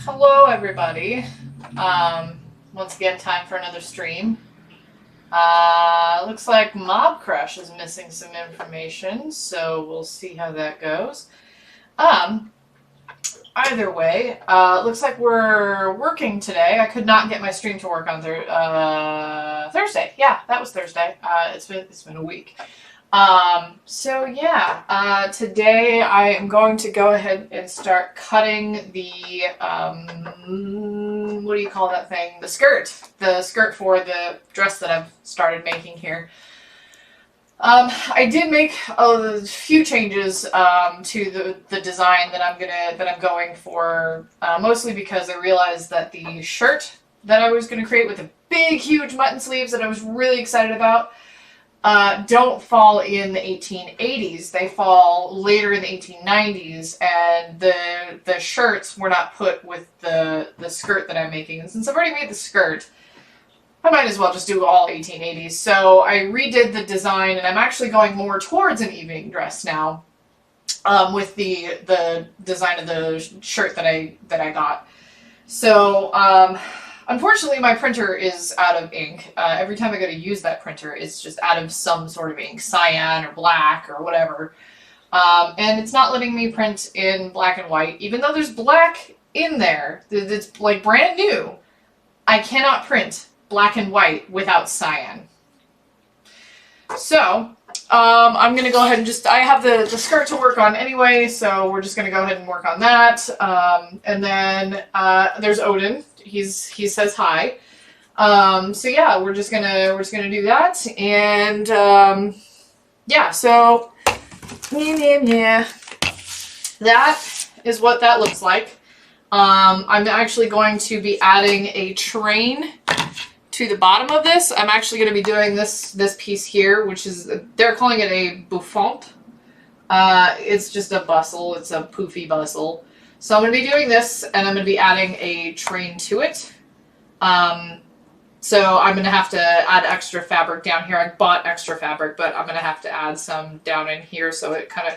Hello, everybody. Once again, time for another stream. Looks like Mob Crush is missing some information, so we'll see how that goes. Either way, looks like we're working today. I could not get my stream to work on Thursday. Yeah, that was Thursday. It's been a week. So yeah, today I am going to go ahead and start cutting the, what do you call that thing? The skirt for the dress that I've started making here. I did make a few changes, to the design that I'm going for, mostly because I realized that the shirt that I was gonna create with the big, huge mutton sleeves that I was really excited about, don't fall in the 1880s. They fall later in the 1890s, and the shirts were not put with the skirt that I'm making. And since I've already made the skirt, I might as well just do all 1880s. So I redid the design, and I'm actually going more towards an evening dress now, with the design of the shirt that I got. So unfortunately, my printer is out of ink. Every time I go to use that printer, it's just out of some sort of ink, cyan or black or whatever. And it's not letting me print in black and white, even though there's black in there. It's like brand new. I cannot print black and white without cyan. So I'm going to go ahead and I have the skirt to work on anyway, so we're just going to go ahead and work on that. And then there's Odin. He says hi. So yeah, we're just gonna do that, and yeah. So yeah, that is what that looks like. I'm actually going to be adding a train to the bottom of this. I'm actually going to be doing this piece here, which is, they're calling it a bouffant. It's just a bustle. It's a poofy bustle. So I'm going to be doing this, and I'm going to be adding a train to it. So I'm going to have to add extra fabric down here. I bought extra fabric, but I'm going to have to add some down in here so it kind of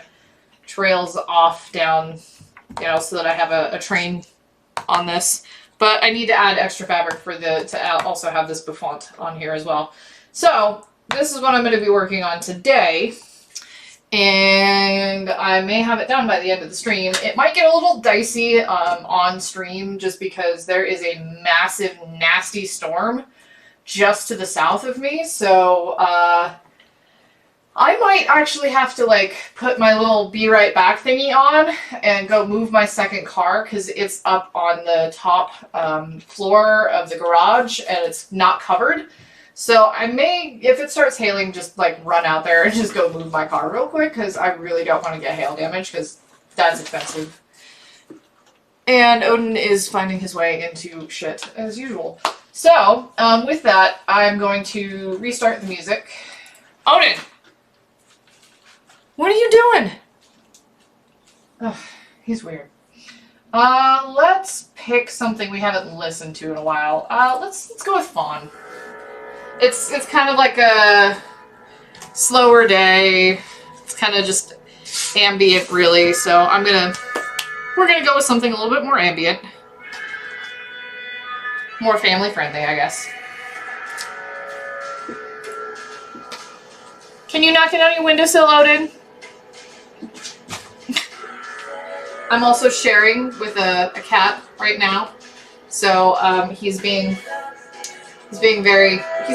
trails off down, you know, so that I have a train on this. But I need to add extra fabric to also have this bouffant on here as well. So this is what I'm going to be working on today. And I may have it done by the end of the stream. It might get a little dicey on stream just because there is a massive, nasty storm just to the south of me. So I might actually have to like put my little be right back thingy on and go move my second car because it's up on the top floor of the garage and it's not covered. So I may, if it starts hailing, just like run out there and just go move my car real quick because I really don't want to get hail damage because that's expensive. And Odin is finding his way into shit as usual. So with that, I'm going to restart the music. Odin! What are you doing? Ugh, he's weird. Let's pick something we haven't listened to in a while. Let's go with Fawn. It's kind of like a slower day. It's kind of just ambient, really. So we're gonna go with something a little bit more ambient, more family friendly, I guess. Can you knock it on your windowsill, Odin? I'm also sharing with a cat right now, so he's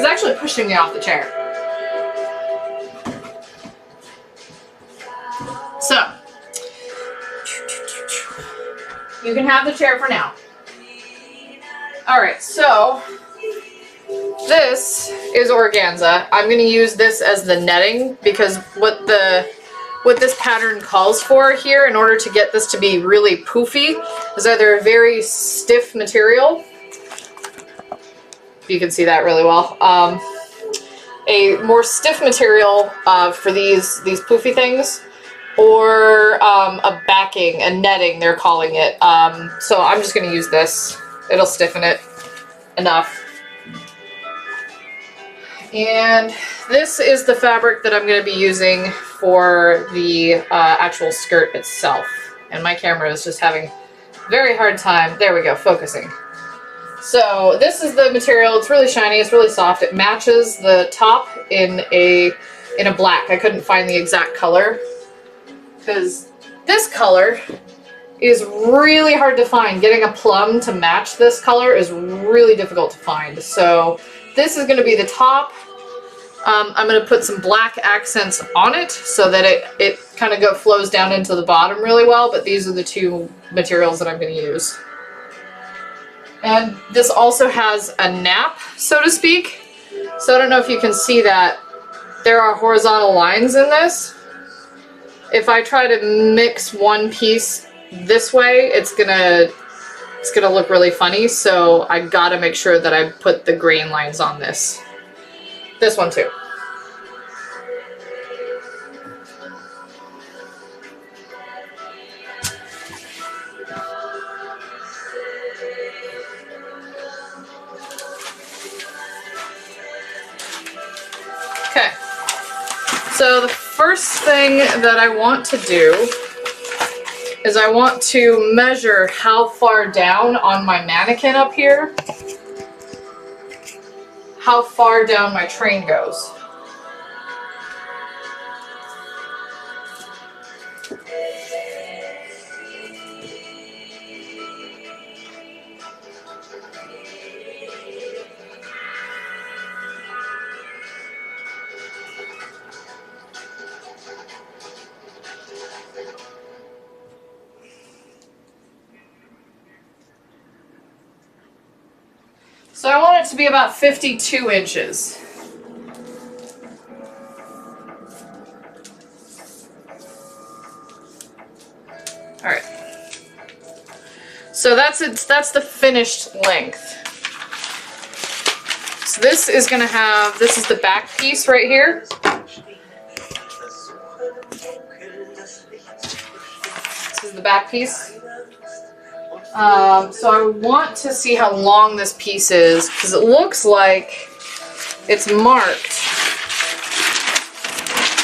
actually pushing me off the chair. So, you can have the chair for now. Alright, so, this is organza. I'm going to use this as the netting because what this pattern calls for here in order to get this to be really poofy is either a very stiff material. You can see that really well. A more stiff material for these poofy things, or a backing, a netting, they're calling it. So I'm just going to use this. It'll stiffen it enough. And this is the fabric that I'm going to be using for the actual skirt itself. And my camera is just having very hard time. There we go, focusing. So this is the material. It's really shiny. It's really soft. It matches the top in a black. I couldn't find the exact color because this color is really hard to find. Getting a plum to match this color is really difficult to find. So this is going to be the top. I'm going to put some black accents on it so that it kind of flows down into the bottom really well, but these are the two materials that I'm going to use. And this also has a nap, so to speak. So I don't know if you can see that. There are horizontal lines in this. If I try to mix one piece this way, it's gonna look really funny, so I gotta make sure that I put the grain lines on this. This one too. Okay, so the first thing that I want to do is I want to measure how far down on my mannequin up here, how far down my train goes. So I want it to be about 52 inches. All right. So that's the finished length. So this is going to have, this is the back piece right here. This is the back piece. So I want to see how long this piece is, because it looks like it's marked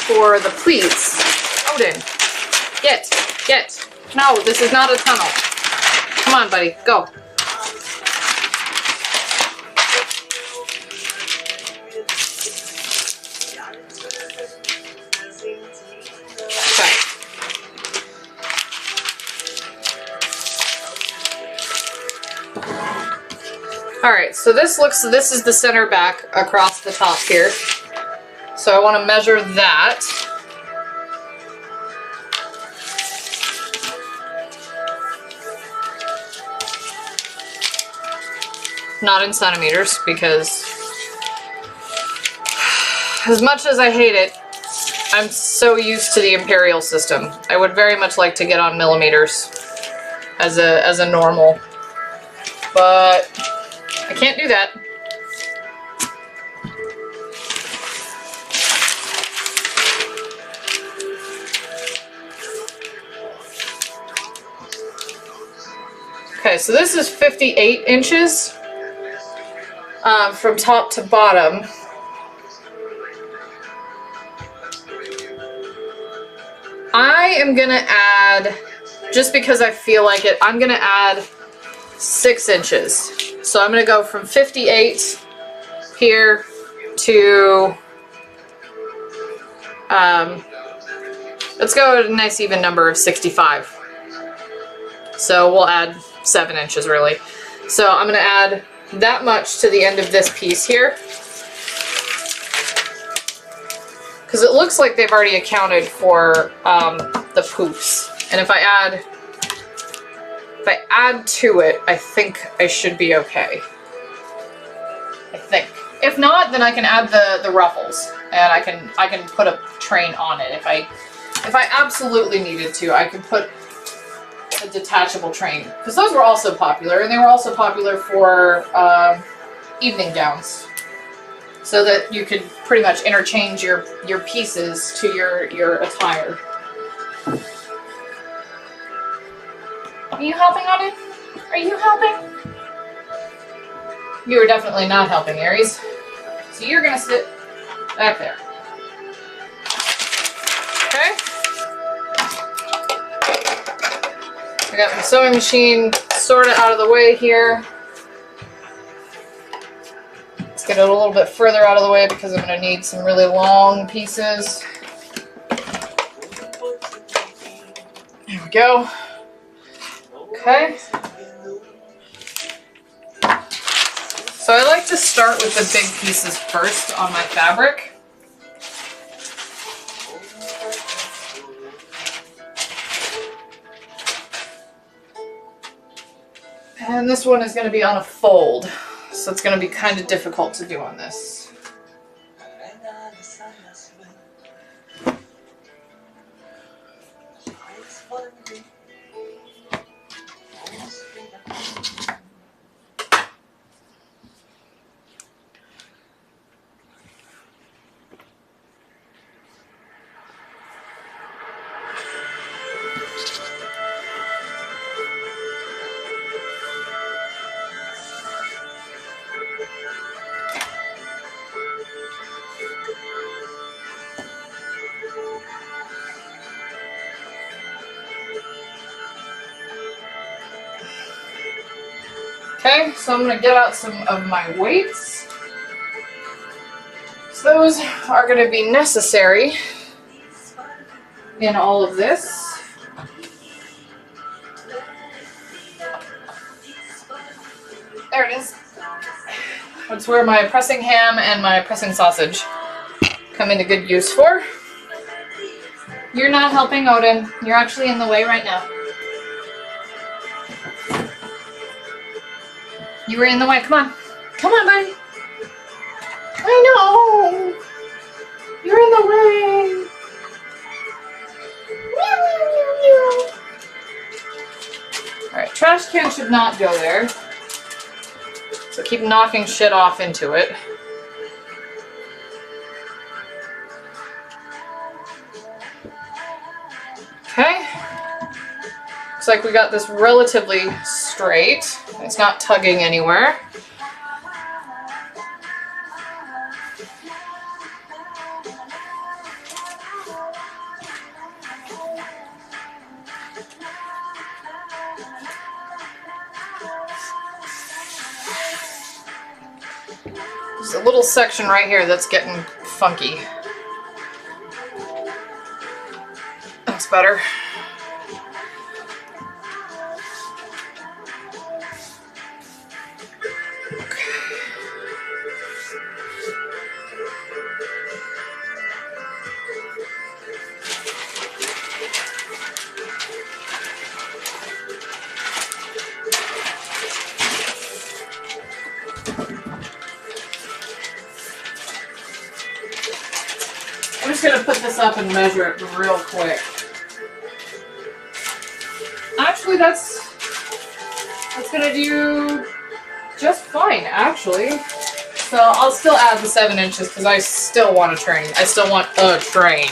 for the pleats. Odin, get. No, this is not a tunnel. Come on, buddy, go. Alright, so this is the center back across the top here. So I want to measure that. Not in centimeters, because as much as I hate it, I'm so used to the imperial system. I would very much like to get on millimeters as a normal, but I can't do that. Okay, so this is 58 inches from top to bottom. I am gonna add, just because I feel like it, I'm gonna add 6 inches. So I'm going to go from 58 here to, let's go with a nice even number of 65. So we'll add 7 inches really. So I'm going to add that much to the end of this piece here, because it looks like they've already accounted for the poofs. And if I add to it, I think I should be okay. I think. If not, then I can add the ruffles, and I can put a train on it. If I absolutely needed to, I could put a detachable train, because those were also popular, and they were also popular for evening gowns, so that you could pretty much interchange your pieces to your attire. Are you helping on it? Are you helping? You are definitely not helping, Aries. So you're gonna sit back there. Okay? I got my sewing machine sort of out of the way here. Let's get it a little bit further out of the way because I'm going to need some really long pieces. There we go. Okay. So I like to start with the big pieces first on my fabric. And this one is going to be on a fold, so it's going to be kind of difficult to do on this. Okay, so I'm going to get out some of my weights. So those are going to be necessary in all of this. There it is. That's where my pressing ham and my pressing sausage come into good use for. You're not helping, Odin. You're actually in the way right now. You were in the way. Come on. Come on, buddy. I know. You're in the way. Alright, trash can should not go there. So keep knocking shit off into it. Okay. Looks like we got this relatively straight. It's not tugging anywhere. There's a little section right here that's getting funky. That's better. I'm just going to put this up and measure it real quick. Actually, that's going to do just fine, actually. So I'll still add the 7 inches because I still want a train. I still want a train.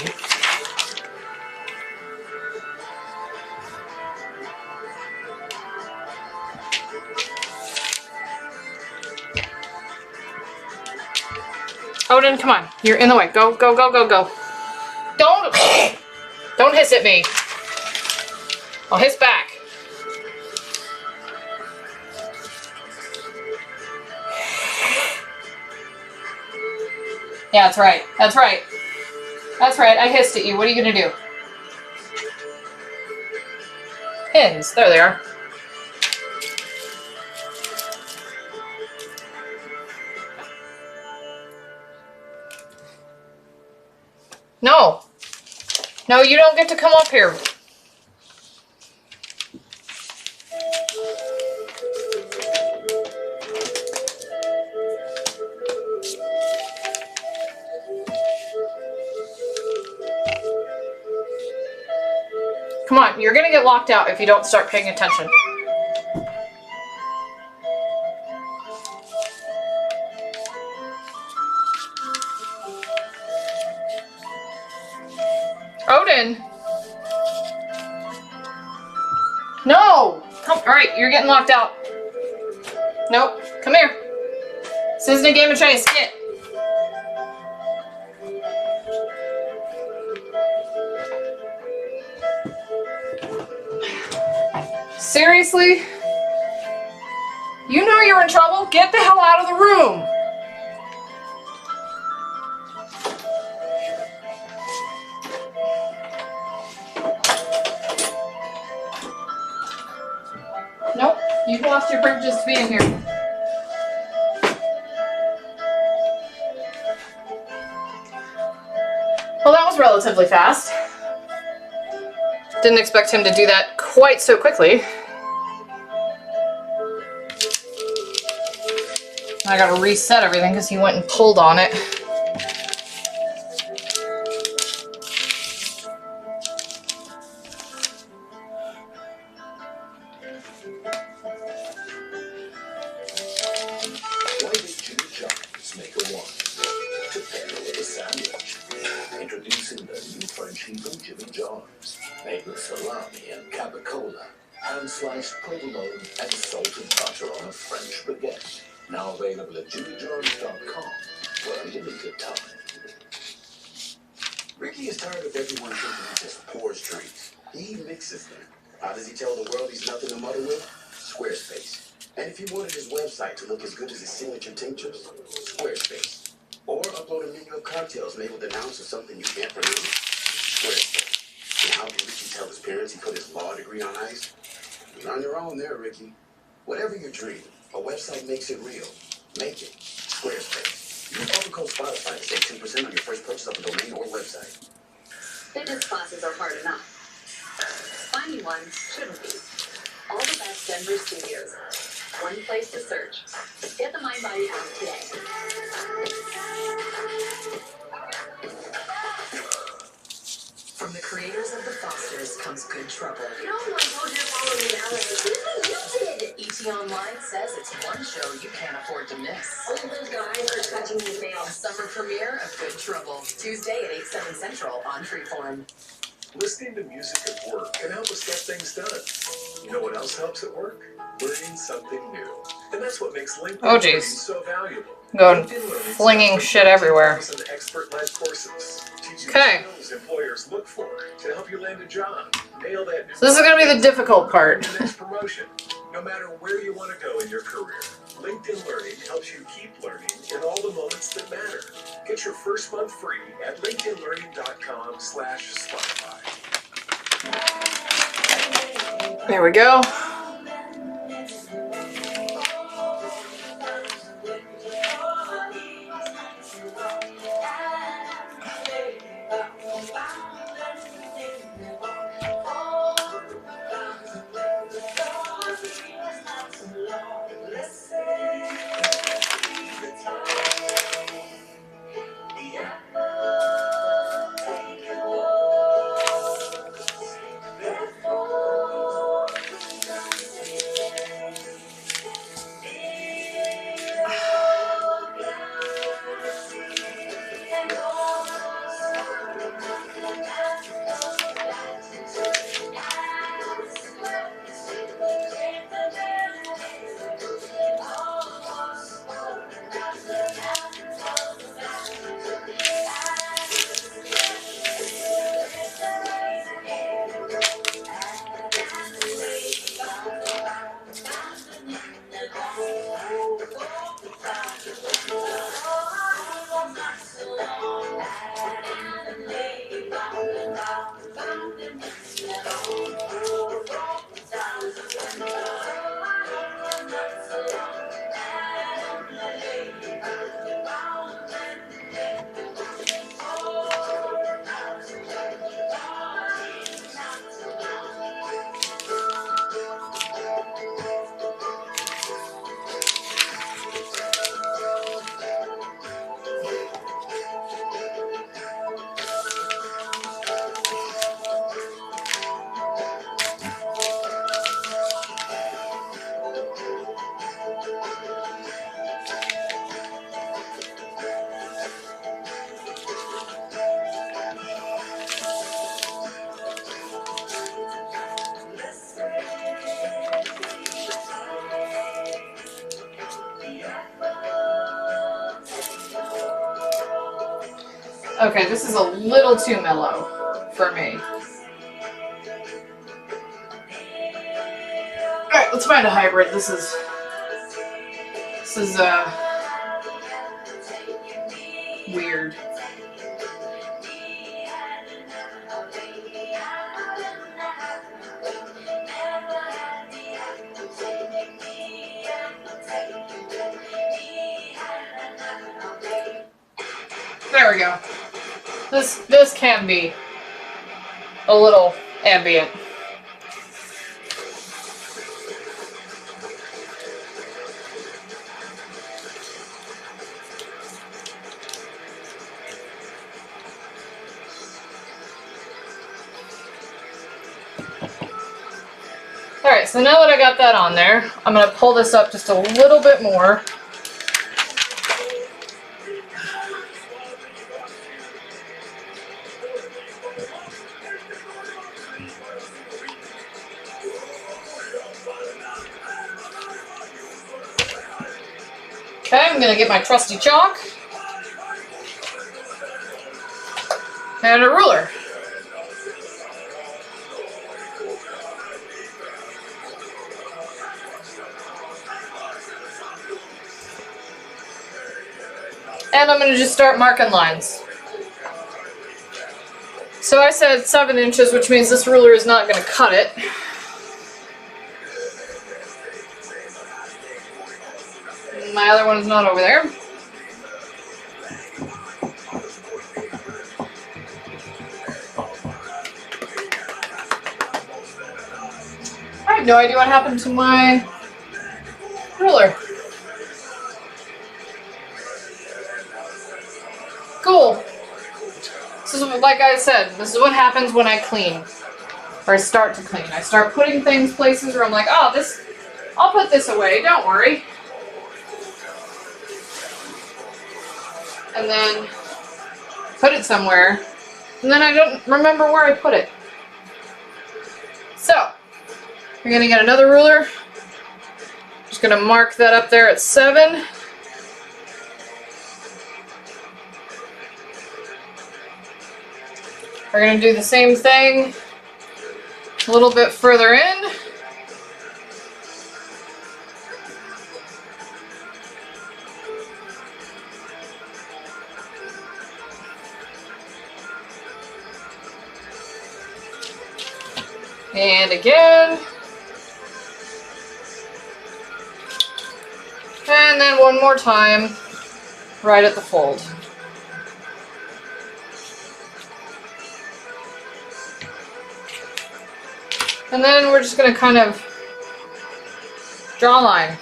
Odin, come on. You're in the way. Go, go, go, go, go. Don't hiss at me. I'll hiss back. Yeah, that's right. That's right. That's right. I hissed at you. What are you going to do? Pins. There they are. No. No, you don't get to come up here. Come on, you're gonna get locked out if you don't start paying attention. Odin! No! Come, alright, you're getting locked out. Nope, come here. This isn't a game of chase, get. Seriously? You know you're in trouble? Get the hell out of the room! Nope, you've lost your privileges to be in here. Well, that was relatively fast. Didn't expect him to do that quite so quickly. I gotta reset everything because he went and pulled on it. Introducing the new Frenchie from Jimmy John's, made with salami and capicola, hand-sliced provolone and salted butter on a French baguette. Now available at jimmyjohns.com for a limited time. Ricky is tired of everyone thinking he just pours drinks. He mixes them. How does he tell the world he's nothing to muddle with? Squarespace. And if he wanted his website to look as good as his signature tinctures, Squarespace. Or upload a menu of cocktails made with an ounce of something you can't pronounce, Squarespace. And how can Ricky tell his parents he put his law degree on ice? You're on your own there, Ricky. Whatever your dream, a website makes it real. Make it Squarespace. Use offer code Spotify to save 10% on your first purchase of a domain or website. Fitness classes are hard enough. Finding one shouldn't be. All the best Denver studios. One place to search. Get the MindBody app today. From the creators of The Fosters comes Good Trouble. No one told you to follow me down there. You did. ET Online says it's one show you can't afford to miss. All those guys are touching me fail. Summer premiere of Good Trouble. Tuesday at 8, 7 Central on Freeform. Listening to music at work can help us get things done. You know what else helps at work? Learning something new. And that's what makes LinkedIn Learning so valuable. Going flinging shit everywhere. Expert-led courses. Okay. Skills employers look for to help you land a job. Nail that new So this is going to be the difficult part. next promotion. No matter where you want to go in your career, LinkedIn Learning helps you keep learning in all the moments that matter. Get your first month free at linkedinlearning.com/Spotify. There we go. Okay, this is a little too mellow for me. let's find a hybrid. This is weird. There we go. This can be a little ambient. Alright, so now that I got that on there, I'm going to pull this up just a little bit more. Okay, I'm going to get my trusty chalk and a ruler. And I'm going to just start marking lines. So I said 7 inches, which means this ruler is not going to cut it. My other one is not over there. I have no idea what happened to my ruler. Cool. This is, like I said, this is what happens when I clean. Or I start to clean. I start putting things places where I'm like, oh, this, I'll put this away, don't worry. And then put it somewhere, and then I don't remember where I put it. So, we're gonna get another ruler. Just gonna mark that up there at 7. We're gonna do the same thing a little bit further in. And again. And then one more time, right at the fold. And then we're just going to kind of draw a line.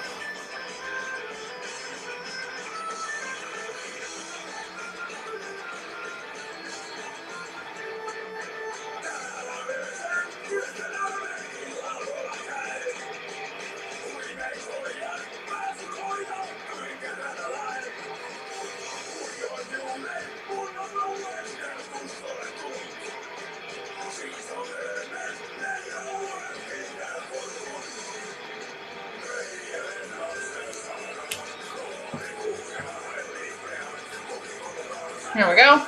Here we go.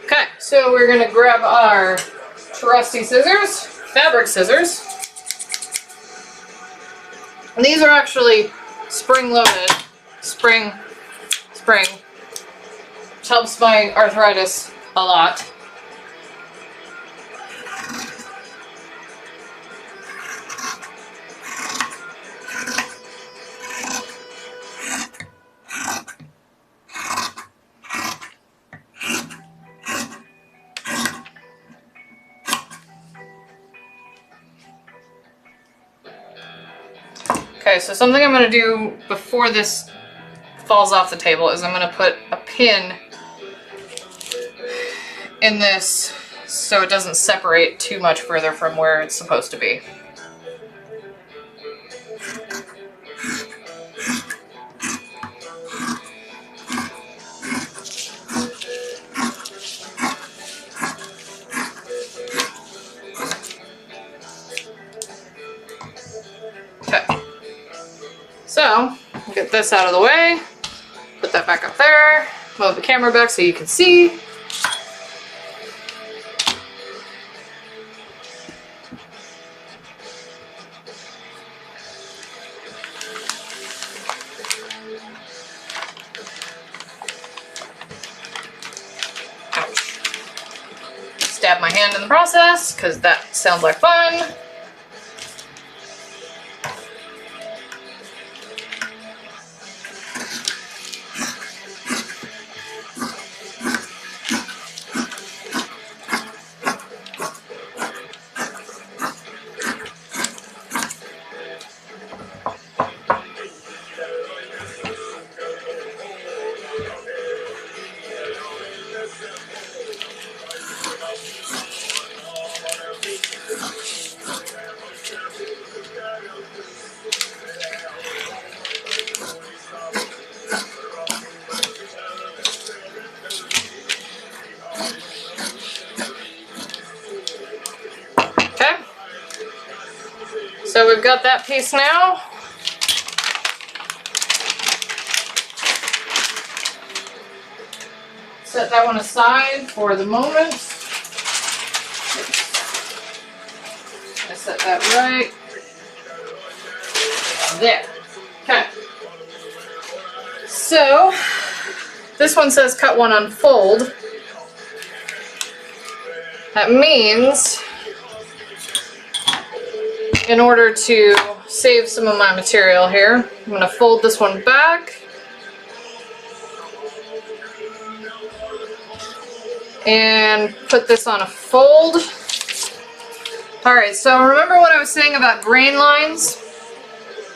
Okay, so we're going to grab our trusty scissors, fabric scissors. And these are actually spring-loaded, spring, which helps my arthritis a lot. Okay, so something I'm going to do before this falls off the table is I'm going to put a pin in this so it doesn't separate too much further from where it's supposed to be. So, get this out of the way, put that back up there, move the camera back so you can see. stab my hand in the process, because that sounds like fun. Okay, so we've got that piece now. Set that one aside for the moment. I set that right there. Okay. So this one says cut one unfold. That means in order to save some of my material here, I'm going to fold this one back. And put this on a fold. Alright, so remember what I was saying about grain lines?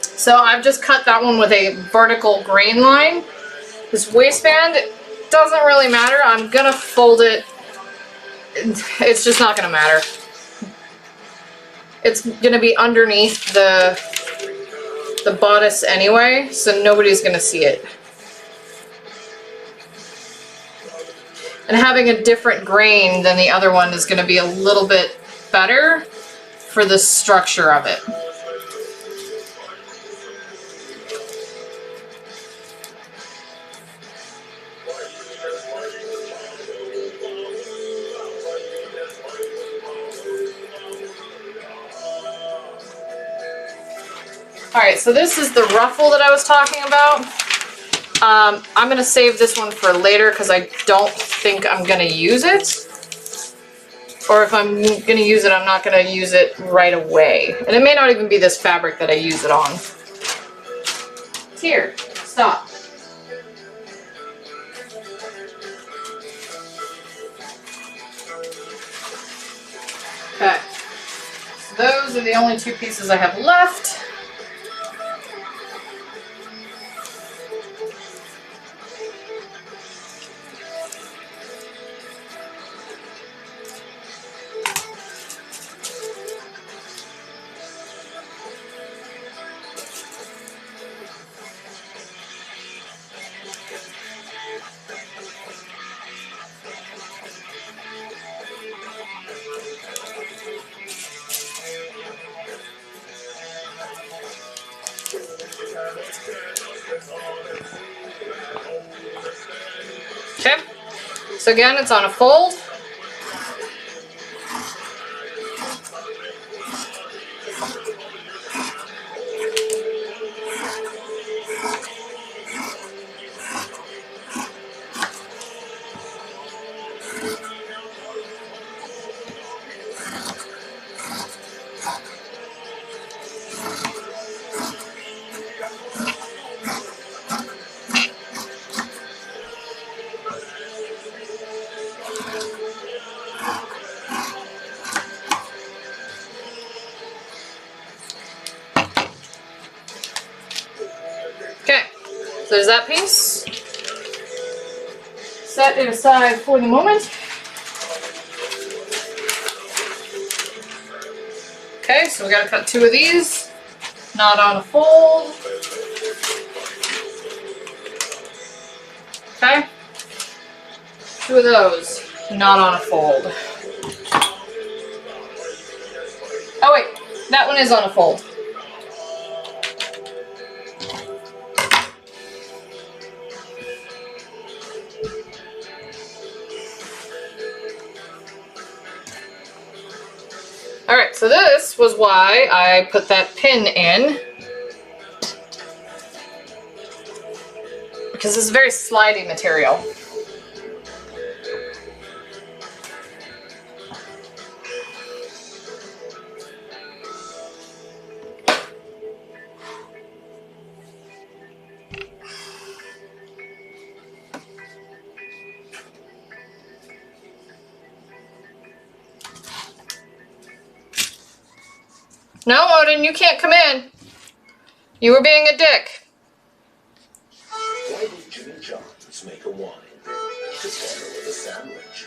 So I've just cut that one with a vertical grain line. This waistband doesn't really matter. I'm gonna fold it. It's just not gonna matter. It's gonna be underneath the bodice anyway, so nobody's gonna see it. And having a different grain than the other one is going to be a little bit better for the structure of it. Alright, so this is the ruffle that I was talking about. I'm going to save this one for later because I don't think I'm going to use it. Or if I'm going to use it, I'm not going to use it right away. And it may not even be this fabric that I use it on. Here, stop. Okay. So those are the only two pieces I have left. Okay, so again, it's on a fold. Okay, so there's that piece. Set it aside for the moment. Okay, so we gotta cut two of these. Not on a fold. Okay. Two of those. Not on a fold. Oh wait, that one is on a fold. Alright, so this was why I put that pin in. Because this is very slidey material. No, Odin, you can't come in. You were being a dick. Why would Jimmy John's make a wine to pair with a sandwich?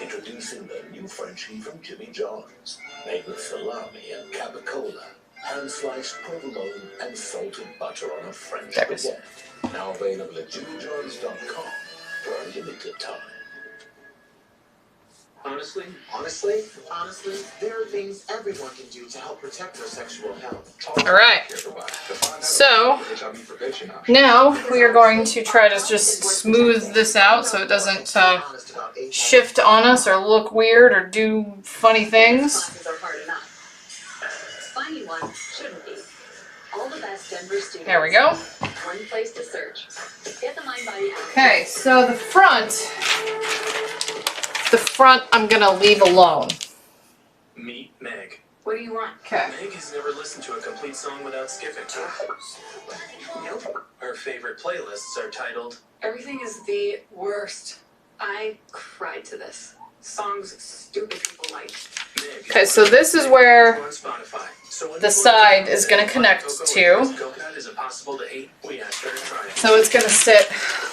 Introducing the new Frenchie from Jimmy John's, made with salami and capicola, hand-sliced provolone and salted butter on a French baguette. Now available at jimmyjohns.com for a limited time. Honestly, there are things everyone can do to help protect their sexual health. All right. So now we are going to try to just smooth this out so it doesn't shift on us or look weird or do funny things. Classes are hard enough. Finding one shouldn't be. All the best Denver studios. There we go. One place to search. Get the Mind Body app. Okay, so the front I'm gonna leave alone. Meet Meg. What do you want? Okay. Meg has never listened to a complete song without skipping. Nope. Her favorite playlists are titled Everything is the worst. I cried to this. Songs stupid people like. Meg. Okay, so this is where On Spotify. So when the you side want is gonna connect to. Coconut is impossible to hate. We asked her to try it. So it's gonna sit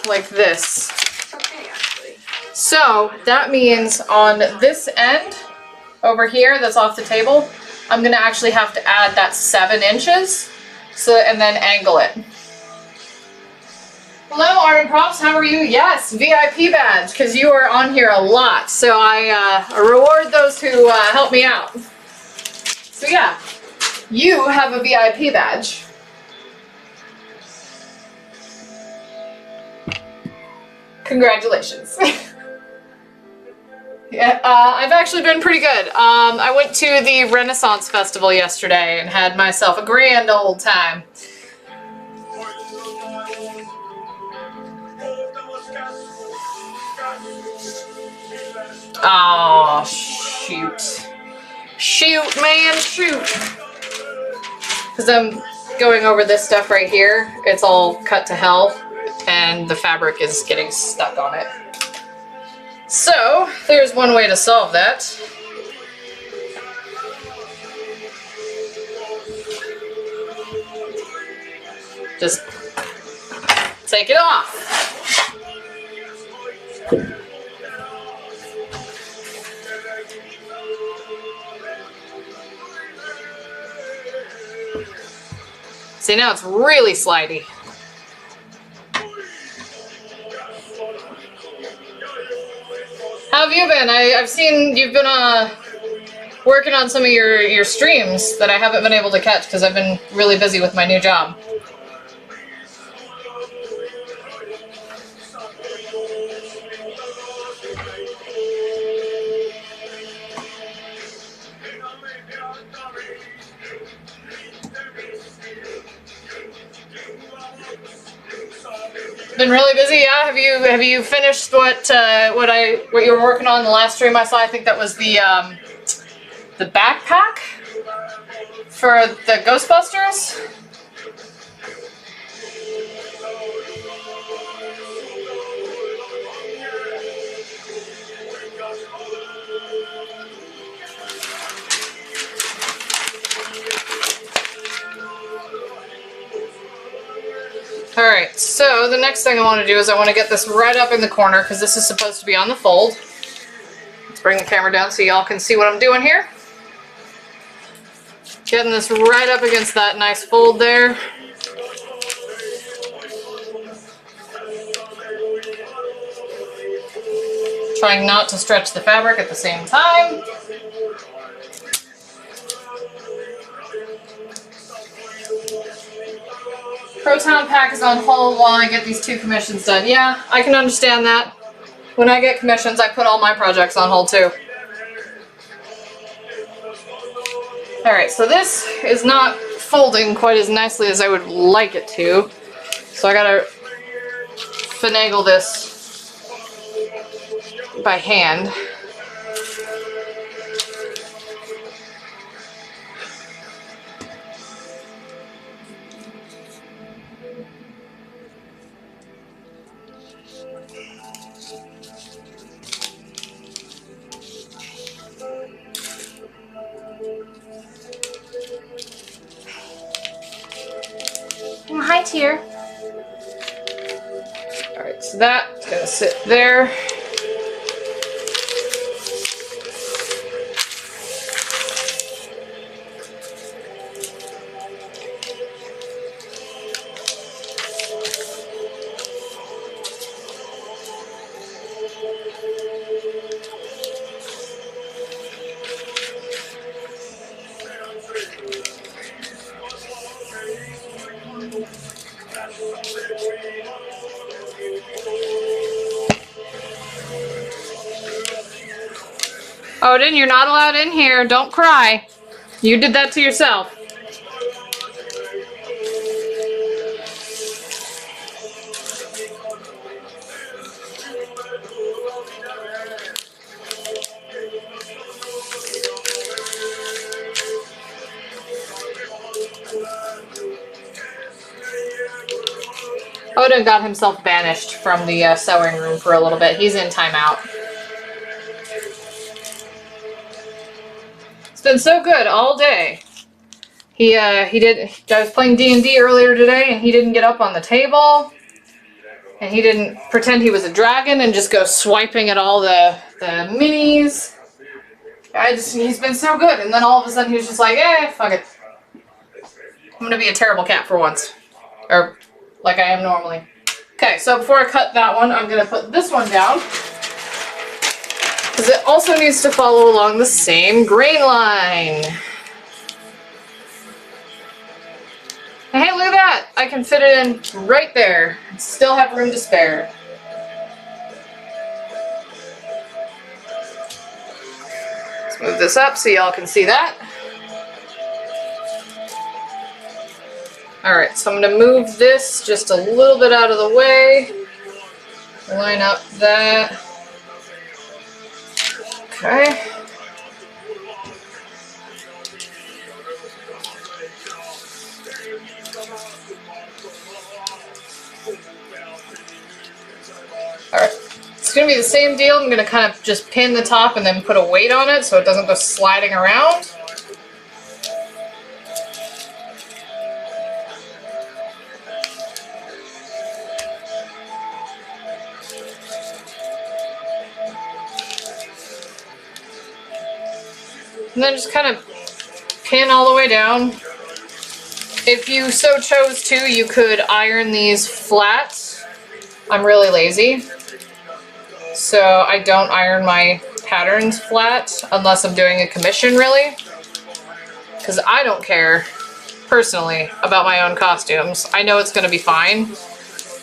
like this. It's okay, actually. So that means on this end over here that's off the table, I'm gonna actually have to add that 7 inches, and then angle it. Hello, Art and Props, how are you? Yes, VIP badge, because you are on here a lot. So I reward those who help me out. So yeah, you have a VIP badge. Congratulations. Yeah, I've actually been pretty good. I went to the Renaissance Festival yesterday and had myself a grand old time. Oh, shoot. Shoot, man, shoot. Because I'm going over this stuff right here. It's all cut to hell, and the fabric is getting stuck on it. So, there's one way to solve that. Just take it off. See, now it's really slidey. How have you been? I've seen you've been working on some of your streams that I haven't been able to catch because I've been really busy with my new job. Been really busy, yeah. Have you finished what you were working on the last stream I saw? I think that was the backpack for the Ghostbusters. Alright, so the next thing I want to do is I want to get this right up in the corner because this is supposed to be on the fold. Let's bring the camera down so y'all can see what I'm doing here. Getting this right up against that nice fold there. Trying not to stretch the fabric at the same time. Proton Pack is on hold while I get these 2 commissions done. Yeah, I can understand that. When I get commissions, I put all my projects on hold too. Alright, so this is not folding quite as nicely as I would like it to. So I gotta finagle this by hand. night here. Alright, so that's gonna sit there. Odin, you're not allowed in here. Don't cry. You did that to yourself. Odin got himself banished from the sewing room for a little bit. He's in timeout. It's been so good all day. I was playing D&D earlier today, and he didn't get up on the table. And he didn't pretend he was a dragon and just go swiping at all the minis. He's been so good. And then all of a sudden he was just like, fuck it. I'm gonna be a terrible cat for once. Or like I am normally. Okay, so before I cut that one, I'm gonna put this one down. Because it also needs to follow along the same grain line. And hey, look at that! I can fit it in right there. Still have room to spare. Let's move this up so y'all can see that. Alright, so I'm going to move this just a little bit out of the way. Line up that. Okay. Alright, it's going to be the same deal. I'm going to kind of just pin the top and then put a weight on it so it doesn't go sliding around. And then just kind of pin all the way down. If you so chose to, you could iron these flat. I'm really lazy, so I don't iron my patterns flat unless I'm doing a commission, really. Because I don't care, personally, about my own costumes. I know it's going to be fine,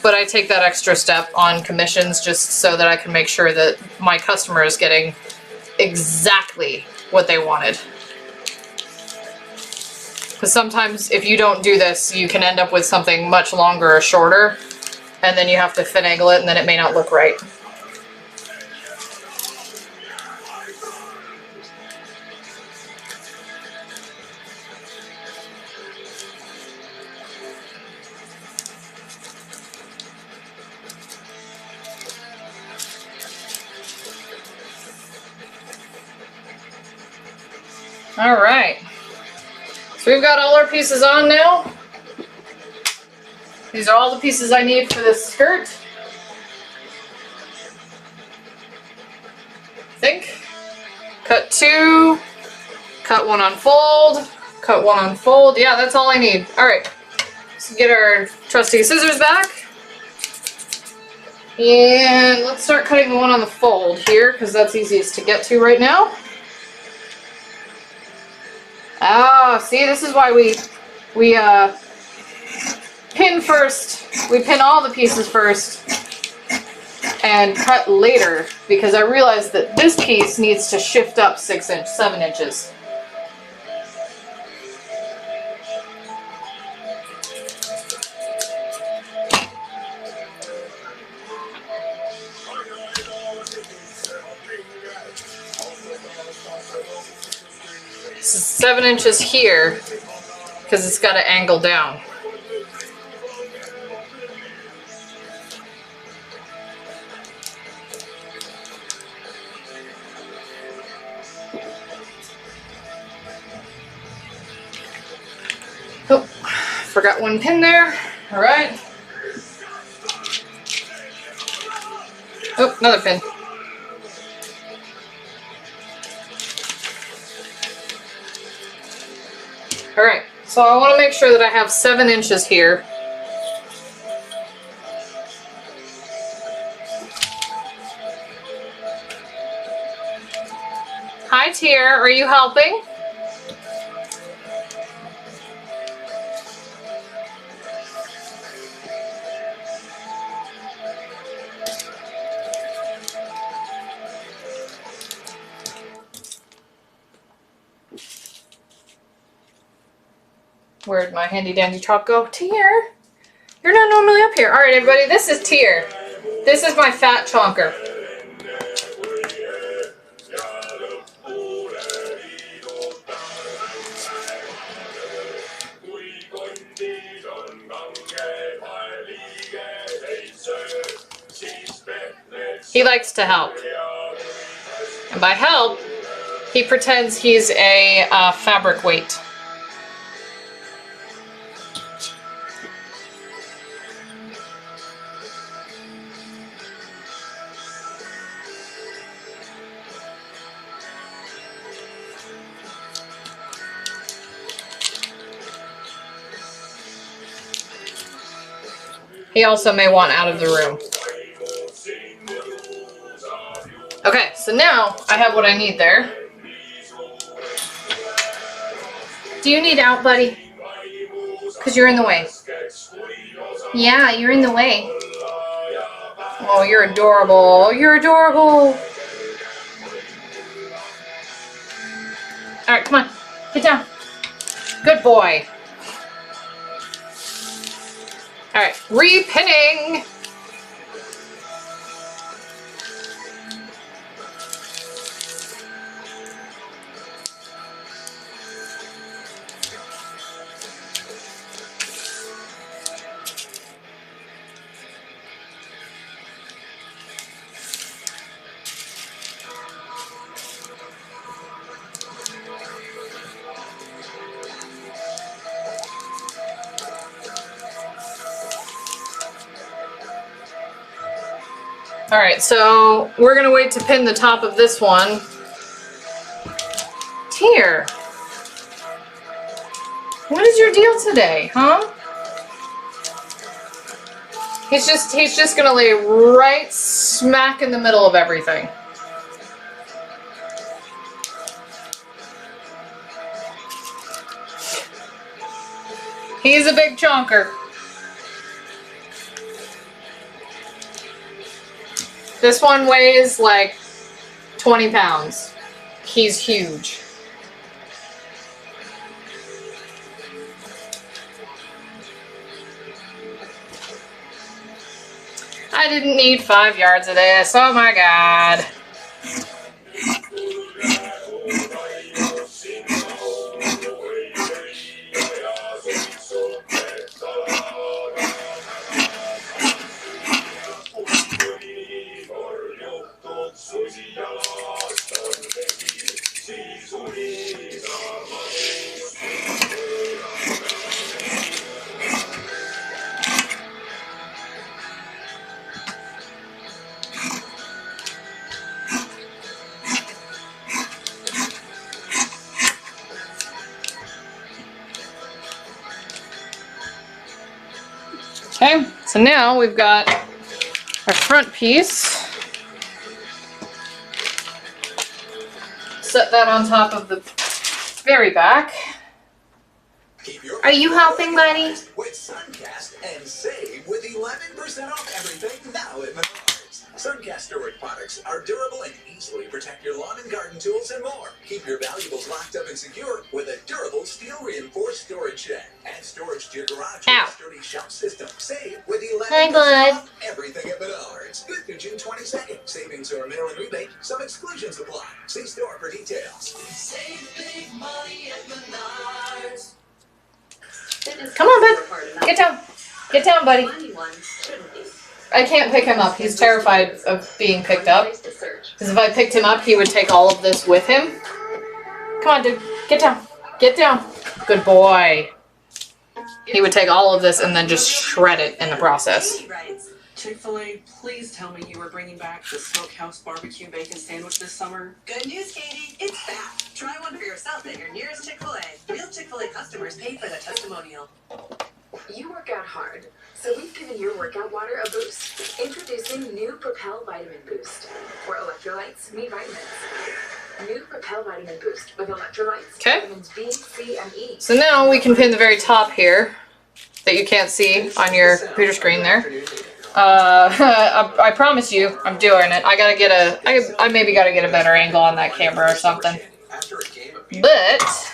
but I take that extra step on commissions just so that I can make sure that my customer is getting exactly what they wanted. Because sometimes if you don't do this, you can end up with something much longer or shorter, and then you have to finagle it, and then it may not look right. All right, so we've got all our pieces on now. These are all the pieces I need for this skirt. I think. Cut two, cut one on fold, cut one on fold. Yeah, that's all I need. All right, let's get our trusty scissors back. And let's start cutting the one on the fold here, because that's easiest to get to right now. Oh, see, this is why we pin first. We pin all the pieces first and cut later, because I realized that this piece needs to shift up 7 inches. This is 7 inches here, because it's got to angle down. Oh, forgot one pin there. All right. Oh, another pin. All right. So I want to make sure that I have 7 inches here. Hi, Tier. Are you helping? Where'd my handy dandy chalk go? Tier, you're not normally up here. All right, everybody, this is Tier. This is my fat chonker. He likes to help. And by help, he pretends he's a fabric weight. He also may want out of the room. Okay, so now I have what I need there. Do you need out, buddy? Because you're in the way. Yeah, you're in the way. Oh, you're adorable. You're adorable. All right, come on. Get down. Good boy. All right, repinning. All right, so we're gonna wait to pin the top of this one. Tier, what is your deal today, huh? He's just gonna lay right smack in the middle of everything. He's a big chonker. This one weighs like 20 pounds. He's huge. I didn't need 5 yards of this. Oh my God. Okay, so now we've got our front piece. Set that on top of the very back. Are you helping, buddy? With Suncast and save with 11% off everything now at Menards. Suncast storage products are durable and easily protect your lawn and garden tools and more. Keep your valuables locked up and secure with a durable steel reinforced storage shed. Add storage to your garage with a sturdy shelf system. Save with 11% off everything at Menards. Good through June 22nd. Savings or mail-in rebate. Some exclusions apply. See store for details. Save big money at Menards. Come on, bud. Get down. Get down, buddy. I can't pick him up. He's terrified of being picked up. Because if I picked him up, he would take all of this with him. Come on, dude. Get down. Get down. Good boy. he would take all of this and then just shred it in the process. Chick-fil-A, please tell me you are bringing back the Smokehouse Barbecue Bacon Sandwich this summer. Good news, Katie. It's back. Try one for yourself at your nearest Chick-fil-A. Real Chick-fil-A customers pay for the testimonial. You work out hard, so we've given your workout water a boost. Introducing new Propel Vitamin Boost. For electrolytes, meet vitamins. New Propel Vitamin Boost with electrolytes, vitamins B, C, and E. So now we can pin the very top here that you can't see on your computer screen there. I promise you, I'm doing it. I gotta get I maybe gotta get a better angle on that camera or something. But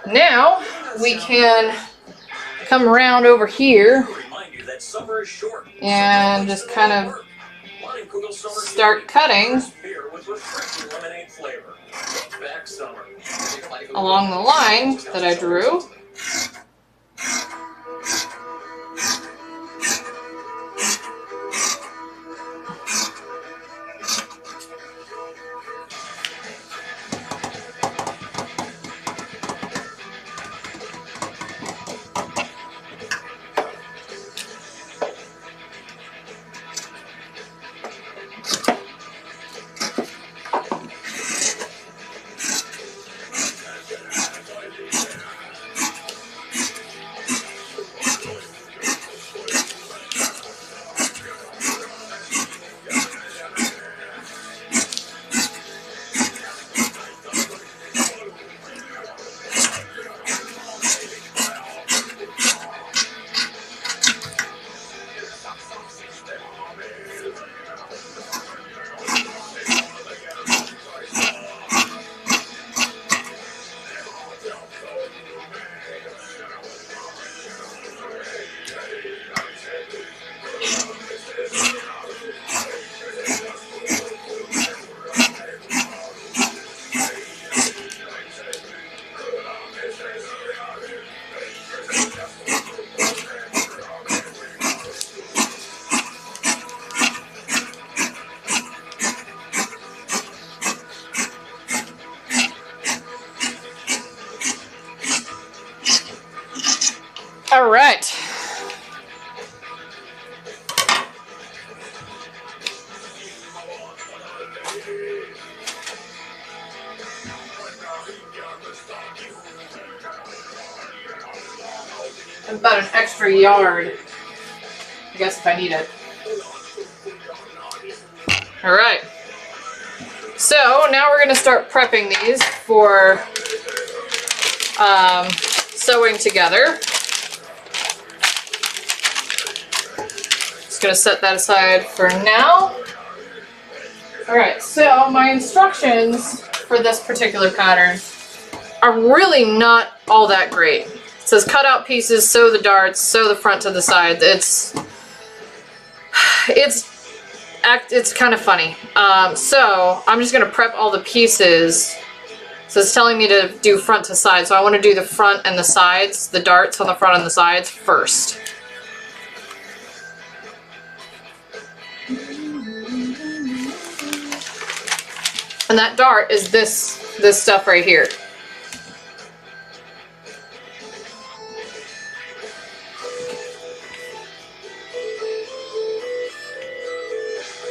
now we can come around over here and just kind of start cutting along the line that I drew. All right. About an extra yard, I guess, if I need it. All right. So now we're going to start prepping these for sewing together. Just going to set that aside for now. All right, so my instructions for this particular pattern are really not all that great. It says cut out pieces, sew the darts, sew the front to the side. It's kind of funny. So I'm just going to prep all the pieces. So it's telling me to do front to side. So I want to do the front and the sides, the darts on the front and the sides first. And that dart is this stuff right here.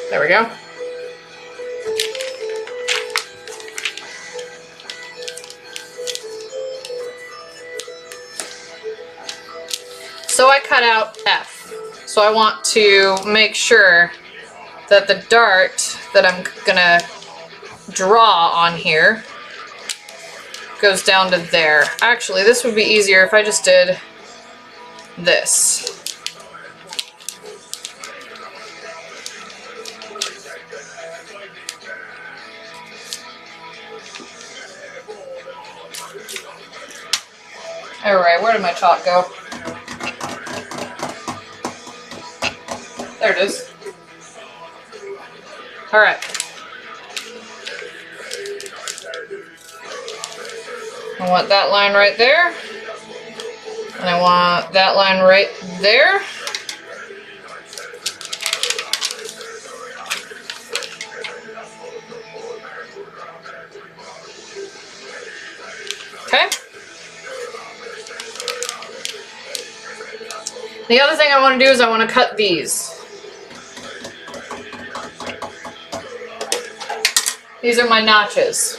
There we go. So I cut out F. So I want to make sure that the dart that I'm gonna draw on here goes down to there. Actually, this would be easier if I just did this. Alright, where did my chalk go? There it is. Alright. I want that line right there. And I want that line right there. Okay. The other thing I want to do is I want to cut these. These are my notches.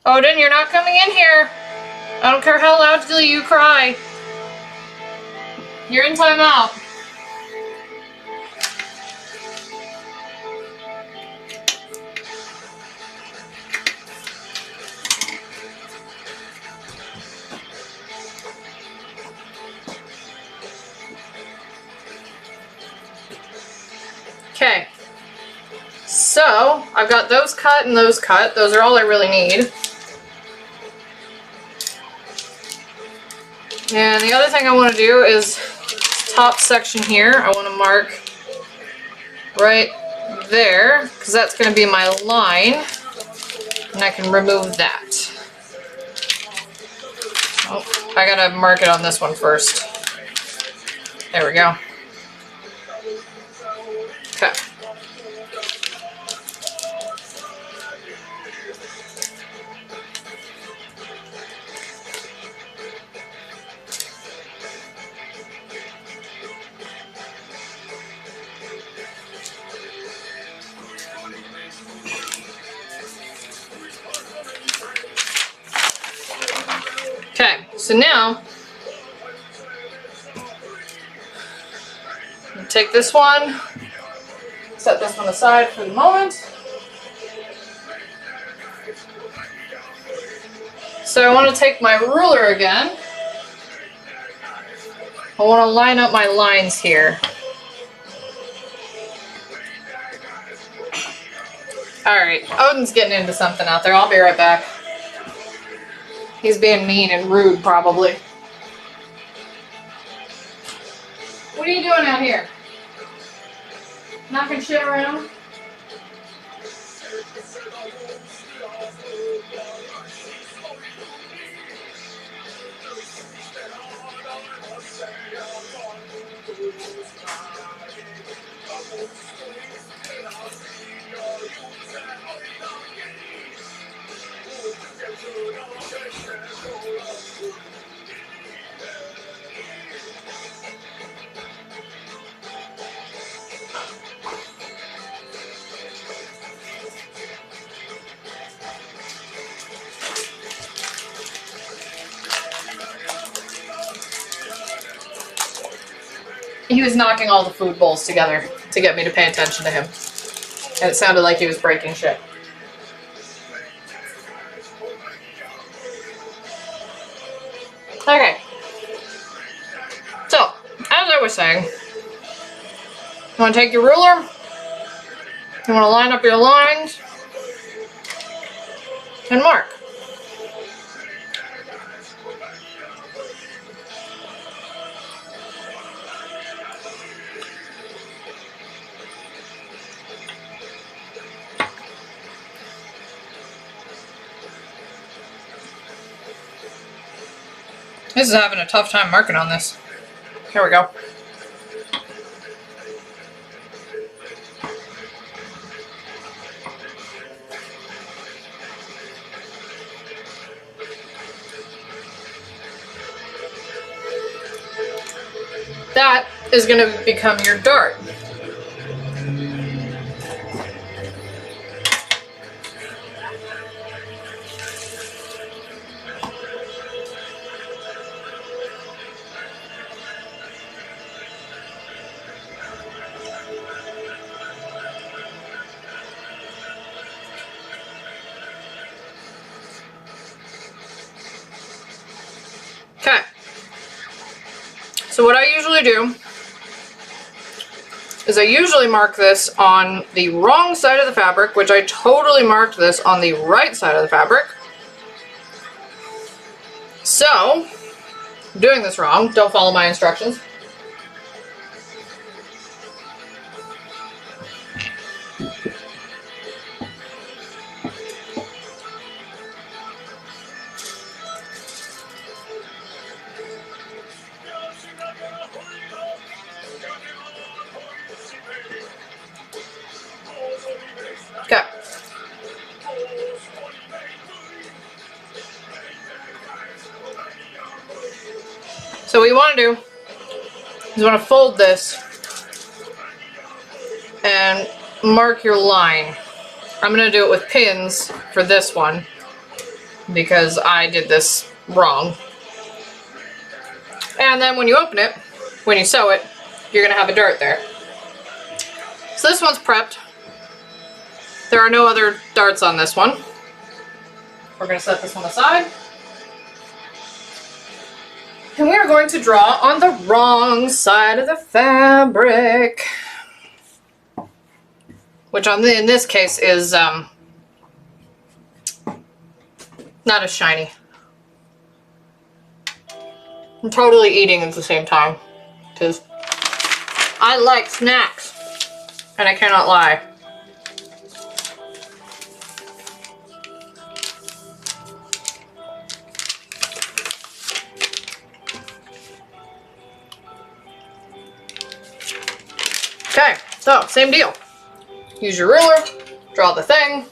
Odin, you're not coming in here. I don't care how loudly you cry. You're in timeout. Okay. So, I've got those cut and those cut. Those are all I really need. And the other thing I want to do is top section here. I want to mark right there because that's going to be my line. And I can remove that. Oh, I gotta mark it on this one first. There we go. Okay. Okay, so now take this one, set this one aside for the moment. So I want to take my ruler again. I want to line up my lines here. Alright, Odin's getting into something out there. I'll be right back. He's being mean and rude, probably. What are you doing out here? Knocking shit around? He was knocking all the food bowls together to get me to pay attention to him. And it sounded like he was breaking shit. Okay. So, as I was saying, you want to take your ruler, you want to line up your lines, and mark. This is having a tough time marking on this. Here we go. That is going to become your dart. Okay. So what I usually do is I usually mark this on the wrong side of the fabric, which I totally marked this on the right side of the fabric. So, I'm doing this wrong. Don't follow my instructions. So what you want to do is you want to fold this and mark your line. I'm going to do it with pins for this one because I did this wrong. And then when you open it, when you sew it, you're going to have a dart there. So this one's prepped. There are no other darts on this one. We're going to set this one aside. And we are going to draw on the wrong side of the fabric. Which in this case is not as shiny. I'm totally eating at the same time because I like snacks and I cannot lie. Okay, so same deal. Use your ruler, draw the thing.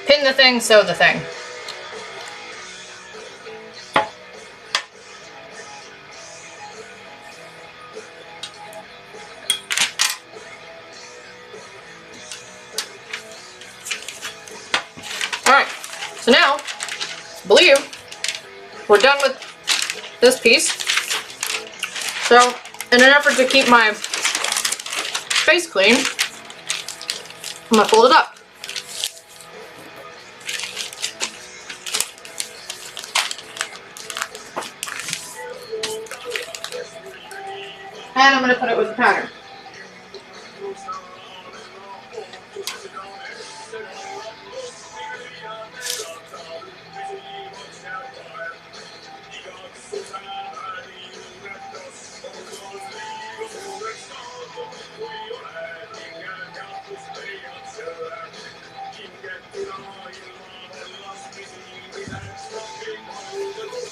Pin the thing, sew the thing. Alright, so now, I believe we're done with this piece. So, in an effort to keep my face clean, I'm going to fold it up. And I'm going to put it with the pattern.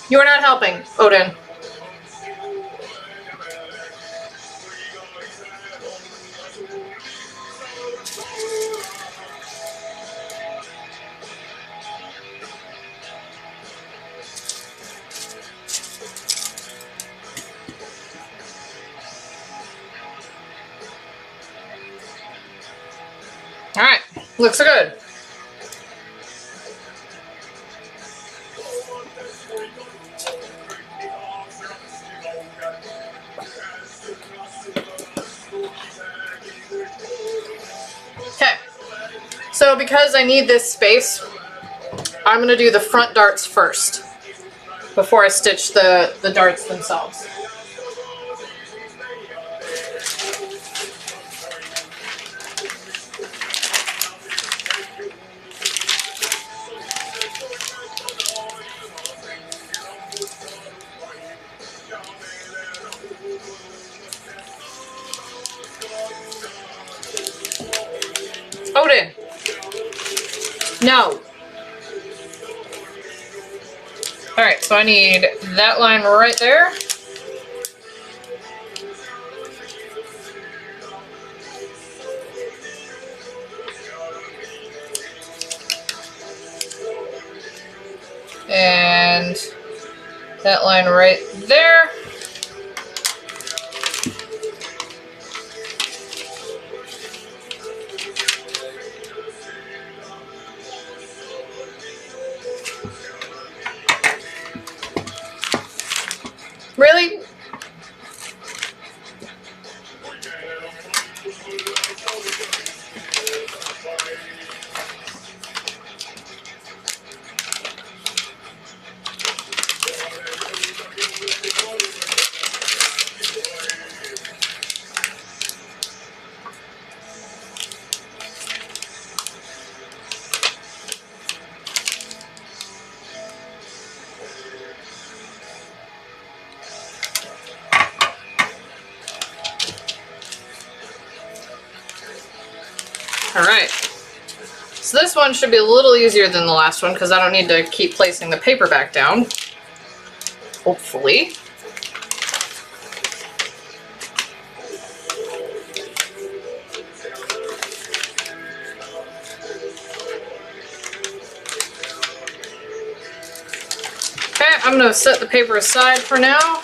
You are not helping, Odin. Alright, looks good. Okay, so because I need this space, I'm going to do the front darts first before I stitch the darts themselves. Odin! No! Alright, so I need that line right there. And that line right there. Really? Alright, so this one should be a little easier than the last one because I don't need to keep placing the paper back down, hopefully. I'm gonna set the paper aside for now.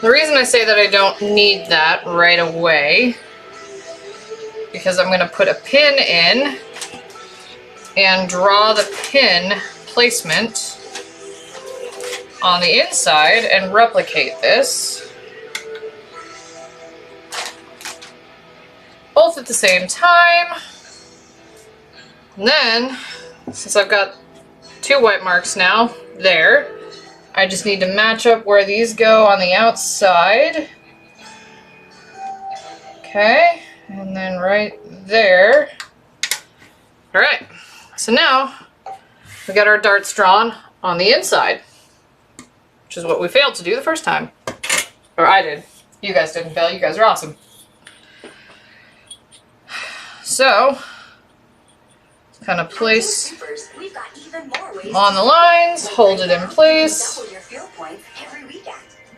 The reason I say that I don't need that right away, because I'm going to put a pin in and draw the pin placement on the inside and replicate this both at the same time. And then, since I've got 2 white marks now, there, I just need to match up where these go on the outside. Okay, and then right there. Alright, so now we got our darts drawn on the inside, which is what we failed to do the first time. Or I did. You guys didn't fail, you guys are awesome. So, kind of place them on the lines, hold it in place,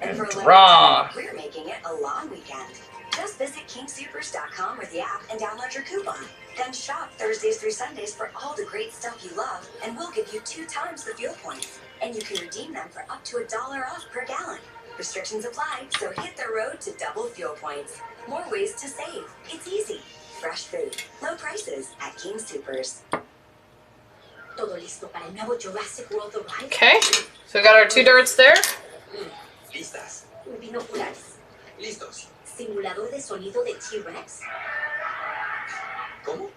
and draw. We're making it a long weekend. Just visit kingsupers.com with the app and download your coupon. Then shop Thursdays through Sundays for all the great stuff you love, and we'll give you 2 times the fuel points. And you can redeem them for up to $1 off per gallon. Restrictions apply, so hit the road to double fuel points. More ways to save. It's easy. Fresh food, low prices at King Supers. Okay, so we got our 2 darts there. Listas. Binoculares. Listos. Simulador de sonido de T-Rex. ¿Cómo?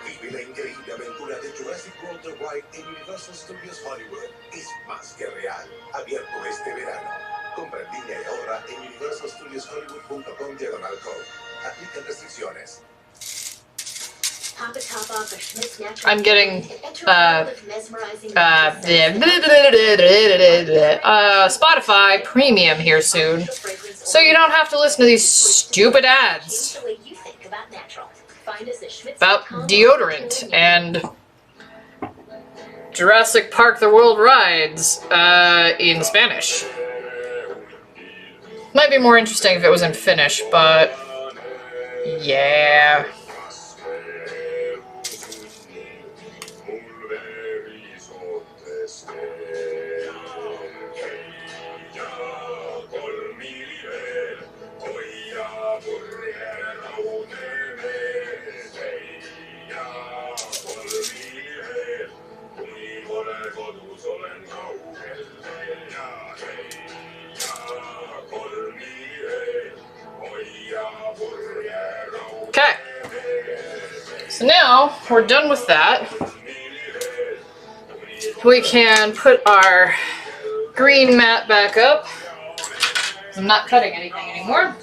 Vive la increíble aventura de Jurassic World The Ride en Universal Studios Hollywood. Es más que real. Abierto este verano. Compra en línea y ahorra en universalstudioshollywood.com/code. Aplican restricciones. I'm getting Spotify Premium here soon, so you don't have to listen to these stupid ads about deodorant and Jurassic Park The World rides in Spanish. Might be more interesting if it was in Finnish, but yeah. Okay, so now we're done with that. We can put our green mat back up. I'm not cutting anything anymore.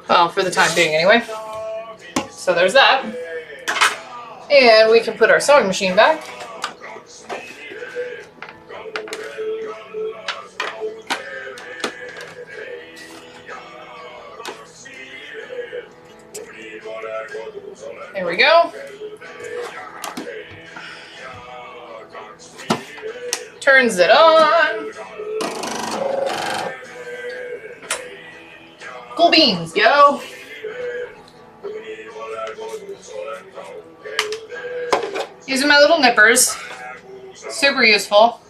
Well, for the time being anyway. So there's that. And we can put our sewing machine back. There we go. Turns it on. Cool beans, yo. Using my little nippers. Super useful.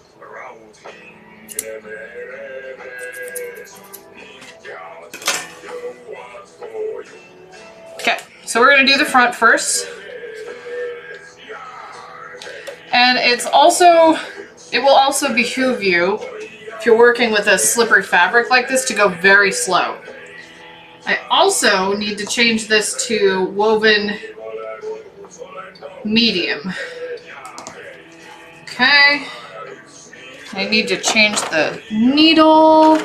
Okay, so we're going to do the front first. And it will also behoove you, if you're working with a slippery fabric like this, to go very slow. I also need to change this to woven medium. Okay. I need to change the needle.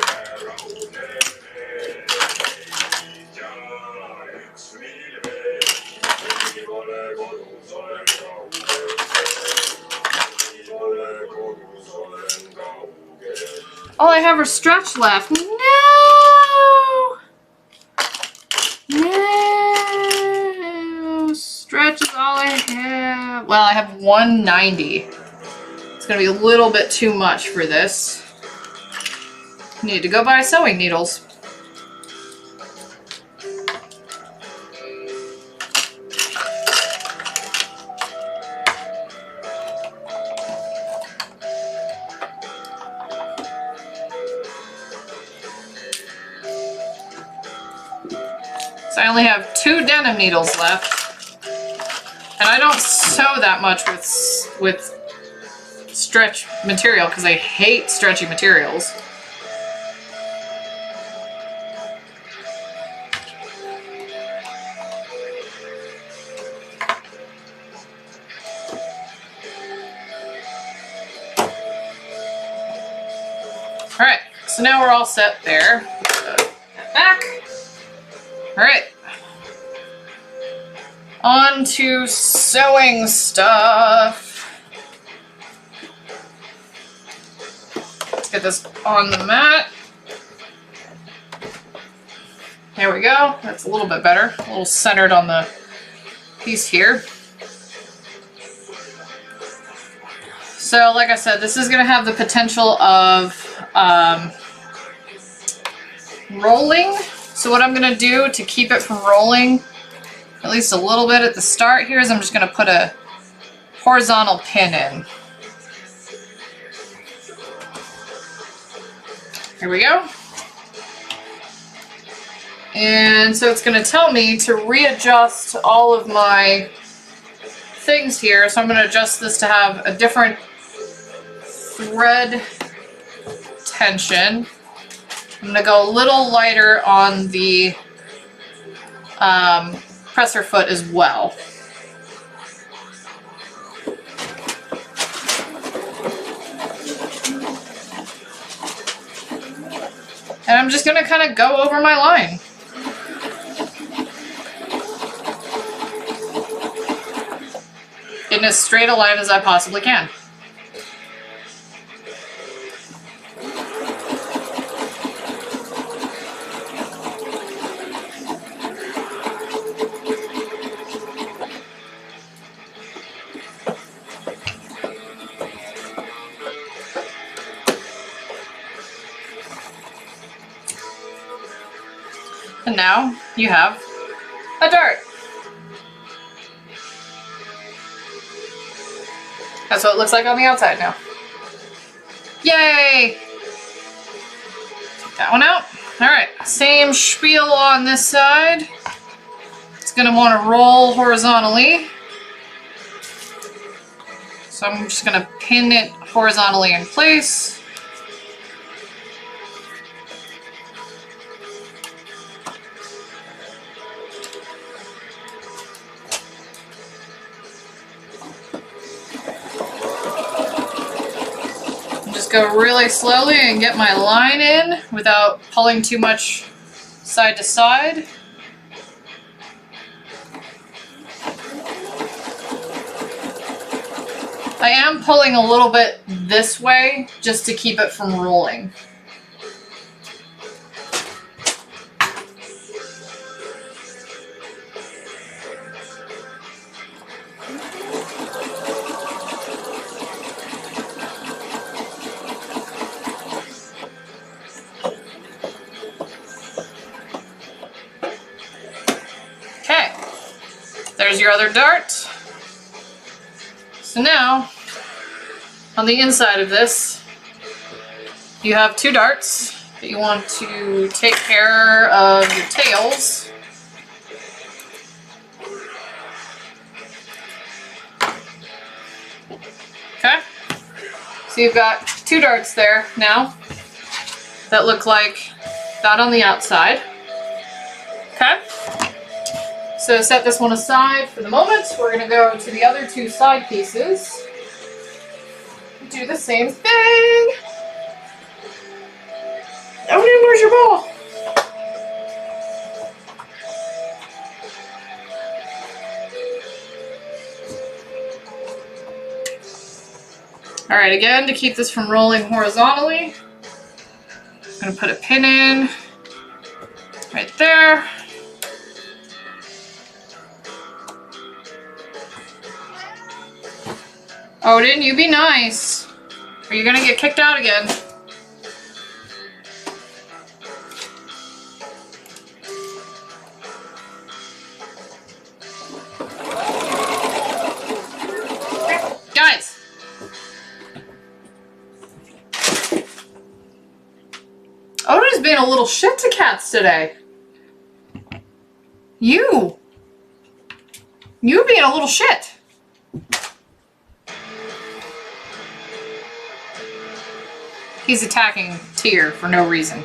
All I have are stretch left. No! No! Stretch is all I have. well, I have 190. It's gonna be a little bit too much for this. Need to go buy sewing needles. So I only have 2 denim needles left, and I don't sew that much with stretch material because I hate stretchy materials. All right, so now we're all set there. Back. All right. On to sewing stuff. Let's get this on the mat. There we go. That's a little bit better. A little centered on the piece here. So like I said, this is going to have the potential of rolling. So what I'm going to do to keep it from rolling at least a little bit at the start here is I'm just going to put a horizontal pin in. Here we go. And so it's going to tell me to readjust all of my things here. So I'm going to adjust this to have a different thread tension. I'm going to go a little lighter on the presser foot as well. And I'm just going to kind of go over my line. In as straight a line as I possibly can. And now you have a dart. That's what it looks like on the outside now. Yay! Take that one out. All right, same spiel on this side. It's gonna want to roll horizontally. So I'm just gonna pin it horizontally in place. Go really slowly and get my line in without pulling too much side to side. I am pulling a little bit this way just to keep it from rolling. There's your other dart. So now, on the inside of this, you have 2 darts that you want to take care of your tails. Okay? So you've got 2 darts there now that look like that on the outside. Okay? So set this one aside for the moment. We're going to go to the other 2 side pieces. Do the same thing. Odin, where's your ball? All right, again, to keep this from rolling horizontally, I'm going to put a pin in right there. Odin, you be nice. Or you're gonna get kicked out again. Guys! Odin's being a little shit to cats today. You being a little shit. He's attacking Tyr for no reason.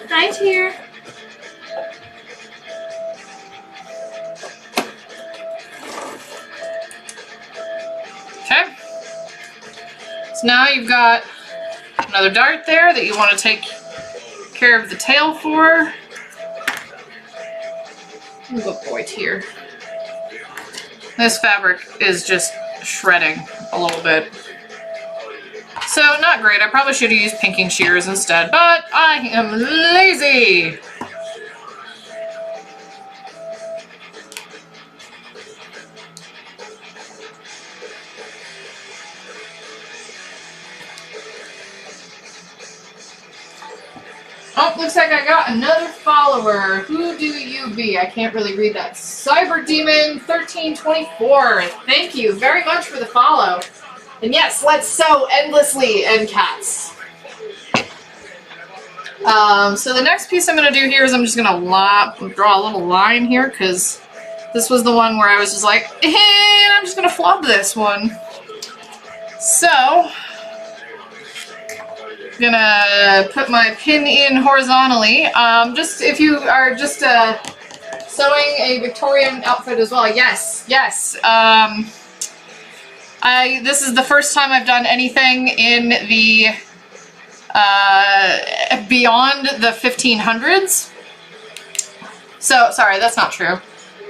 Hi, Tyr. Okay. So now you've got another dart there that you want to take care of the tail for. Good boy, Tyr. This fabric is just shredding a little bit. So, not great. I probably should have used pinking shears instead, but I am lazy. Oh, looks like I got another follower. Who do you be? I can't really read that. Cyber Demon 1324. Thank you very much for the follow. And yes, let's sew endlessly in cats. So the next piece I'm going to do here is I'm just going to draw a little line here because this was the one where I was just like, hey, I'm just going to flub this one. So, I'm going to put my pin in horizontally. Just if you are just sewing a Victorian outfit as well, yes. This is the first time I've done anything in the beyond the 1500s. So, sorry, that's not true.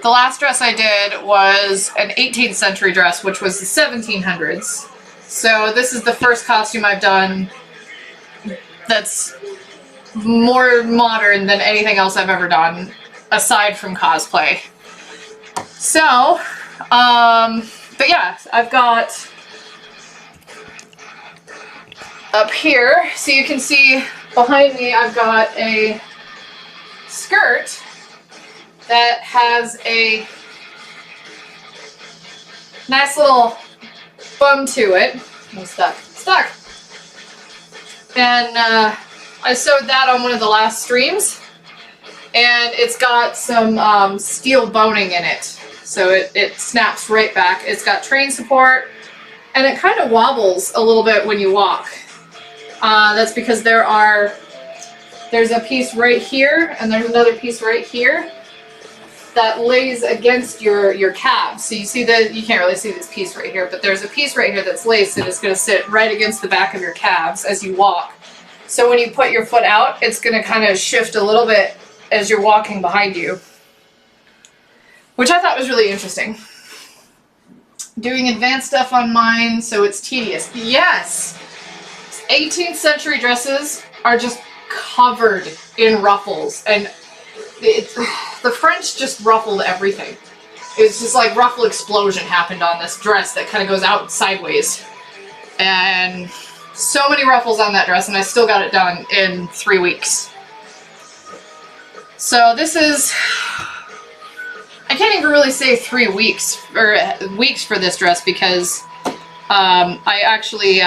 The last dress I did was an 18th century dress, which was the 1700s. So this is the first costume I've done that's more modern than anything else I've ever done, aside from cosplay. So, but yeah, I've got up here, so you can see behind me, I've got a skirt that has a nice little bum to it. I'm stuck. And I sewed that on one of the last streams, and it's got some steel boning in it. So it snaps right back. It's got train support, and it kind of wobbles a little bit when you walk. That's because there's a piece right here, and there's another piece right here that lays against your calves. So you see that, you can't really see this piece right here, but there's a piece right here that's laced and it's going to sit right against the back of your calves as you walk. So when you put your foot out, it's going to kind of shift a little bit as you're walking behind you, which I thought was really interesting. Doing advanced stuff on mine, so it's tedious. Yes! 18th century dresses are just covered in ruffles, and the French just ruffled everything. It's just like ruffle explosion happened on this dress that kind of goes out sideways. And so many ruffles on that dress, and I still got it done in 3 weeks. So this is, I can't even really say 3 weeks, or weeks for this dress, because I actually,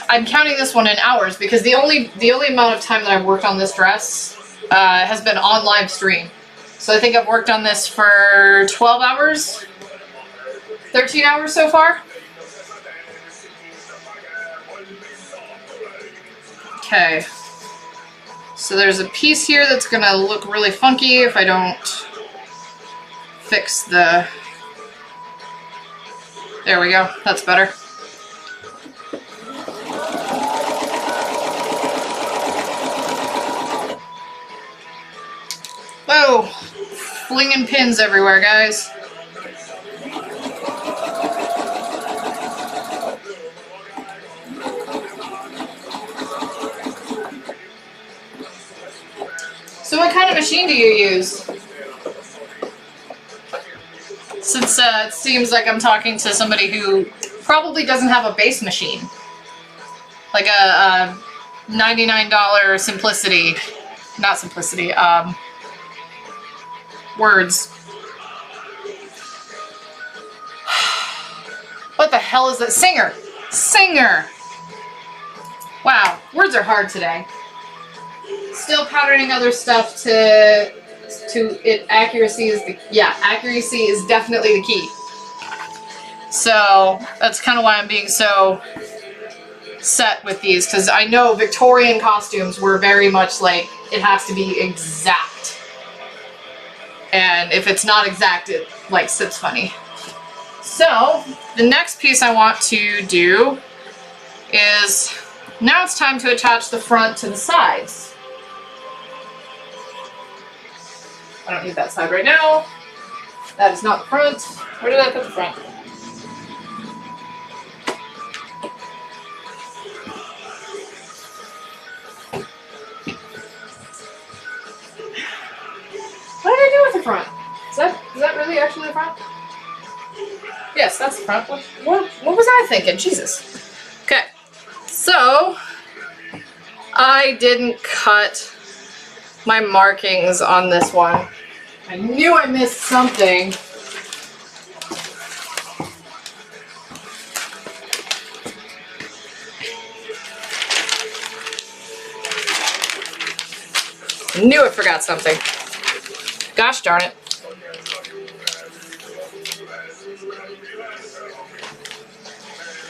I'm counting this one in hours, because the only amount of time that I've worked on this dress has been on live stream. So I think I've worked on this for 12 hours, 13 hours so far. Okay. So there's a piece here that's gonna look really funky if I don't fix the... There we go, that's better. Whoa! Flinging pins everywhere, guys. So what kind of machine do you use? Since it seems like I'm talking to somebody who probably doesn't have a base machine. Like a $99 Simplicity. Not Simplicity, words. What the hell is that? Singer! Singer! Wow, words are hard today. Still patterning other stuff to it. Accuracy is accuracy is definitely the key. So that's kind of why I'm being so set with these, because I know Victorian costumes were very much like it has to be exact, and if it's not exact, it like sits funny. So the next piece I want to do is, now it's time to attach the front to the sides. I don't need that side right now. That is not the front. Where did I put the front? What did I do with the front? Is that really actually the front? Yes, that's the front. What was I thinking? Jesus. Okay. So I didn't cut my markings on this one. I knew I missed something. I knew I forgot something. Gosh darn it.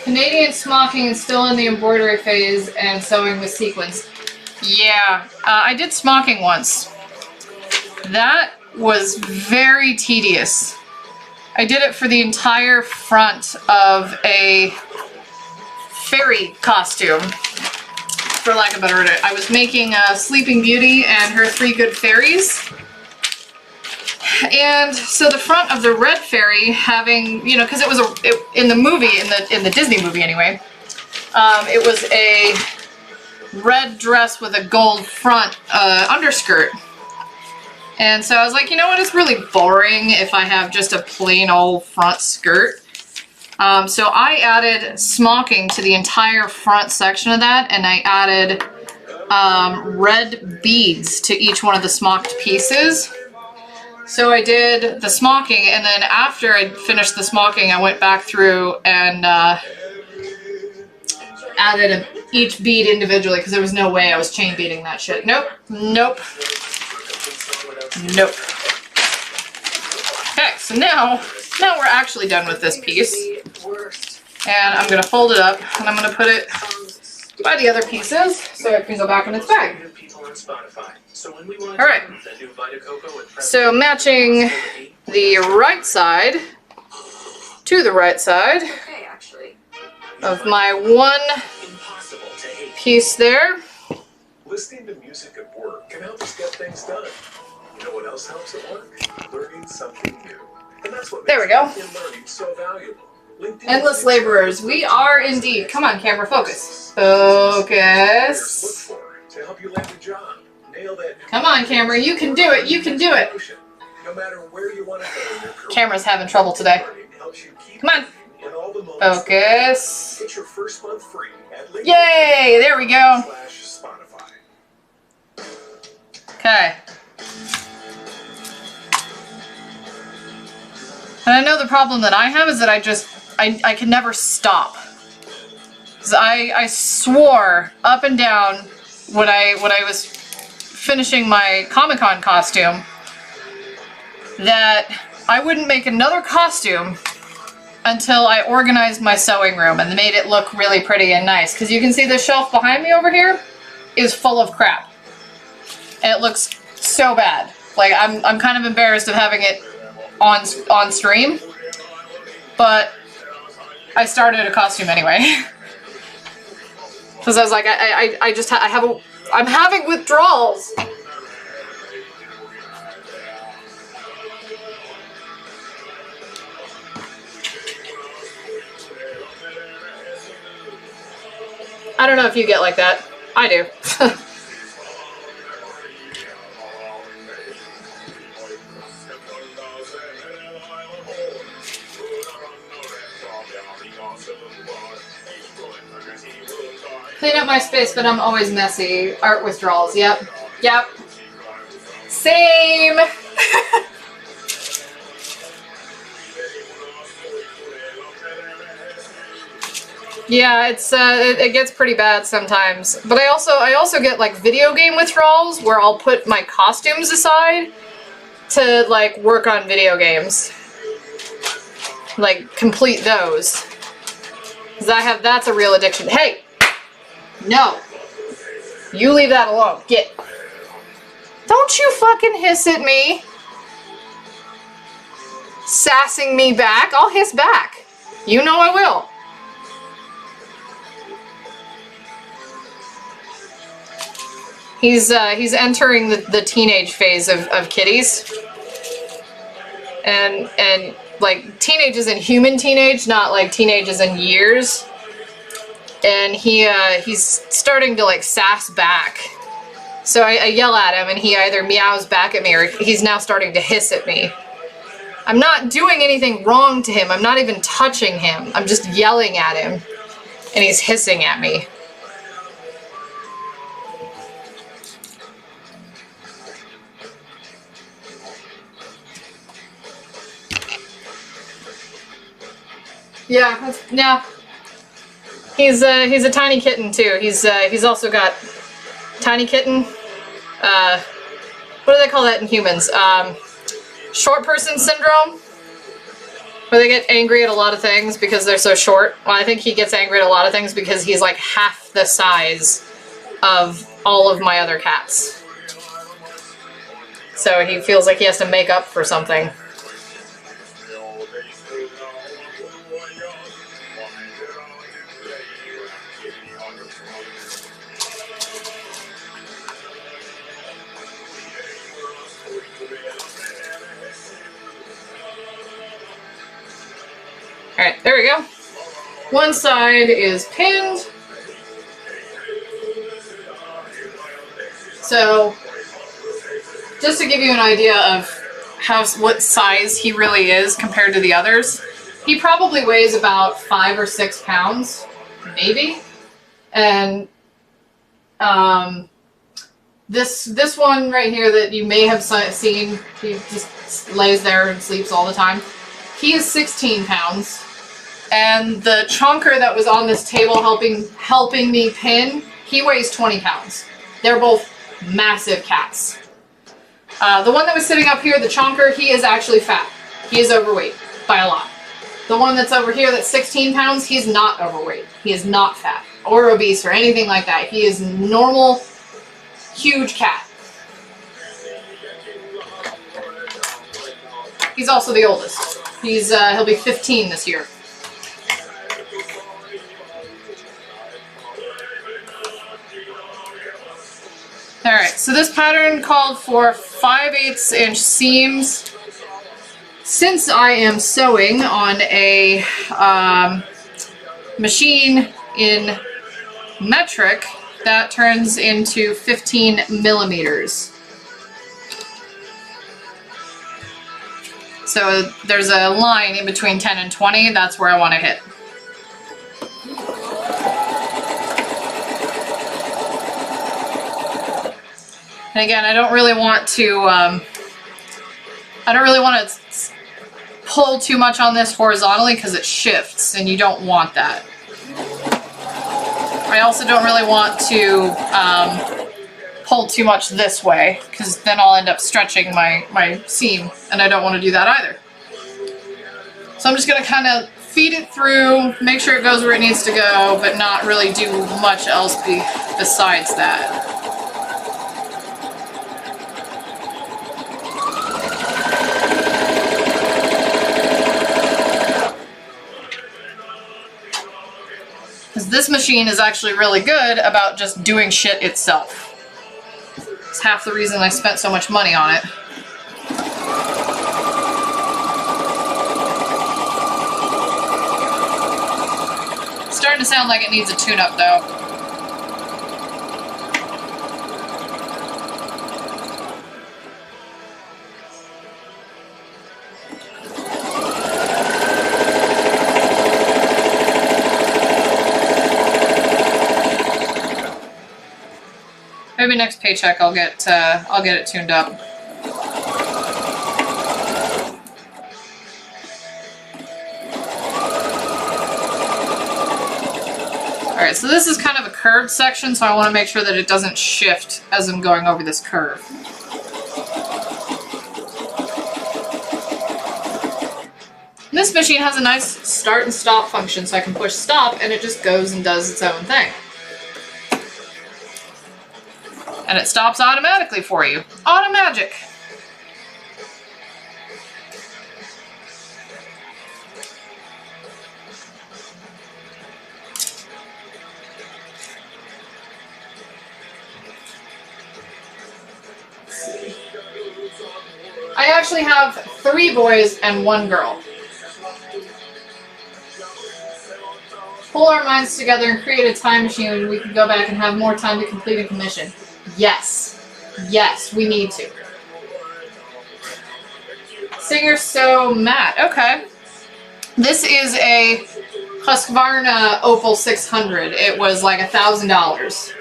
Canadian smocking is still in the embroidery phase and sewing with sequins. Yeah, I did smocking once. That was very tedious. I did it for the entire front of a fairy costume, for lack of a better word. I was making Sleeping Beauty and her 3 good fairies. And so the front of the red fairy having, you know, because it was in the movie, in the Disney movie anyway, it was a red dress with a gold front underskirt. And so I was like, you know what, it's really boring if I have just a plain old front skirt. So I added smocking to the entire front section of that, and I added red beads to each one of the smocked pieces. So I did the smocking, and then after I finished the smocking, I went back through and added each bead individually, because there was no way I was chain beading that shit. Nope. Nope. Nope. Okay, so now we're actually done with this piece. And I'm gonna fold it up, and I'm gonna put it by the other pieces so it can go back in its bag. Alright, so matching the right side to the right side of my one piece there. Listening to music at work can help us get things done. You know what else helps at work? Learning something new. And that's what there we go. learning so valuable. Endless laborers. We are indeed. Come on, camera, focus. Focus. To help you land a job. Nail that. Come on, camera. You can do it. You can do it. No matter where you want to go in your career. Camera's having trouble today. Come on. Focus. Get your first month free at Yay! There we go. Okay. And I know the problem that I have is that I can never stop. 'Cause I swore up and down when I was finishing my Comic-Con costume that I wouldn't make another costume until I organized my sewing room and made it look really pretty and nice. Because you can see the shelf behind me over here is full of crap. And it looks so bad. Like, I'm kind of embarrassed of having it on stream. But I started a costume anyway. Because I was like, I'm having withdrawals. I don't know if you get like that. I do. Clean up my space, but I'm always messy. Art withdrawals. Yep. Yep. Same. Yeah, it gets pretty bad sometimes. But I also get like video game withdrawals where I'll put my costumes aside to like work on video games. Like complete those. 'Cause that's a real addiction. Hey! No. You leave that alone. Get. Don't you fucking hiss at me. Sassing me back. I'll hiss back. You know I will. He's entering the teenage phase of kitties. And like teenage is in human teenage, not like teenage is in years. And he's starting to like sass back. So I yell at him and he either meows back at me or he's now starting to hiss at me. I'm not doing anything wrong to him. I'm not even touching him. I'm just yelling at him and he's hissing at me. Yeah. He's a tiny kitten too. He's also got tiny kitten. What do they call that in humans? Short person syndrome, where they get angry at a lot of things because they're so short. Well, I think he gets angry at a lot of things because he's like half the size of all of my other cats. So he feels like he has to make up for something. Alright, there we go. One side is pinned. So, just to give you an idea of what size he really is compared to the others, he probably weighs about 5 or 6 pounds, maybe. And this one right here that you may have seen, he just lays there and sleeps all the time. He is 16 pounds, and the chonker that was on this table helping me pin, he weighs 20 pounds. They're both massive cats. The one that was sitting up here, the chonker, he is actually fat. He is overweight by a lot. The one that's over here that's 16 pounds, he's not overweight. He is not fat or obese or anything like that. He is normal, huge cat. He's also the oldest. He'll be 15 this year. Alright, so this pattern called for 5/8 inch seams. Since I am sewing on a machine in metric, that turns into 15 millimeters. So there's a line in between 10 and 20, that's where I want to hit. And again, I don't really want to pull too much on this horizontally because it shifts and you don't want that. I also don't really want to pull too much this way because then I'll end up stretching my seam and I don't want to do that either. So I'm just going to kind of feed it through, make sure it goes where it needs to go, but not really do much else besides that. Because this machine is actually really good about just doing shit itself. It's half the reason I spent so much money on it. It's starting to sound like it needs a tune-up though. Maybe next paycheck I'll get it tuned up. Alright, so this is kind of a curved section, so I want to make sure that it doesn't shift as I'm going over this curve. This machine has a nice start and stop function, so I can push stop and it just goes and does its own thing. And it stops automatically for you. Automagic! I actually have 3 boys and 1 girl. Pull our minds together and create a time machine where we can go back and have more time to complete a commission. Yes. Yes, we need to. Singer So Matt. Okay. This is a Husqvarna Opal 600. It was like $1,000.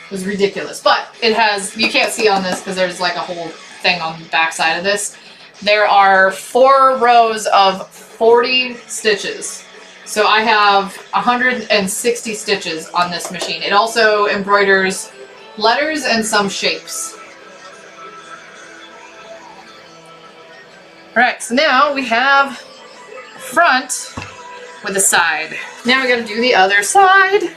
It was ridiculous, but it has, you can't see on this because there's like a whole thing on the back side of this. There are 4 rows of 40 stitches. So I have 160 stitches on this machine. It also embroiders letters and some shapes. Alright, so now we have front with a side. Now we gotta do the other side.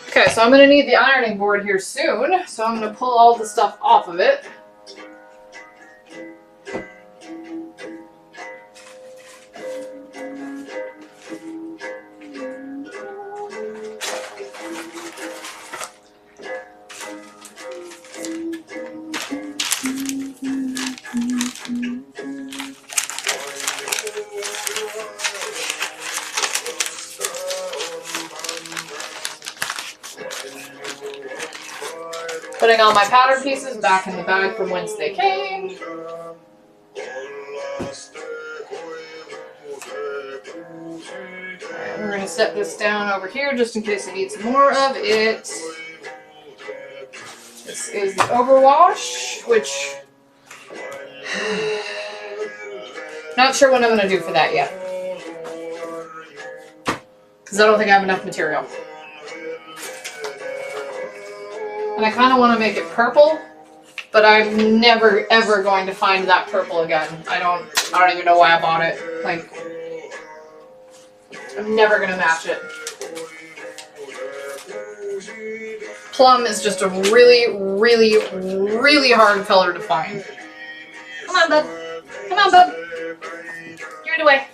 Okay, so I'm going to need the ironing board here soon, so I'm going to pull all the stuff off of it. Putting all my pattern pieces back in the bag from whence they came. Alright, we're going to set this down over here just in case it needs more of it. This is the overwash, which... not sure what I'm going to do for that yet. Because I don't think I have enough material. And I kind of want to make it purple, but I'm never ever going to find that purple again. I don't even know why I bought it. Like, I'm never going to match it. Plum is just a really, really, really hard color to find. Come on, bud. Come on, bud. Give it away.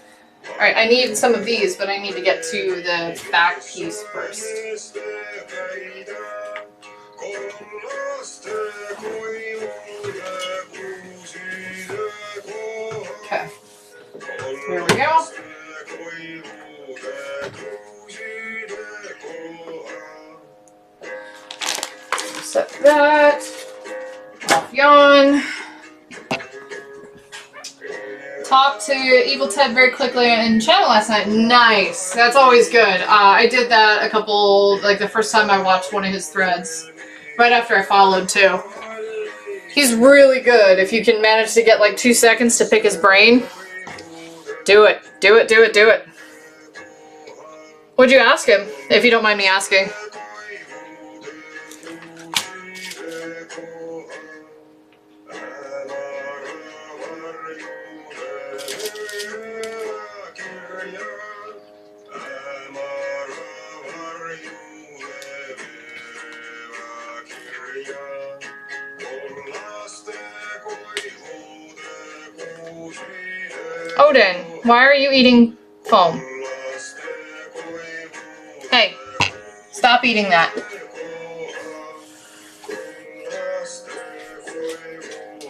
Alright, I need some of these, but I need to get to the back piece first. Okay, here we go. Set that off yon. Talked to Evil Ted very quickly in channel last night. Nice. That's always good. I did that a couple, like the first time I watched one of his threads. Right after I followed too. He's really good. If you can manage to get like 2 seconds to pick his brain, do it. Do it, do it, do it. What'd you ask him, if you don't mind me asking? Odin, why are you eating foam? Hey, stop eating that.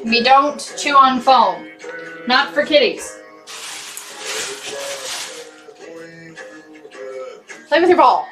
We don't chew on foam. Not for kitties. Play with your ball.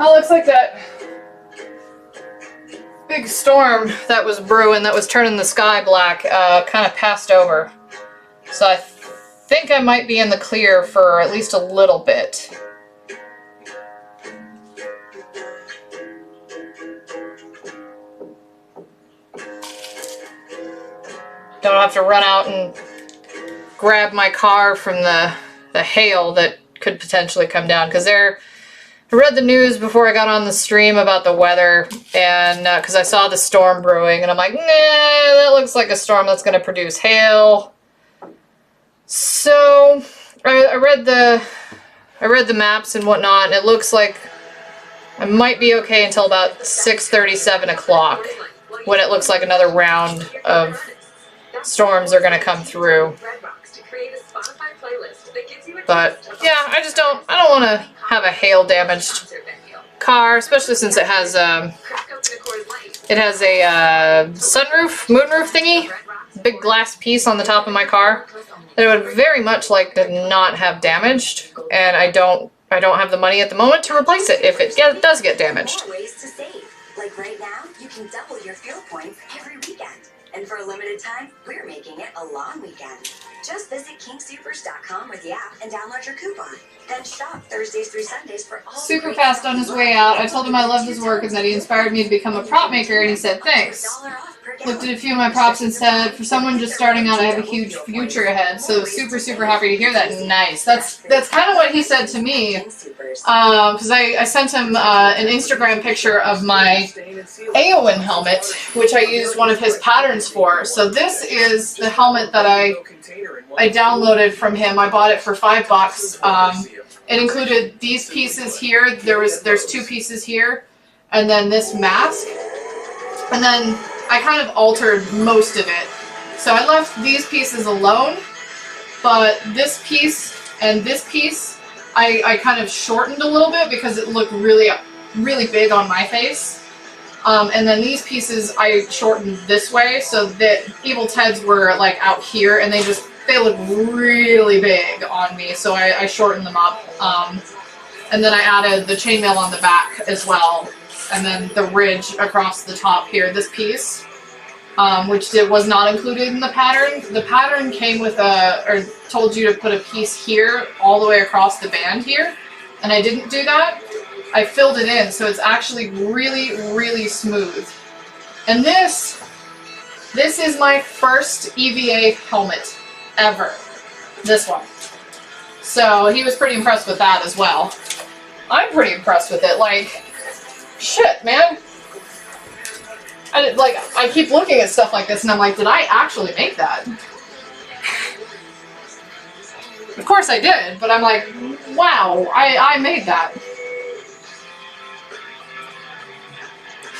Well, looks like that big storm that was brewing, that was turning the sky black, kind of passed over. So I think I might be in the clear for at least a little bit. Don't have to run out and grab my car from the hail that could potentially come down, because I read the news before I got on the stream about the weather, and because I saw the storm brewing, and I'm like, nah, that looks like a storm that's going to produce hail. So I read the maps and whatnot, and it looks like I might be okay until about 6:30, 7 o'clock, when it looks like another round of storms are going to come through. But yeah, I don't want to have a hail damaged car, especially since it has a sunroof, moonroof thingy, big glass piece on the top of my car that I would very much like to not have damaged, and I don't have the money at the moment to replace it if it does get damaged. More ways to save. Like right now, you can double your fuel points every weekend. And for a limited time, we're making it a long weekend. Just visit kingsupers.com or the app and download your coupon. Then shop Thursdays through Sundays for all Super fast on his way out. I told him I loved his work and that he inspired me to become a prop maker, and he said thanks. Looked at a few of my props and said, for someone just starting out, I have a huge future ahead. So super happy to hear that. Nice. That's kind of what he said to me. Because I sent him an Instagram picture of my Eowyn helmet, which I used one of his patterns for. So this is the helmet that I downloaded from him. I bought it for $5. It included these pieces here. There's 2 pieces here, and then this mask, and then I kind of altered most of it. So I left these pieces alone, but this piece and this piece I kind of shortened a little bit because it looked really big on my face. And then these pieces I shortened this way so that Evil Teds were like out here, and they look really big on me, so I shortened them up. And then I added the chainmail on the back as well, and then the ridge across the top here, this piece, which was not included in the pattern. The pattern came with or told you to put a piece here all the way across the band here, and I didn't do that. I filled it in, so it's actually really smooth. And this is my first EVA helmet ever. This one. So he was pretty impressed with that as well. I'm pretty impressed with it. Like, shit, man. I keep looking at stuff like this and I'm like, did I actually make that? Of course I did, but I'm like, wow, I made that.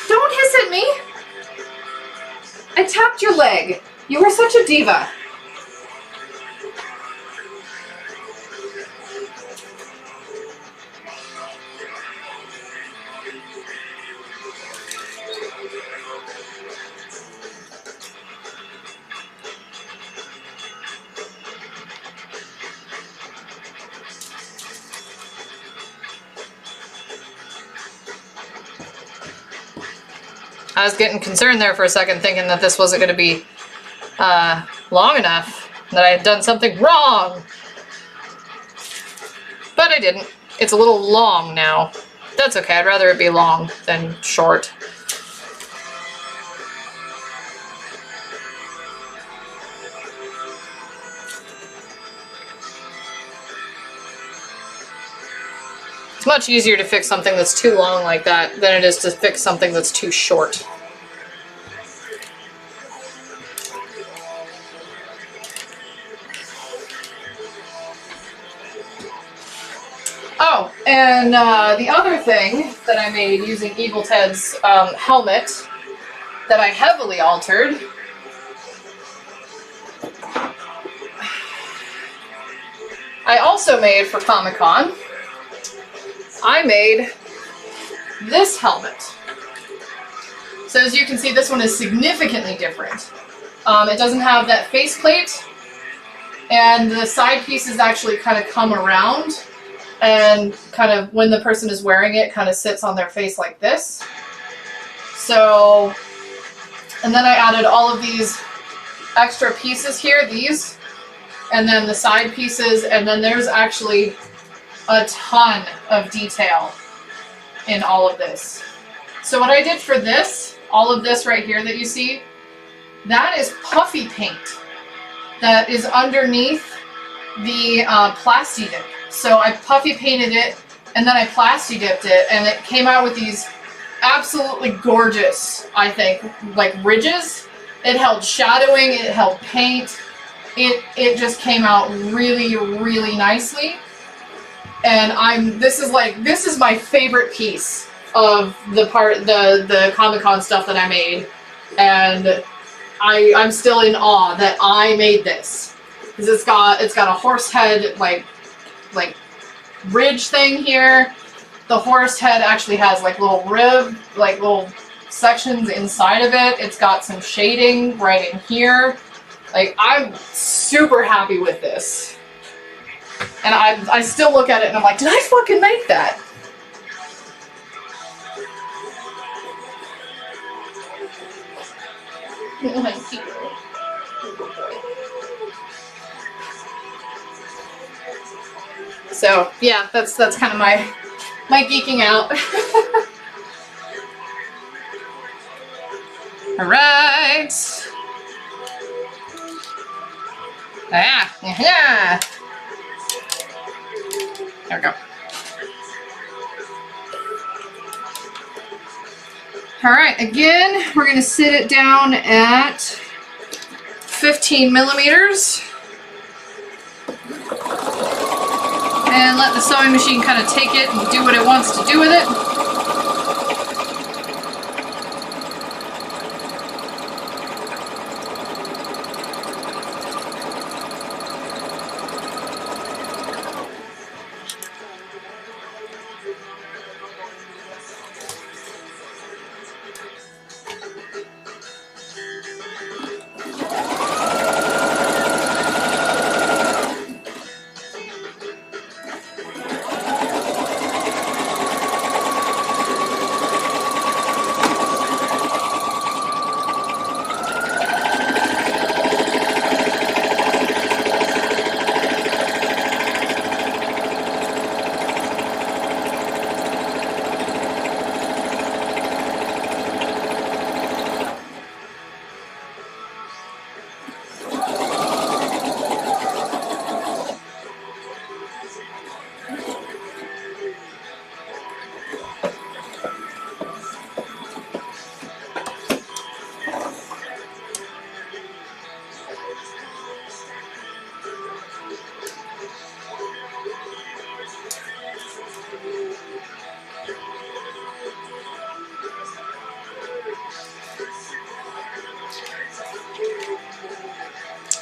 Don't hiss at me! I tapped your leg. You were such a diva. I was getting concerned there for a second, thinking that this wasn't going to be long enough, that I had done something wrong. But I didn't. It's a little long now. That's okay, I'd rather it be long than short. It's much easier to fix something that's too long like that than it is to fix something that's too short. Oh, and the other thing that I made using Evil Ted's helmet that I heavily altered I also made for Comic-Con. I made this helmet. So as you can see, this one is significantly different. It doesn't have that faceplate, and the side pieces actually kind of come around, and kind of when the person is wearing it, kind of sits on their face like this. So, and then I added all of these extra pieces here, these, and then the side pieces, and then there's actually a ton of detail in all of this. So what I did for this, all of this right here that you see, that is puffy paint that is underneath the Plasti Dip. So I puffy painted it, and then I Plasti Dipped it, and it came out with these absolutely gorgeous, I think, like ridges. It held shadowing, it held paint. It just came out really, really nicely. And this is my favorite piece of the Comic-Con stuff that I made. And I'm still in awe that I made this. Because it's got a horse head like ridge thing here. The horse head actually has like little little sections inside of it. It's got some shading right in here. Like, I'm super happy with this. And I still look at it and I'm like, did I fucking make that? Thank you. So yeah, that's kind of my geeking out. All right. Yeah. There we go. All right, again, we're gonna sit it down at 15 millimeters. And let the sewing machine kind of take it and do what it wants to do with it.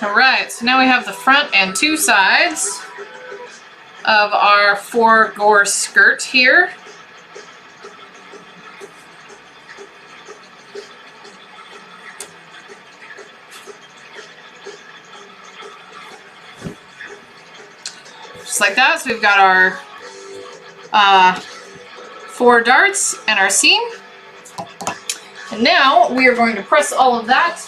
Alright, so now we have the front and two sides of our 4-gore skirt here. Just like that, so we've got our 4 darts and our seam. And now we are going to press all of that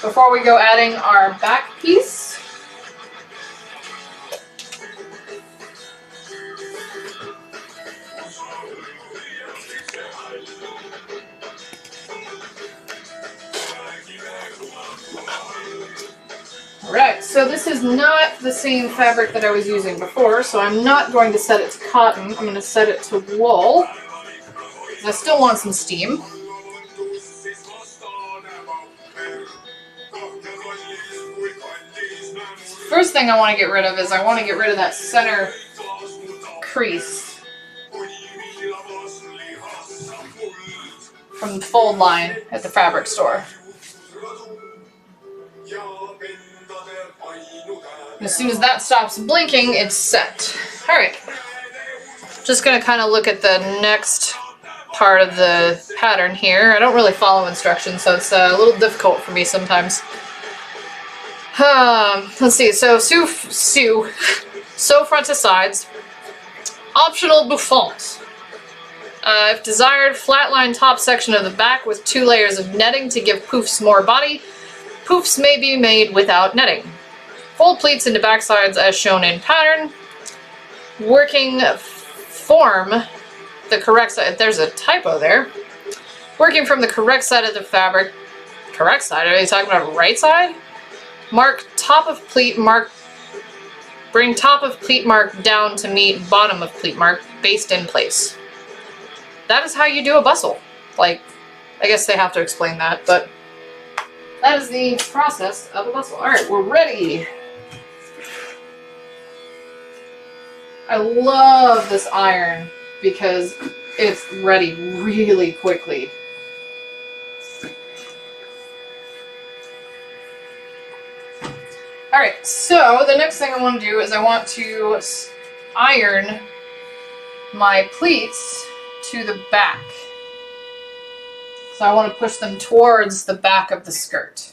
before we go adding our back piece. Alright, so this is not the same fabric that I was using before, so I'm not going to set it to cotton. I'm going to set it to wool. I still want some steam. First thing I want to get rid of is I want to get rid of that center crease from the fold line at the fabric store. And as soon as that stops blinking, it's set. Alright. Just going to kind of look at the next part of the pattern here. I don't really follow instructions, so it's a little difficult for me sometimes. Let's see, so Sue Sew front to sides. Optional bouffant. If desired, flatline top section of the back with 2 layers of netting to give poofs more body. Poofs may be made without netting. Fold pleats into back sides as shown in pattern. Working form the correct side. There's a typo there. Working from the correct side of the fabric. Correct side? Are you talking about right side? Mark top of pleat mark. Bring top of pleat mark down to meet bottom of pleat mark, based in place. That is how you do a bustle. Like, I guess they have to explain that, but that is the process of a bustle. Alright, we're ready. I love this iron because it's ready really quickly. Alright, so the next thing I want to do is I want to iron my pleats to the back. So I want to push them towards the back of the skirt.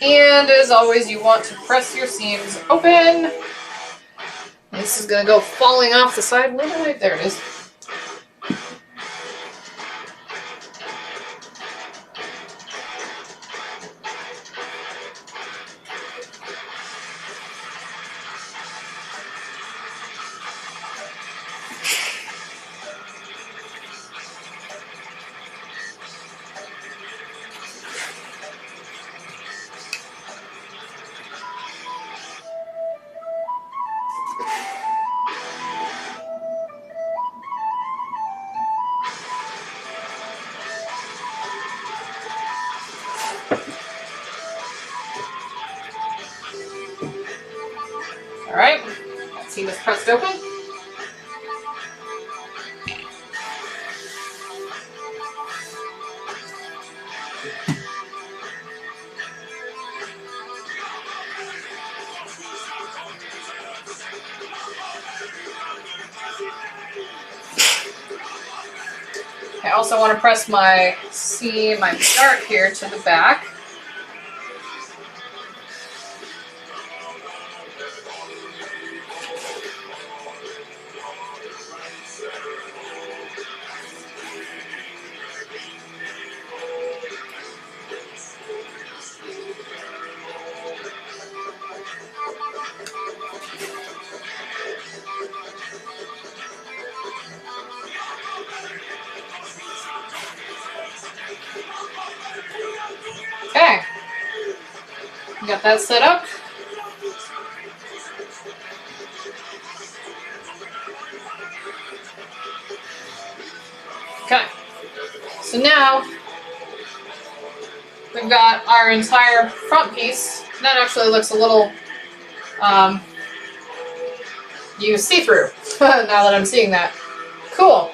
And as always, you want to press your seams open. This is going to go falling off the side. Where did I? There it is. Alright, that seam is pressed open. I also want to press my seam, my dart here to the back. Okay, got that set up. Okay, so now we've got our entire front piece. That actually looks a little, you see-through, now that I'm seeing that. Cool.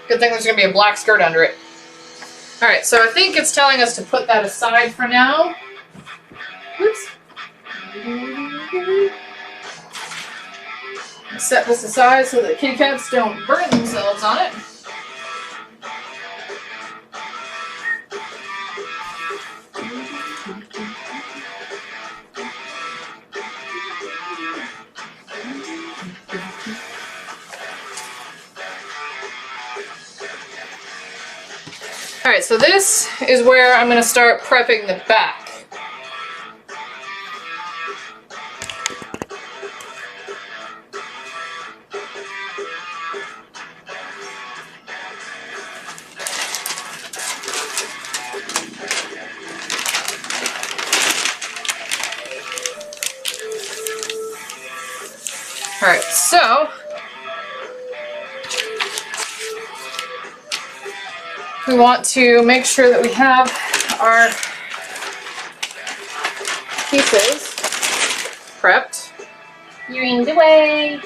Good thing there's going to be a black skirt under it. Alright, so I think it's telling us to put that aside for now. Oops. Set this aside so that kitty cats don't burn themselves on it. Alright, so this is where I'm going to start prepping the back. Alright, so we want to make sure that we have our pieces prepped. You're in the way.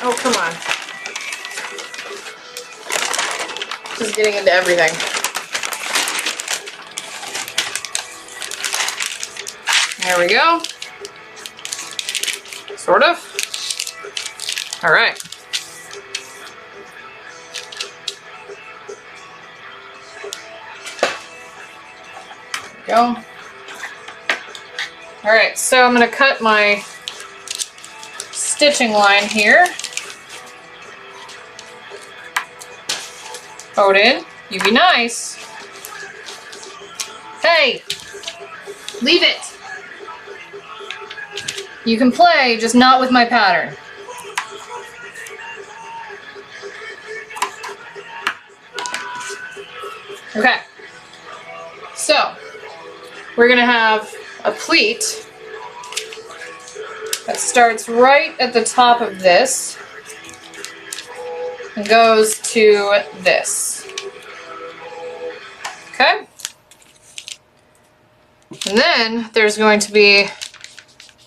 Oh, come on. Just getting into everything. There we go. Sort of. All right. There we go. All right, so I'm going to cut my stitching line here. Odin, you be nice. Hey, leave it. You can play, just not with my pattern. Okay, so we're gonna have a pleat that starts right at the top of this and goes to this. Okay? And then there's going to be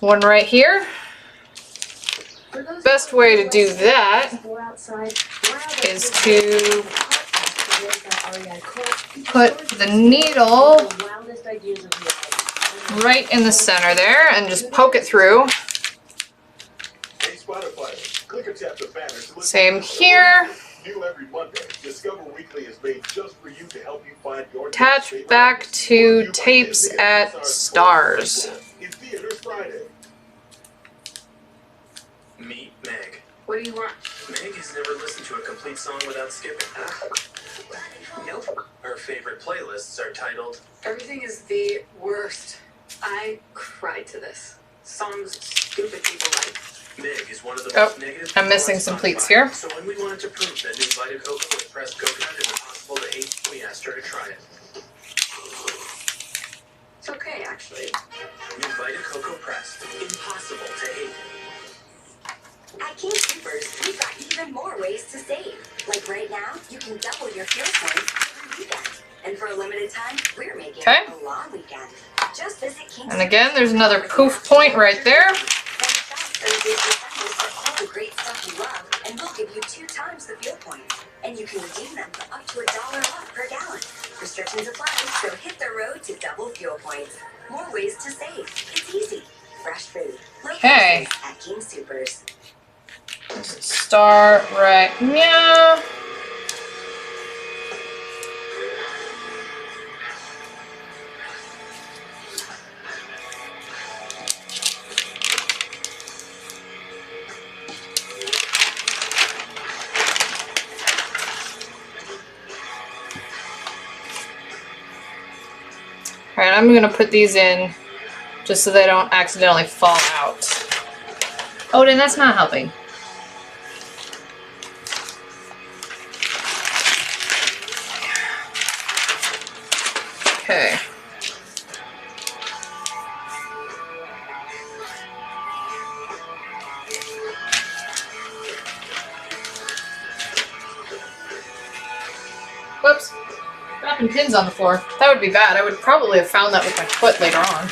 one right here. Best way to do that is to put the needle right in the center there and just poke it through. Same here. Attach back to tapes at stars. Meet Meg. What do you want? Meg has never listened to a complete song without skipping. Nope. Her favorite playlists are titled Everything is the worst. I cried to this. Songs stupid people like. Meg is one of the Oh, most negative. I'm missing some pleats here. So when we wanted to prove that new Vita Coco with pressed coconut is impossible to hate, we asked her to try it. It's okay, actually. New Vita Coco pressed, impossible to hate. At King Soopers, we've got even more ways to save. Like right now, you can double your fuel points every weekend. And for a limited time, we're making a long weekend. Just visit King And again, there's another poof point right there. Then shop Thursdays through Sundays for all the great stuff you love, and we'll give you 2 times the fuel points. And you can redeem them for up to $1 off per gallon. Restrictions apply, so hit the road to double fuel points. More ways to save. It's easy. Fresh food. Low prices at King Soopers. Start right now. Alright, I'm going to put these in just so they don't accidentally fall out. Odin, that's not helping. Okay. Whoops. Dropping pins on the floor. That would be bad. I would probably have found that with my foot later on.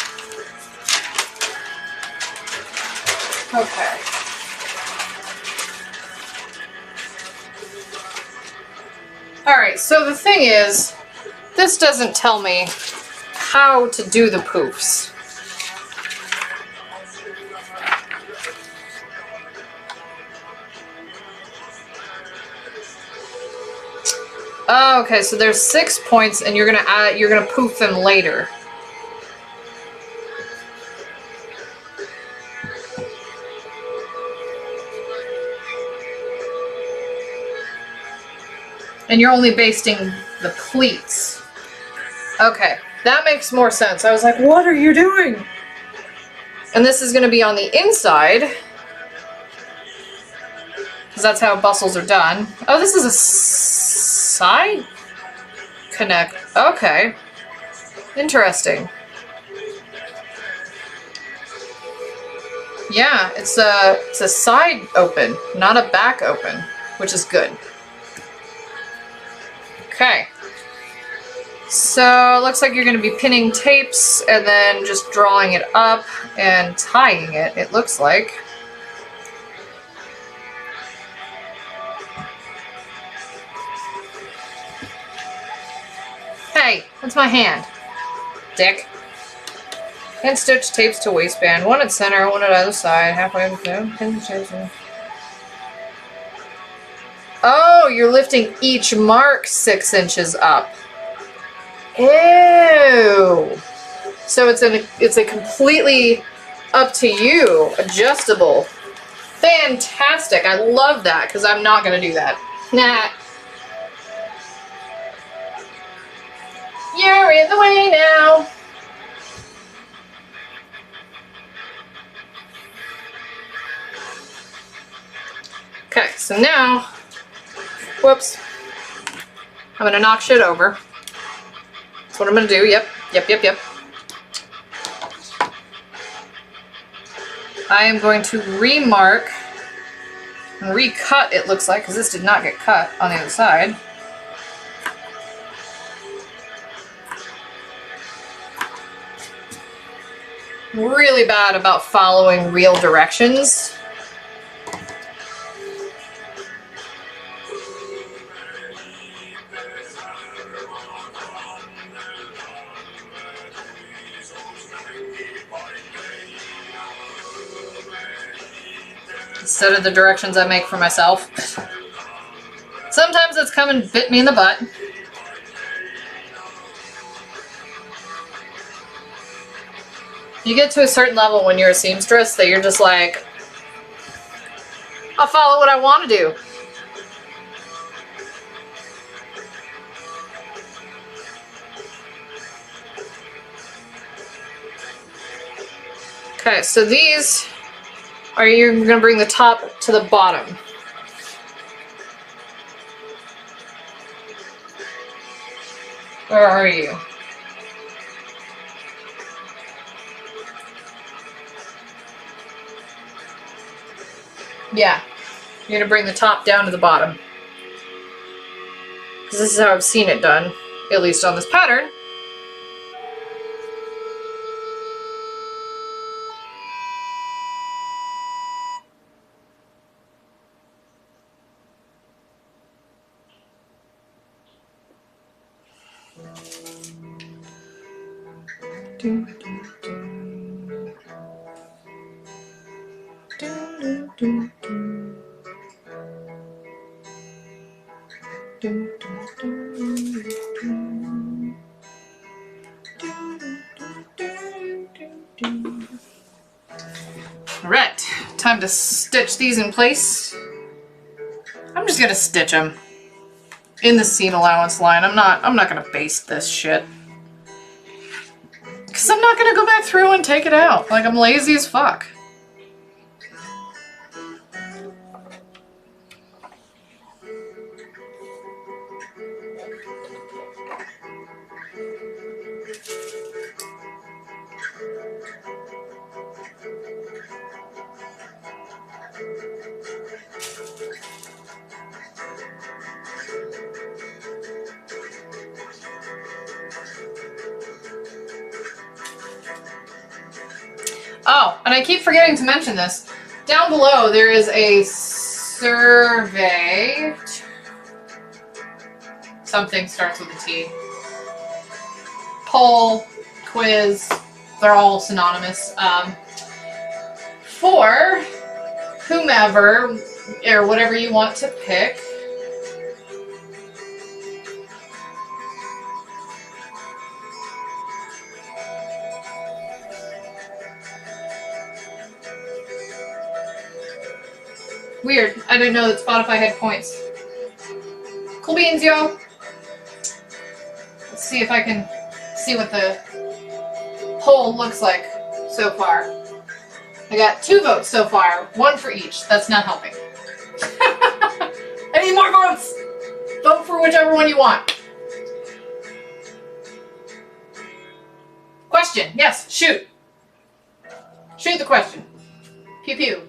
Okay. Alright, so the thing is, this doesn't tell me how to do the poofs. Oh, okay, so there's 6 points and you're gonna poof them later. And you're only basting the pleats. Okay, that makes more sense. I was like, what are you doing? And this is going to be on the inside. Because that's how bustles are done. Oh, this is a side connect. Okay. Interesting. Yeah, it's a side open, not a back open, which is good. Okay. So it looks like you're going to be pinning tapes and then just drawing it up and tying it, it looks like. Hey, that's my hand, dick. Hand stitch tapes to waistband. One at center, one at either side. Halfway between. Oh, you're lifting each mark 6 inches up. Ew. So it's a completely up to you, adjustable. Fantastic. I love that because I'm not going to do that. Nah. You're in the way now. Okay, so now, whoops, I'm going to knock shit over. That's what I'm going to do. Yep. I am going to remark and recut, it looks like, because this did not get cut on the other side. Really bad about following real directions. Instead of the directions I make for myself. Sometimes it's come and bit me in the butt. You get to a certain level when you're a seamstress that you're just like, I'll follow what I want to do. Okay, so these are, you're going to bring the top to the bottom. Where are you? Yeah, you're going to bring the top down to the bottom. Because this is how I've seen it done, at least on this pattern. Alright, time to stitch these in place. I'm just gonna stitch them in the seam allowance line. I'm not gonna baste this shit. Cause I'm not gonna go back through and take it out. Like, I'm lazy as fuck. Oh, and I keep forgetting to mention this. Down below there is a survey. Something starts with a T. Poll, quiz, they're all synonymous. For whomever, or whatever you want to pick. Weird. I didn't know that Spotify had points. Cool beans, yo. Let's see if I can see what the poll looks like so far. I got 2 votes so far. 1 for each. That's not helping. I need more votes! Vote for whichever one you want. Question. Yes, shoot. Shoot the question. Pew pew.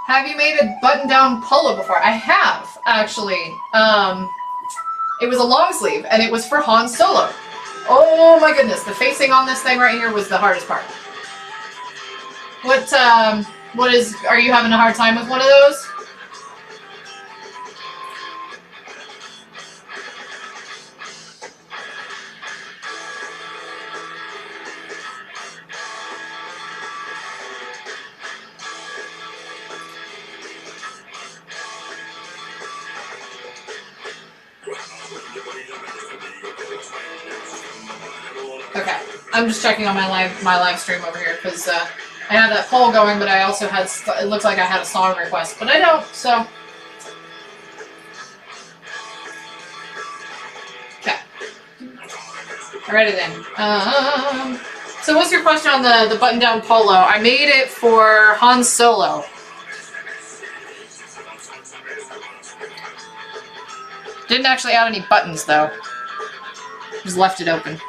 Have you made a button-down polo before? I have, actually. It was a long sleeve, and it was for Han Solo. Oh my goodness, the facing on this thing right here was the hardest part. Are you having a hard time with one of those? Okay, I'm just checking on my live stream over here because I had that poll going, but I also had, it looks like I had a song request, but I don't, so. Okay. Alrighty then. So what's your question on the button-down polo? I made it for Han Solo. Didn't actually add any buttons though. Just left it open.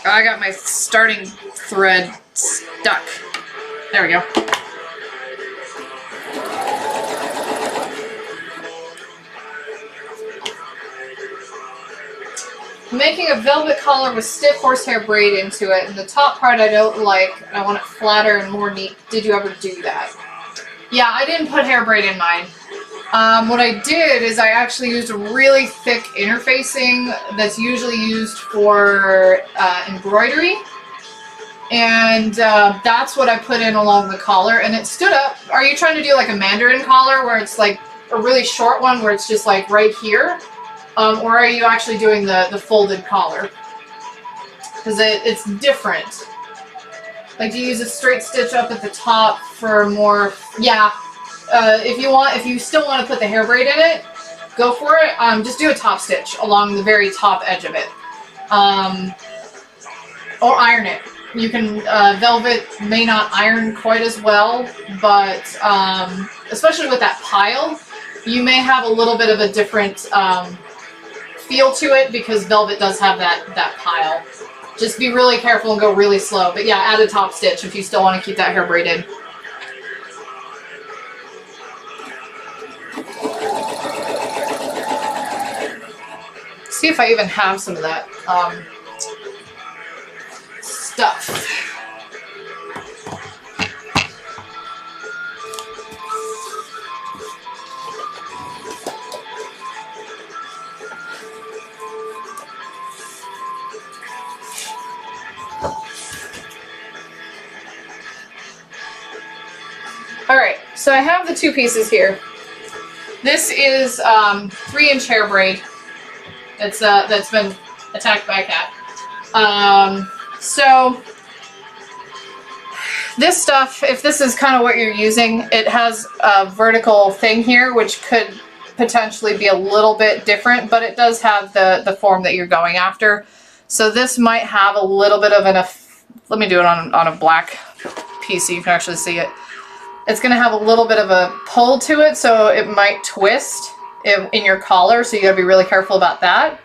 I got my starting thread stuck. There we go. I'm making a velvet collar with stiff horsehair braid into it, and the top part I don't like. I want it flatter and more neat. Did you ever do that? Yeah, I didn't put hair braid in mine. What I did is I actually used a really thick interfacing that's usually used for embroidery. And that's what I put in along the collar, and it stood up. Are you trying to do like a mandarin collar where it's like a really short one where it's just like right here? Or are you actually doing the folded collar? Because it's different. Like, do you use a straight stitch up at the top for more? Yeah. If you still want to put the hair braid in it, go for it. Just do a top stitch along the very top edge of it. Or iron it. You can, velvet may not iron quite as well, but especially with that pile, you may have a little bit of a different feel to it because velvet does have that pile. Just be really careful and go really slow. But yeah, add a top stitch if you still want to keep that hair braided. See if I even have some of that stuff. Alright, so I have the two pieces here. This is 3-inch hair braid that's been attacked by a cat. So this stuff, if this is kind of what you're using, it has a vertical thing here, which could potentially be a little bit different, but it does have the form that you're going after. So this might have a little bit of let me do it on a black piece so you can actually see it. It's going to have a little bit of a pull to it, so it might twist in your collar, so you got to be really careful about that.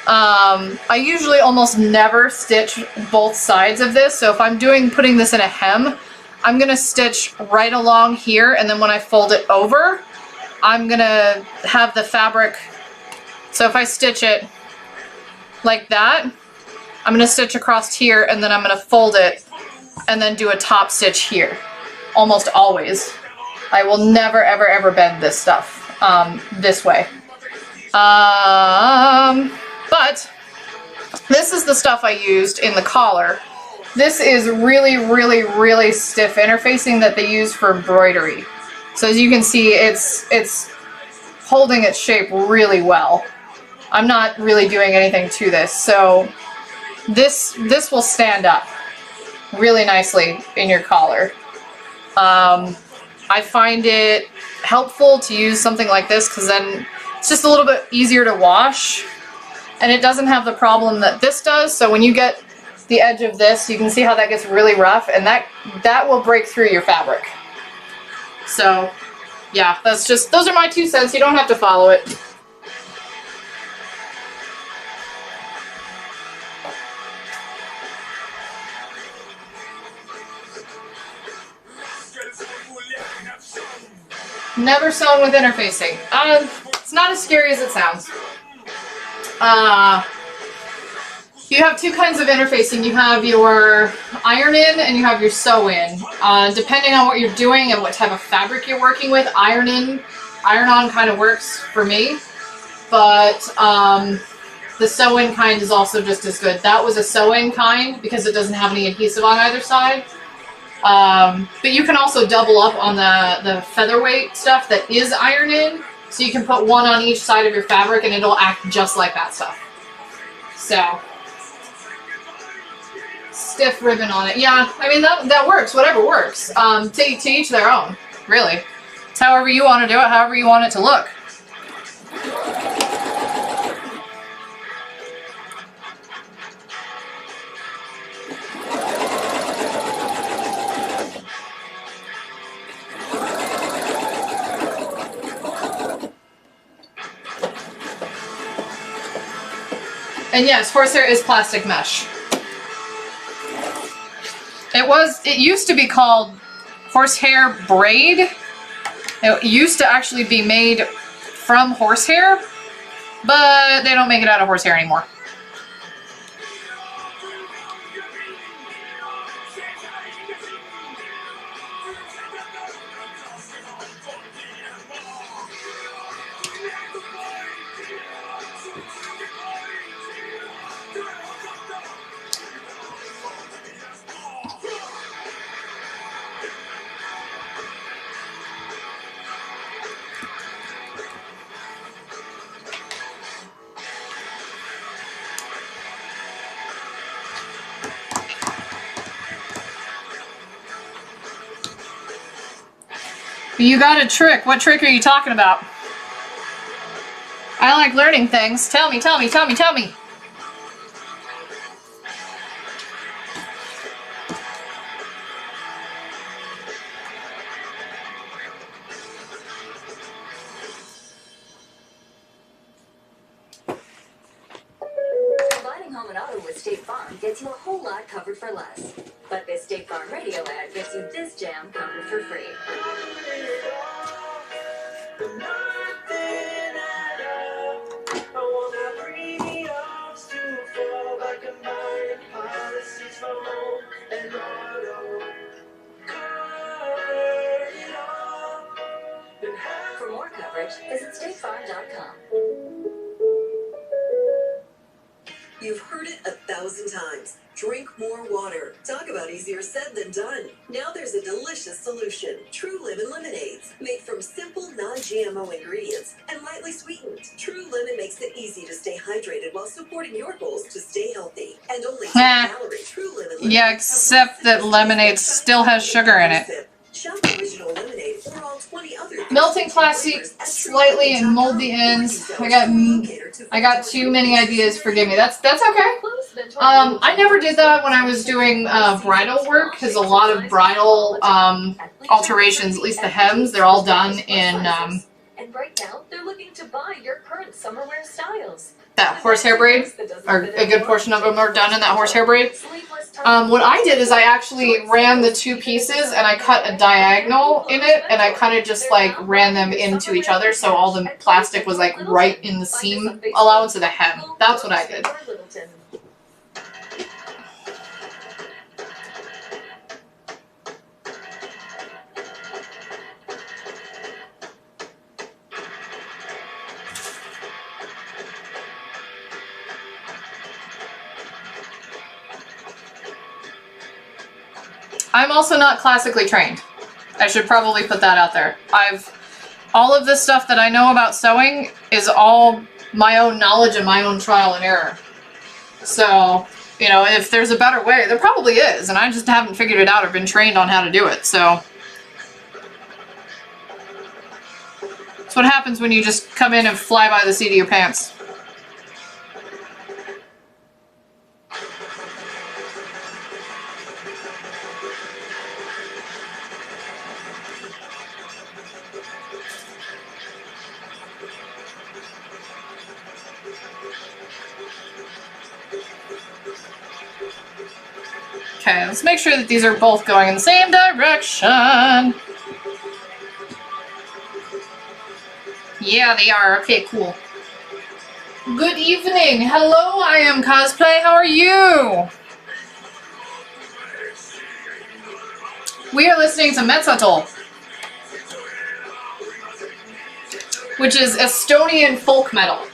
I usually almost never stitch both sides of this, so if I'm putting this in a hem, I'm going to stitch right along here, and then when I fold it over, I'm going to have the fabric, so if I stitch it like that, I'm going to stitch across here, and then I'm going to fold it, and then do a top stitch here. Almost always. I will never, ever, ever bend this stuff this way. But this is the stuff I used in the collar. This is really, really, really stiff interfacing that they use for embroidery. So as you can see, it's holding its shape really well. I'm not really doing anything to this, so this will stand up really nicely in your collar. I find it helpful to use something like this because then it's just a little bit easier to wash, and it doesn't have the problem that this does. So when you get the edge of this, you can see how that gets really rough, and that will break through your fabric. So yeah, those are my 2 cents. You don't have to follow it. Never sewn with interfacing. It's not as scary as it sounds. You have two kinds of interfacing. You have your iron-in and you have your sew-in. Depending on what you're doing and what type of fabric you're working with, iron-on kind of works for me. But the sew-in kind is also just as good. That was a sew-in kind because it doesn't have any adhesive on either side. But you can also double up on the featherweight stuff that is iron-in. So you can put one on each side of your fabric and it'll act just like that stuff. So, stiff ribbon on it. Yeah, I mean, that works. Whatever works. To each their own, really. It's however you want to do it, however you want it to look. And yes, horsehair is plastic mesh. It used to be called horsehair braid. It used to actually be made from horsehair, but they don't make it out of horsehair anymore. You got a trick. What trick are you talking about? I like learning things. Tell me, tell me, tell me, tell me. Combining home and auto with State Farm gets you a whole lot covered for less. But this State Farm radio ad gets you this jam covered for free. For more coverage, visit statefarm.com. You've heard it 1,000 times. Drink more water. Talk about easier said than done. Now there's a delicious solution. True Lemon Lemonades. Made from simple, non-GMO ingredients and lightly sweetened. True Lemon makes it easy to stay hydrated while supporting your goals to stay healthy. And only 10 calories. True Lemon. Yeah, except that lemonade still has sugar in it. Shop original lemonade or all 20 other Melting plastic slightly and mold the ends. I got too many ideas. Forgive me. That's okay. I never did that when I was doing bridal work because a lot of bridal alterations, at least the hems, they're all done in And right now, they're looking to buy your current summer wear styles. that horsehair braid, or a good portion of them are done in that horsehair braid. What I did is I actually ran the two pieces and I cut a diagonal in it and I kind of just like ran them into each other so all the plastic was like right in the seam allowance of the hem. That's what I did. I'm also not classically trained. I should probably put that out there. All of this stuff that I know about sewing is all my own knowledge and my own trial and error. So, you know, if there's a better way, there probably is, and I just haven't figured it out or been trained on how to do it, so. That's what happens when you just come in and fly by the seat of your pants. Okay, let's make sure that these are both going in the same direction. Yeah, they are. Okay, cool. Good evening. Hello, I am Cosplay. How are you? We are listening to Metzatal, which is Estonian folk metal.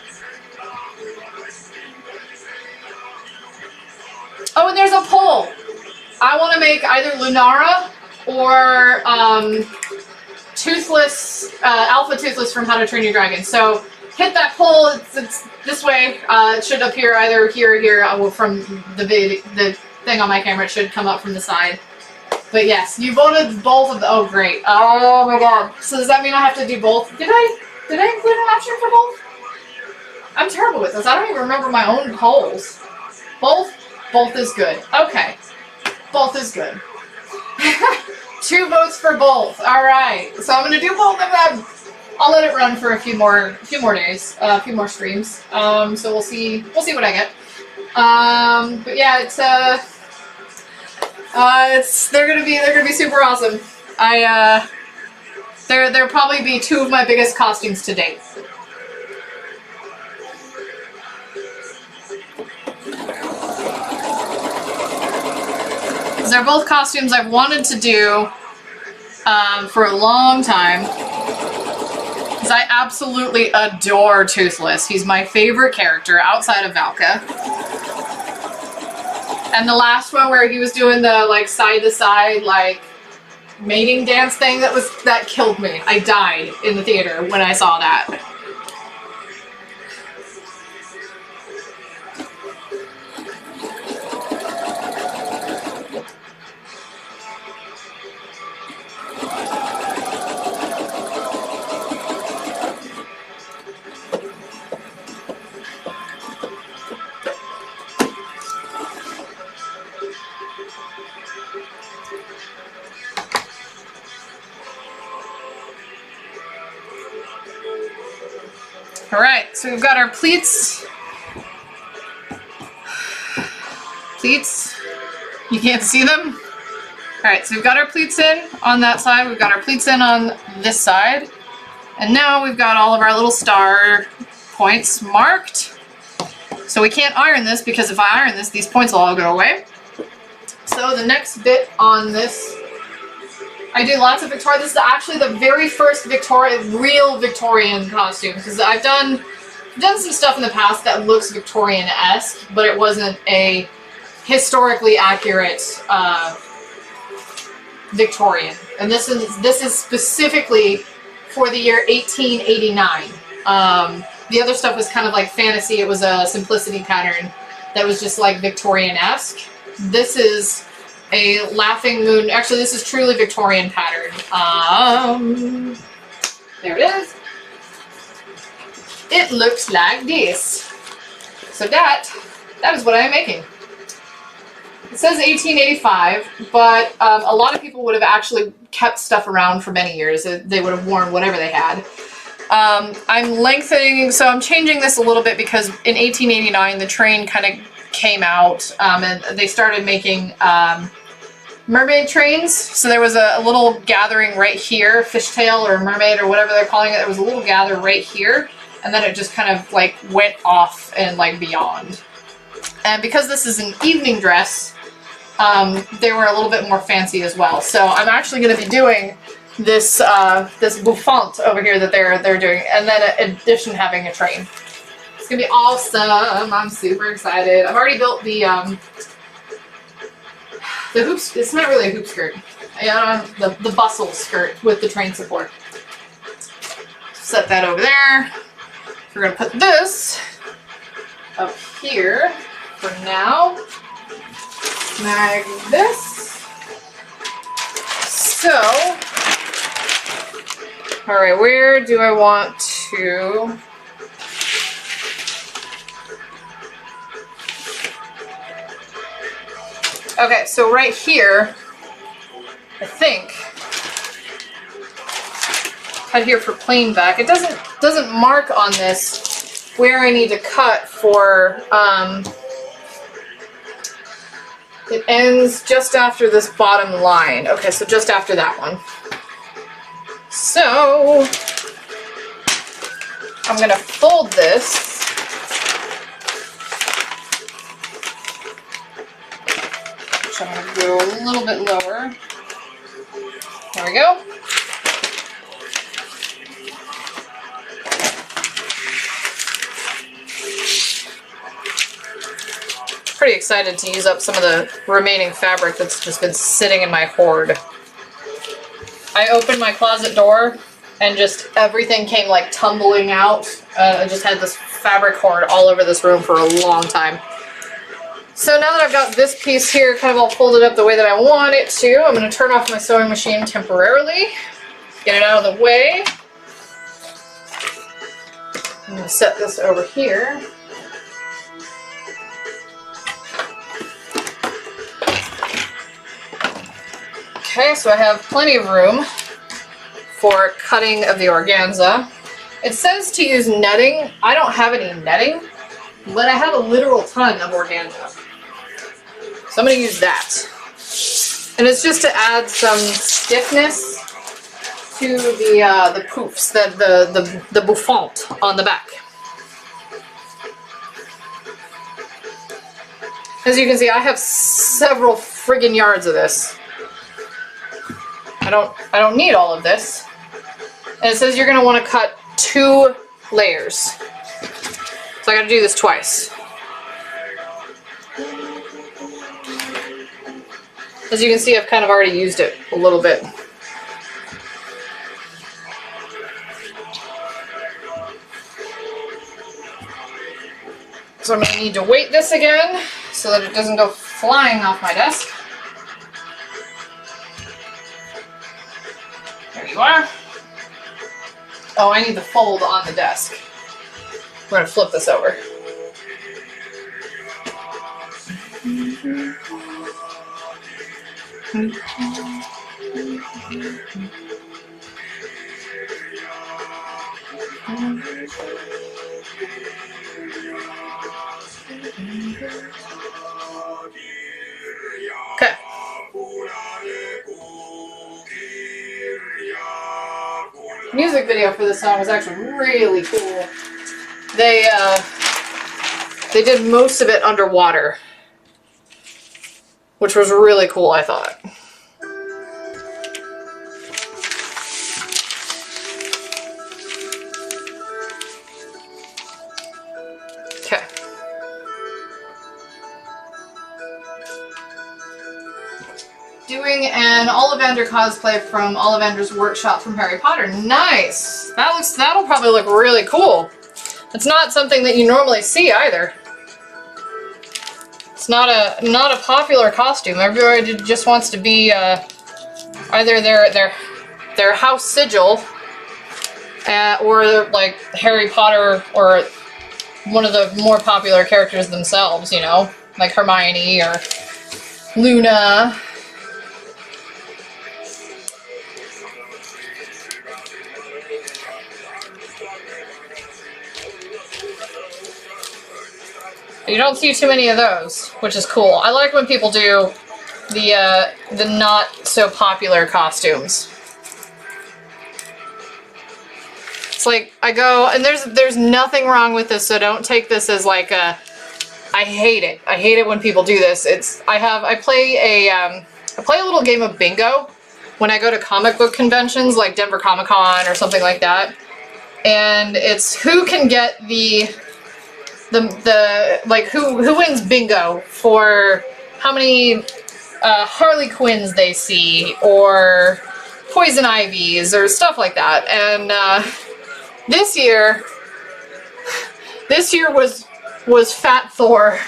Oh, and there's a poll. I want to make either Lunara or Toothless, Alpha Toothless from How to Train Your Dragon. So hit that poll. It's this way. It should appear either here or here from the thing on my camera. It should come up from the side. But yes, you voted both of the. Oh, great. Oh my god. So does that mean I have to do both? Did I include an option for both? I'm terrible with this. I don't even remember my own polls. Both? Both is good. Okay. Both is good. 2 votes for both. Alright. So I'm gonna do both of them. I'll let it run for a few more days, a few more streams. So we'll see what I get. But yeah, they're gonna be super awesome. There'll probably be 2 of my biggest costumes to date. They're both costumes I've wanted to do for a long time. Because I absolutely adore Toothless. He's my favorite character outside of Valka. And the last one where he was doing the like side to side like mating dance thing, that killed me. I died in the theater when I saw that. Alright, so we've got our pleats. Pleats. You can't see them? Alright, so we've got our pleats in on that side. We've got our pleats in on this side. And now we've got all of our little star points marked. So we can't iron this because if I iron this, these points will all go away. So the next bit on this, I do lots of Victorian. This is actually the very first real Victorian costume, because I've done some stuff in the past that looks Victorian-esque, but it wasn't a historically accurate Victorian. And this is specifically for the year 1889. The other stuff was kind of like fantasy. It was a simplicity pattern that was just like Victorian-esque. This is a laughing moon. Actually, this is truly Victorian pattern. There it is. It looks like this. So that is what I'm making. It says 1885, but a lot of people would have actually kept stuff around for many years. They would have worn whatever they had. I'm lengthening, so I'm changing this a little bit because in 1889 the train kind of came out and they started making mermaid trains. So there was a little gathering right here, fishtail or mermaid or whatever they're calling it. There was a little gather right here, and then it just kind of like went off and like beyond. And because this is an evening dress, they were a little bit more fancy as well. So I'm actually going to be doing this this bouffant over here that they're doing, and then in addition having a train. It's gonna be awesome. I'm super excited. I've already built the hoops. It's not really a hoop skirt. The bustle skirt with the train support. Set that over there. We're gonna put this up here for now. Snag this. So, all right, where do I want to? Okay, so right here, I think, cut here for plain back. It doesn't mark on this where I need to cut for, it ends just after this bottom line. Okay, so just after that one. So, I'm going to fold this. So I'm going to go a little bit lower. There we go. Pretty excited to use up some of the remaining fabric that's just been sitting in my hoard. I opened my closet door and just everything came like tumbling out. I just had this fabric hoard all over this room for a long time. So now that I've got this piece here kind of all folded up the way that I want it to, I'm going to turn off my sewing machine temporarily, get it out of the way. I'm going to set this over here. Okay, so I have plenty of room for cutting of the organza. It says to use netting. I don't have any netting, but I have a literal ton of organza. So I'm going to use that. And it's just to add some stiffness to the poofs, the bouffant on the back. As you can see, I have several friggin' yards of this. I don't need all of this. And it says you're going to want to cut 2 layers. So I got to do this twice. As you can see, I've kind of already used it a little bit. So I'm going to need to weight this again so that it doesn't go flying off my desk. There you are. Oh, I need the fold on the desk. We're going to flip this over. Okay. Music video for this song was actually really cool. They did most of it underwater, which was really cool, I thought. Okay. Doing an Ollivander cosplay from Ollivander's workshop from Harry Potter. Nice! That'll probably look really cool. It's not something that you normally see either. It's not a popular costume. Everybody just wants to be either their house sigil or like Harry Potter or one of the more popular characters themselves, you know, like Hermione or Luna. You don't see too many of those, which is cool. I like when people do the not so popular costumes. It's like I go, and there's nothing wrong with this, so don't take this as like a. I hate it. I hate it when people do this. I play a little game of bingo when I go to comic book conventions like Denver Comic Con or something like that, and it's who can get the like who wins bingo for how many Harley Quinns they see or Poison Ivies or stuff like that. And this year was Fat Thor.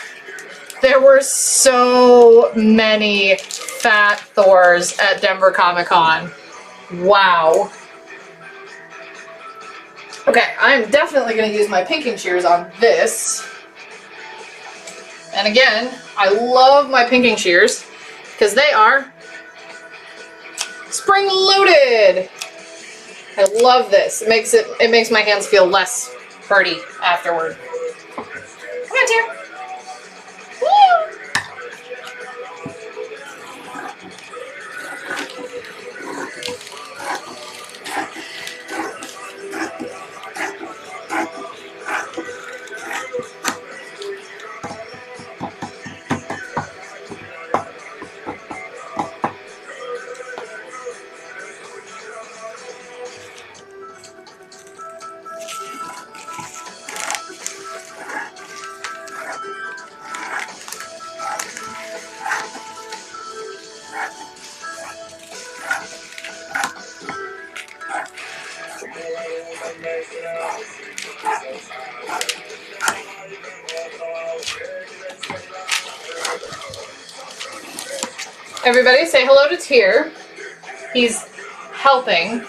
There were so many Fat Thors at Denver Comic Con. Wow. Okay, I'm definitely going to use my pinking shears on this. And again, I love my pinking shears because they are spring-loaded. I love this. It makes my hands feel less hurty afterward. Come on, dear. Woo! Everybody say hello to Tyr. He's helping.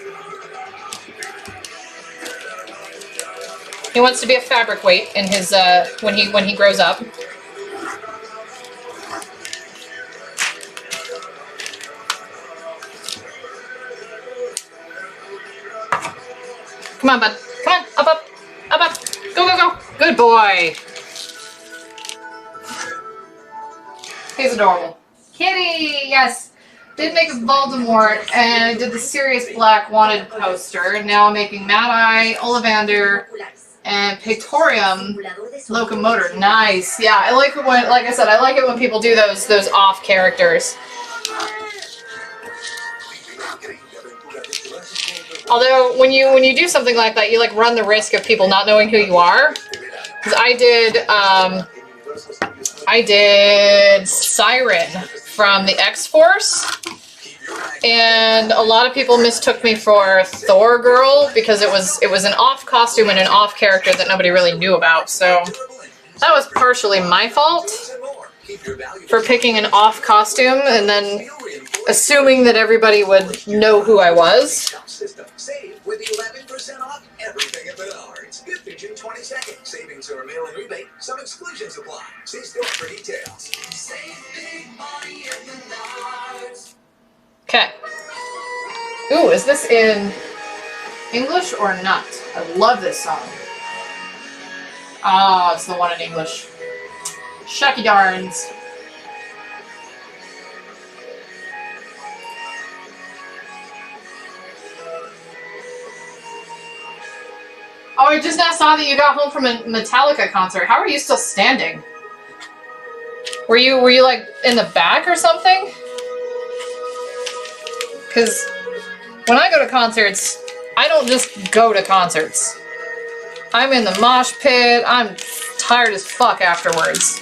He wants to be a fabric weight in his when he grows up. Come on, bud. Come on. Up, up. Up, up. Go, go, go. Good boy. He's adorable. Kitty! Yes. Did make a Voldemort, and I did the Sirius Black Wanted poster, and now I'm making Mad Eye, Ollivander, and Victorian Locomotor. Nice. Yeah, I like it when, like I said, I like it when people do those off characters. Although when you do something like that, you like run the risk of people not knowing who you are. 'Cause I did Siren from the X-Force, and a lot of people mistook me for Thor Girl because it was an off costume and an off character that nobody really knew about. So that was partially my fault for picking an off costume and then assuming that everybody would know who I was. Save with 11% off everything at Menards. Good through June 22nd. Savings or mail-in rebate. Some exclusions apply. See store for details. Save big money at Menards. Okay. Ooh, is this in English or not? I love this song. Ah, it's the one in English. Shucky darns. Oh, I just now saw that you got home from a Metallica concert. How are you still standing? Were you like in the back or something? Because when I go to concerts, I don't just go to concerts. I'm in the mosh pit. I'm tired as fuck afterwards.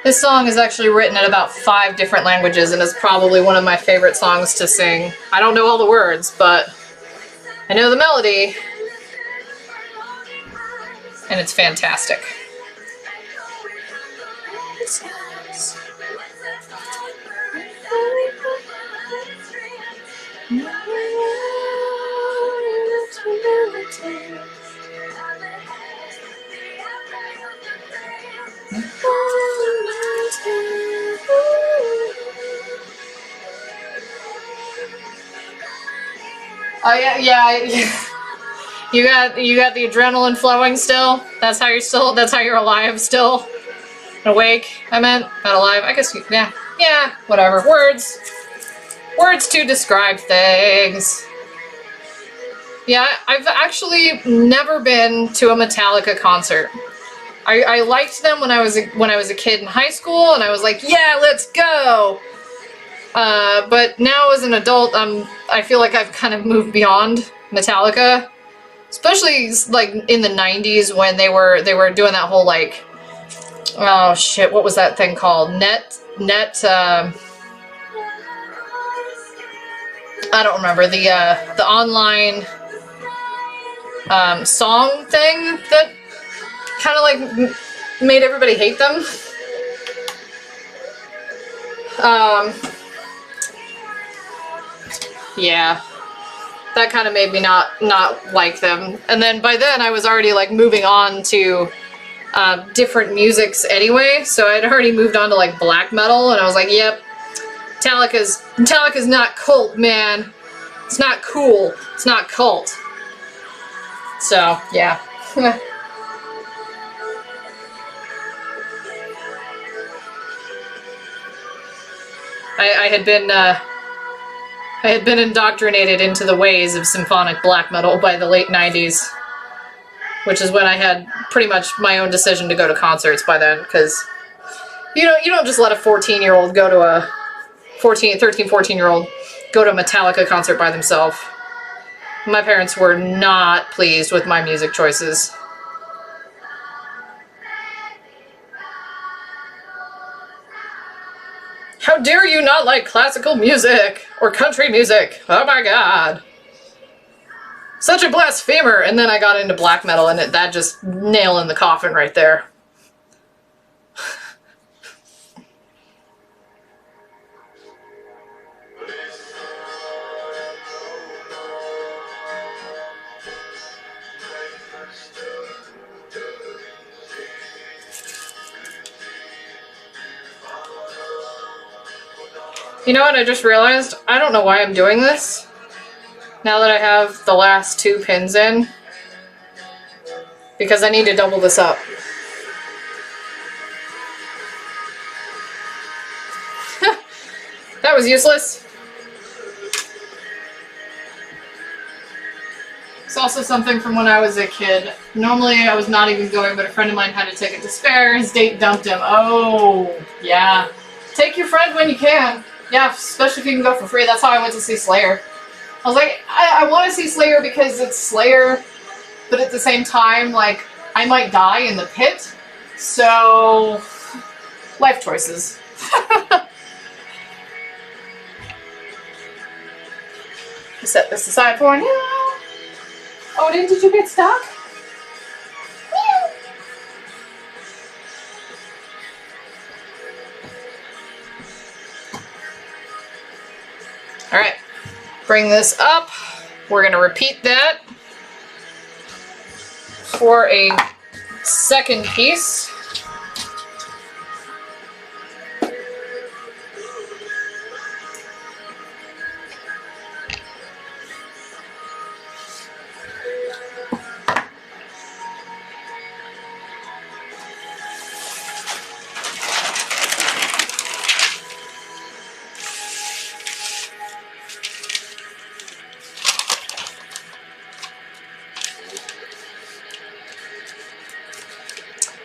This song is actually written in about 5 different languages and is probably one of my favorite songs to sing. I don't know all the words, but I know the melody, and it's fantastic. Oh yeah. You got the adrenaline flowing still? That's how you're alive still? Awake? I meant not alive. I guess yeah, whatever. Words to describe things. Yeah, I've actually never been to a Metallica concert. I liked them when I was a kid in high school, and I was like, yeah, let's go. But now as an adult, I feel like I've kind of moved beyond Metallica, especially like in the 90s when they were doing that whole like, oh shit, what was that thing called? Net. I don't remember the online song thing that kind of like made everybody hate them. Yeah, that kind of made me not like them. And then by then I was already like moving on to different musics anyway, so I'd already moved on to like black metal, and I was like, yep, Metallica's not cult, man. It's not cool. It's not cult. So yeah. I had been indoctrinated into the ways of symphonic black metal by the late 90s, which is when I had pretty much my own decision to go to concerts by then, because you don't just let a 14-year-old go to a 14-year-old go to a Metallica concert by themselves. My parents were not pleased with my music choices. How dare you not like classical music or country music? Oh my god. Such a blasphemer. And then I got into black metal, and that just nail in the coffin right there. You know what I just realized? I don't know why I'm doing this. Now that I have the last 2 pins in. Because I need to double this up. That was useless. It's also something from when I was a kid. Normally I was not even going, but a friend of mine had a ticket to spare. His date dumped him. Oh, yeah. Take your friend when you can. Yeah, especially if you can go for free. That's how I went to see Slayer. I was like, I want to see Slayer because it's Slayer, but at the same time, like, I might die in the pit. So, life choices. Set this aside for now. Odin, did you get stuck? Alright, bring this up. We're going to repeat that for a second piece.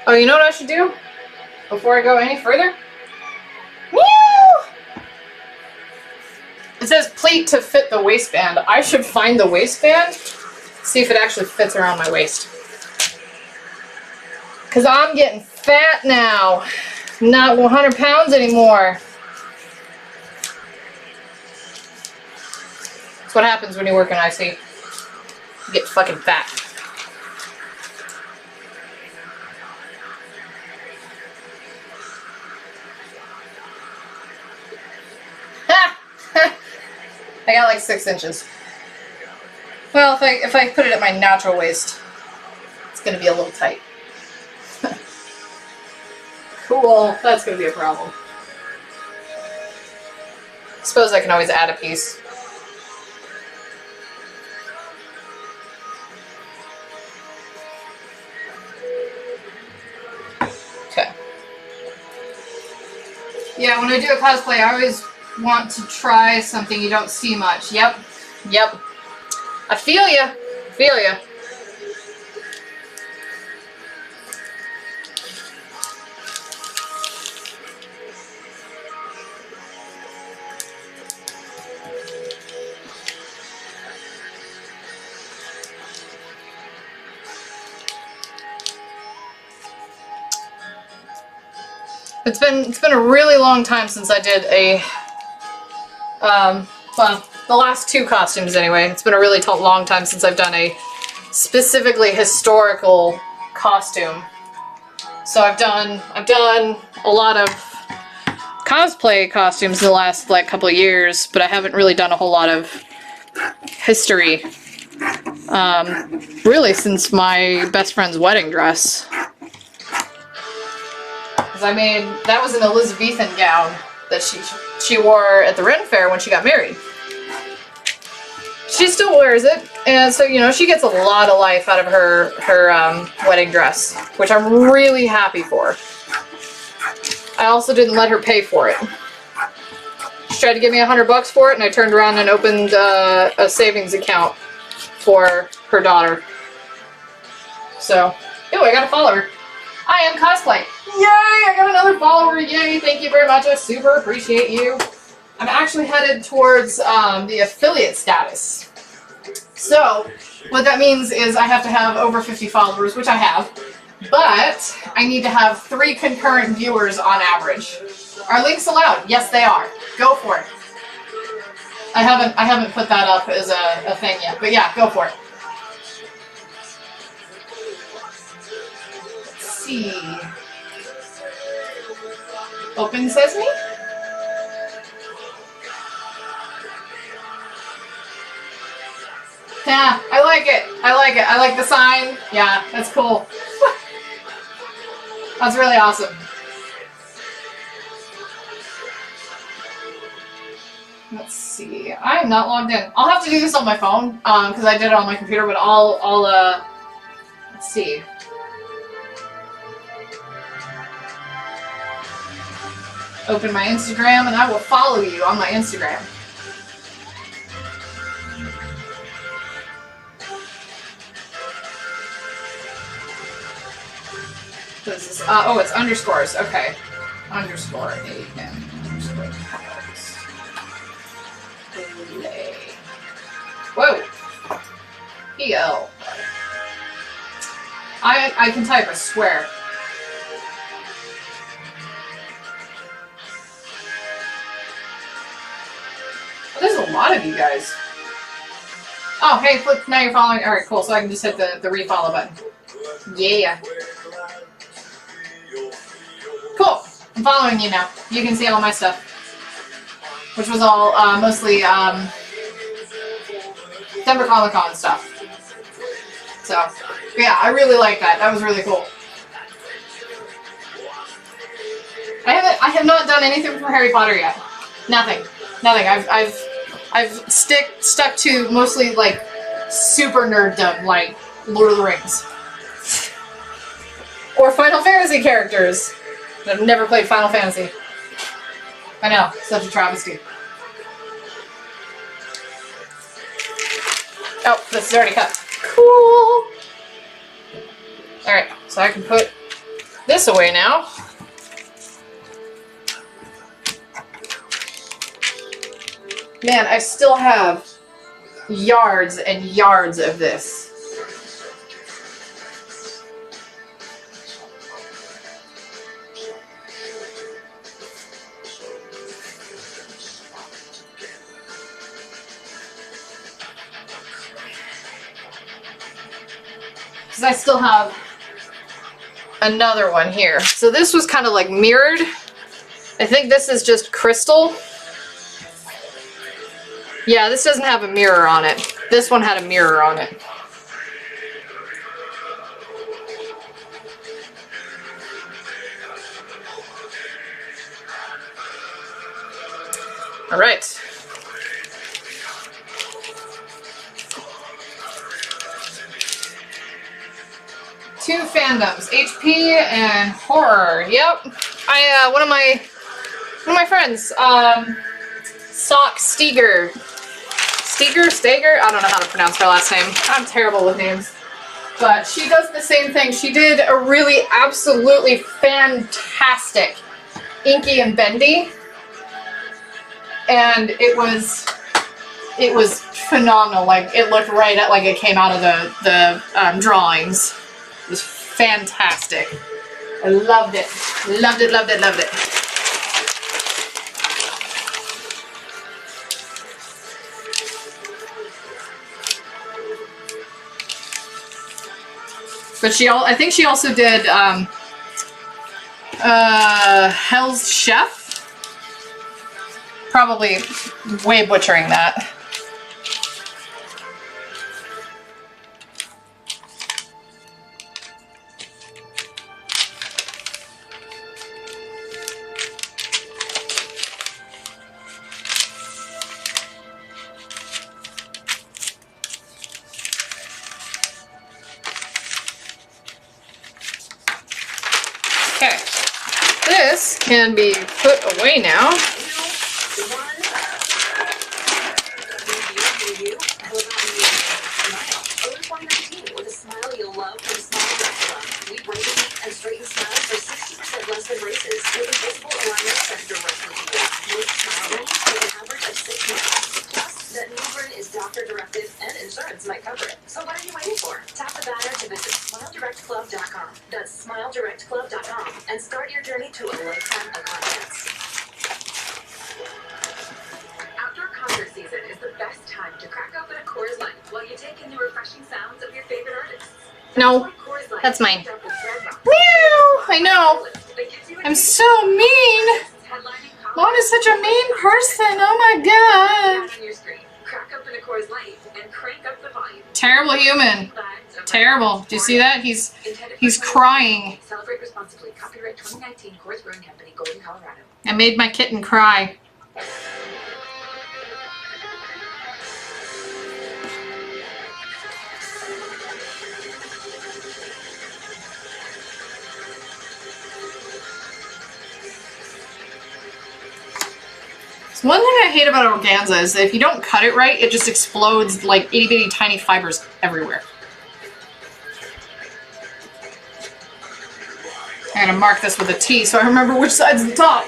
Oh, you know what I should do? Before I go any further? Woo! It says pleat to fit the waistband. I should find the waistband, see if it actually fits around my waist. Because I'm getting fat now. Not 100 pounds anymore. That's what happens when you work in IC. You get fucking fat. I got like 6 inches. Well, if I put it at my natural waist, it's gonna be a little tight. Cool, that's gonna be a problem. I suppose I can always add a piece. Okay. Yeah, when I do a cosplay, I always want to try something you don't see much. Yep. I feel ya. Feel ya. It's been a really long time since I did a well, the last 2 costumes anyway. It's been a really long time since I've done a specifically historical costume. So I've done a lot of cosplay costumes in the last like couple of years, but I haven't really done a whole lot of history. Really since my best friend's wedding dress. Because I made, that was an Elizabethan gown that she wore at the Ren Fair when she got married. She still wears it, and so, you know, she gets a lot of life out of her wedding dress, which I'm really happy for. I also didn't let her pay for it. She tried to give me $100 for it, and I turned around and opened a savings account for her daughter. So, ew, I got a follower. I am cosplay. Yay! I got another follower. Yay! Thank you very much. I super appreciate you. I'm actually headed towards the affiliate status. So, what that means is I have to have over 50 followers, which I have. But I need to have 3 concurrent viewers on average. Are links allowed? Yes, they are. Go for it. I haven't put that up as a thing yet, but yeah, go for it. Let's see. Open Sesame? Yeah, I like it. I like it. I like the sign. Yeah, that's cool. That's really awesome. Let's see. I am not logged in. I'll have to do this on my phone because I did it on my computer. But let's see. Open my Instagram, and I will follow you on my Instagram. What is this? Oh, it's underscores. Okay. Underscore A-N. Underscore pals. Whoa. E-L. I can type, I swear. Well, there's a lot of you guys. Oh, hey, look, now you're following. Alright, cool. So I can just hit the refollow button. Yeah. Cool. I'm following you now. You can see all my stuff. Which was all mostly Denver Comic Con stuff. So, yeah, I really like that. That was really cool. I have not done anything from Harry Potter yet. Nothing. I've stuck to mostly like super nerddom, like Lord of the Rings. Or Final Fantasy characters. I've never played Final Fantasy. I know, such a travesty. Oh, this is already cut. Cool! Alright, so I can put this away now. Man, I still have yards and yards of this. Because I still have another one here. So this was kind of like mirrored. I think this is just crystal. Yeah, this doesn't have a mirror on it. This one had a mirror on it. All right. Two fandoms, HP and horror. Yep. One of my friends, Sock Steger. Steger? I don't know how to pronounce her last name. I'm terrible with names. But she does the same thing. She did a really absolutely fantastic Inky and Bendy. And it was phenomenal. Like, it looked right at like it came out of the drawings. It was fantastic. I loved it. Loved it, loved it, loved it. But I think she also did Hell's Chef. Probably way butchering that. Okay, this can be put away now. SmileDirectClub.com. That's SmileDirectClub.com and start your journey to a lifetime of confidence. Outdoor concert season is the best time to crack open a Coors Light while you take in the refreshing sounds of your favorite artists. No, that's mine. Meow! I know. I'm so mean. Mom is such a mean person. Oh my god. Terrible human. Terrible. Do you see that? He's crying. Celebrate responsibly. Copyright 2019 Coors Brewing Company, Golden, Colorado. I made my kitten cry. So one thing I hate about organza is that if you don't cut it right, it just explodes like itty bitty tiny fibers everywhere. I'm gonna mark this with a T so I remember which side's the top.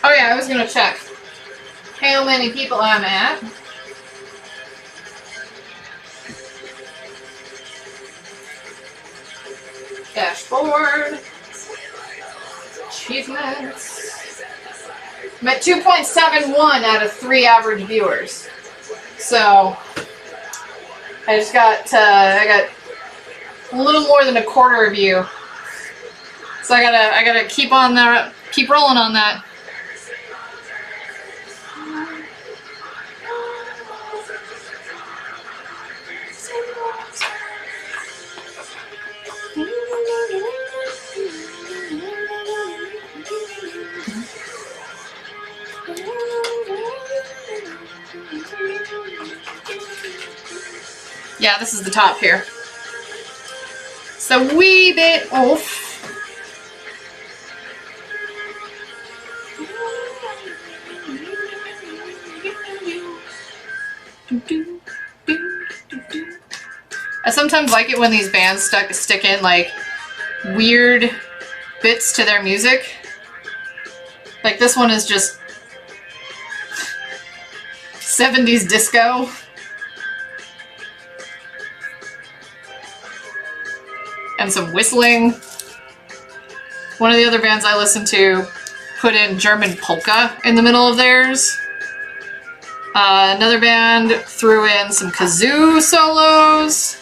Oh yeah, I was gonna check how many people I'm at. Dashboard. Achievements. I'm at 2.71 out of 3 average viewers. So I just got I got a little more than a quarter of you. So I gotta keep on that, keep rolling on that. Yeah, this is the top here. It's a wee bit off. I sometimes like it when these bands stick in like weird bits to their music. Like this one is just 70s disco. And some whistling. One of the other bands I listen to put in German polka in the middle of theirs. Another band threw in some kazoo solos.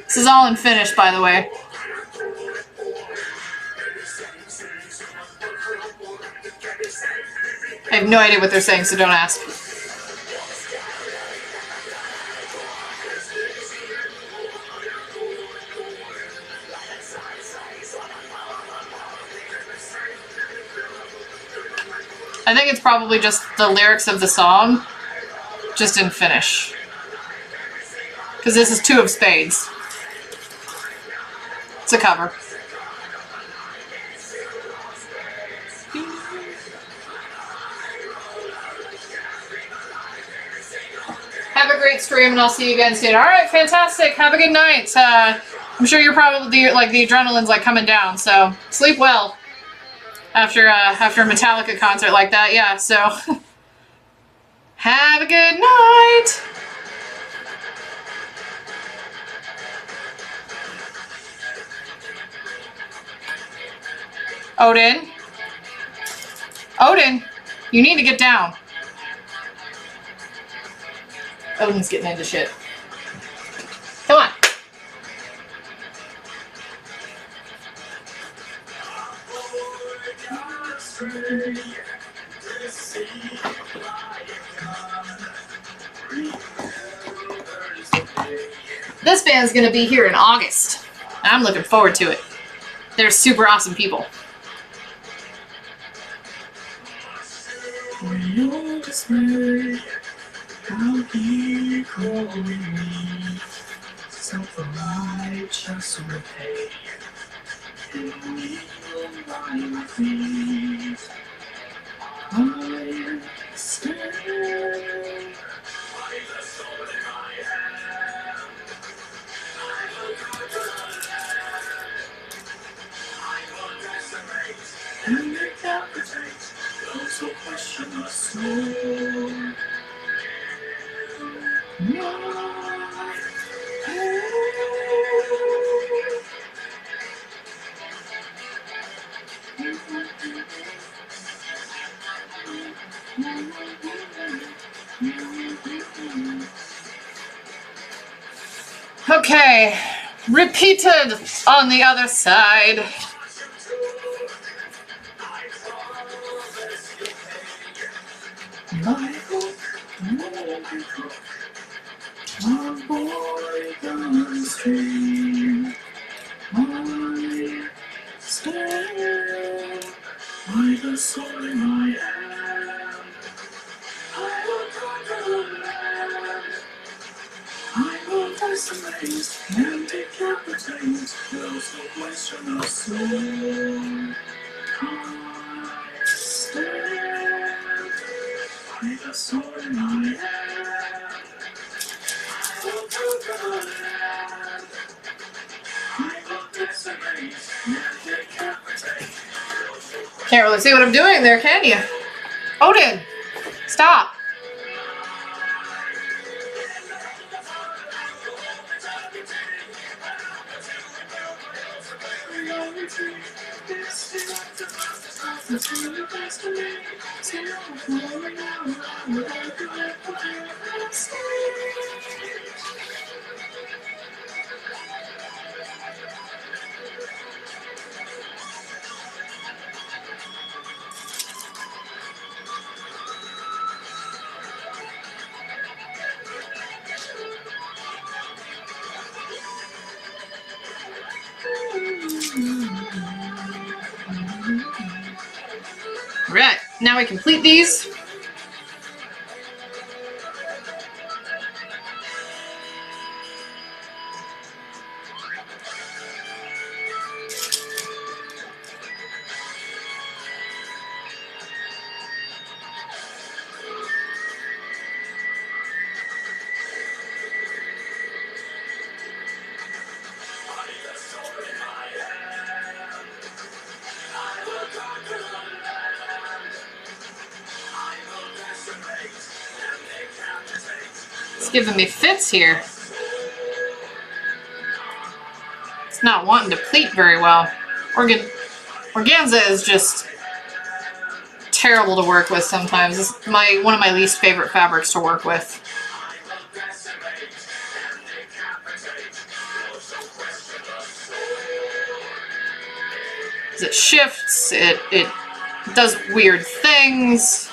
This is all in Finnish, by the way. I have no idea what they're saying, so don't ask. I think it's probably just the lyrics of the song, just in Finnish. Because this is Two of Spades. It's a cover. Have a great stream, and I'll see you again soon. All right, fantastic. Have a good night. I'm sure you're probably like the adrenaline's like coming down, so sleep well after a Metallica concert like that. Yeah. So have a good night. Odin. Odin, you need to get down. Odin's getting into shit. Come on. This band's gonna be here in August. I'm looking forward to it. They're super awesome people. afraid I'll be growing weak. Something might just repay. And we will lie with these. I stay. By the soul in my hand, I will go to the land. I will decimate and decapitate those who question my soul. Okay, repeated on the other side. My hook, my boy gone astray. I stand by the sword in my hand. I will conquer the land. I will decimate and decapitate those who question my soul. I stand by the sword in my hand. I will conquer the land. I will decimate and decapitate. Can't really see what I'm doing there, can you? Odin, stop. Right, now we complete these. It's giving me fits here. It's not wanting to pleat very well. Organza is just terrible to work with sometimes. It's one of my least favorite fabrics to work with. It shifts, it does weird things.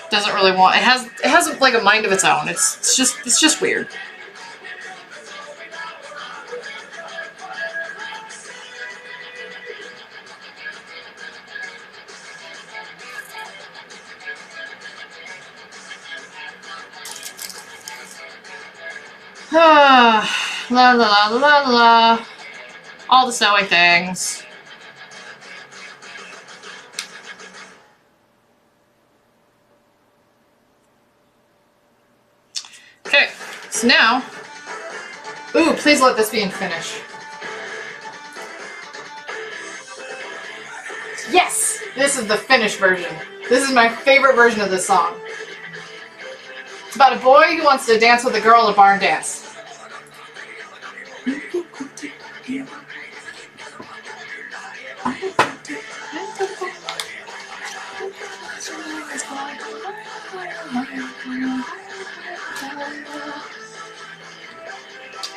Doesn't really want, it has like a mind of its own. It's just weird. La la la la la. All the sewing things. Okay, so now, ooh, please let this be in finish. Yes! This is the finished version. This is my favorite version of this song. It's about a boy who wants to dance with a girl at a barn dance.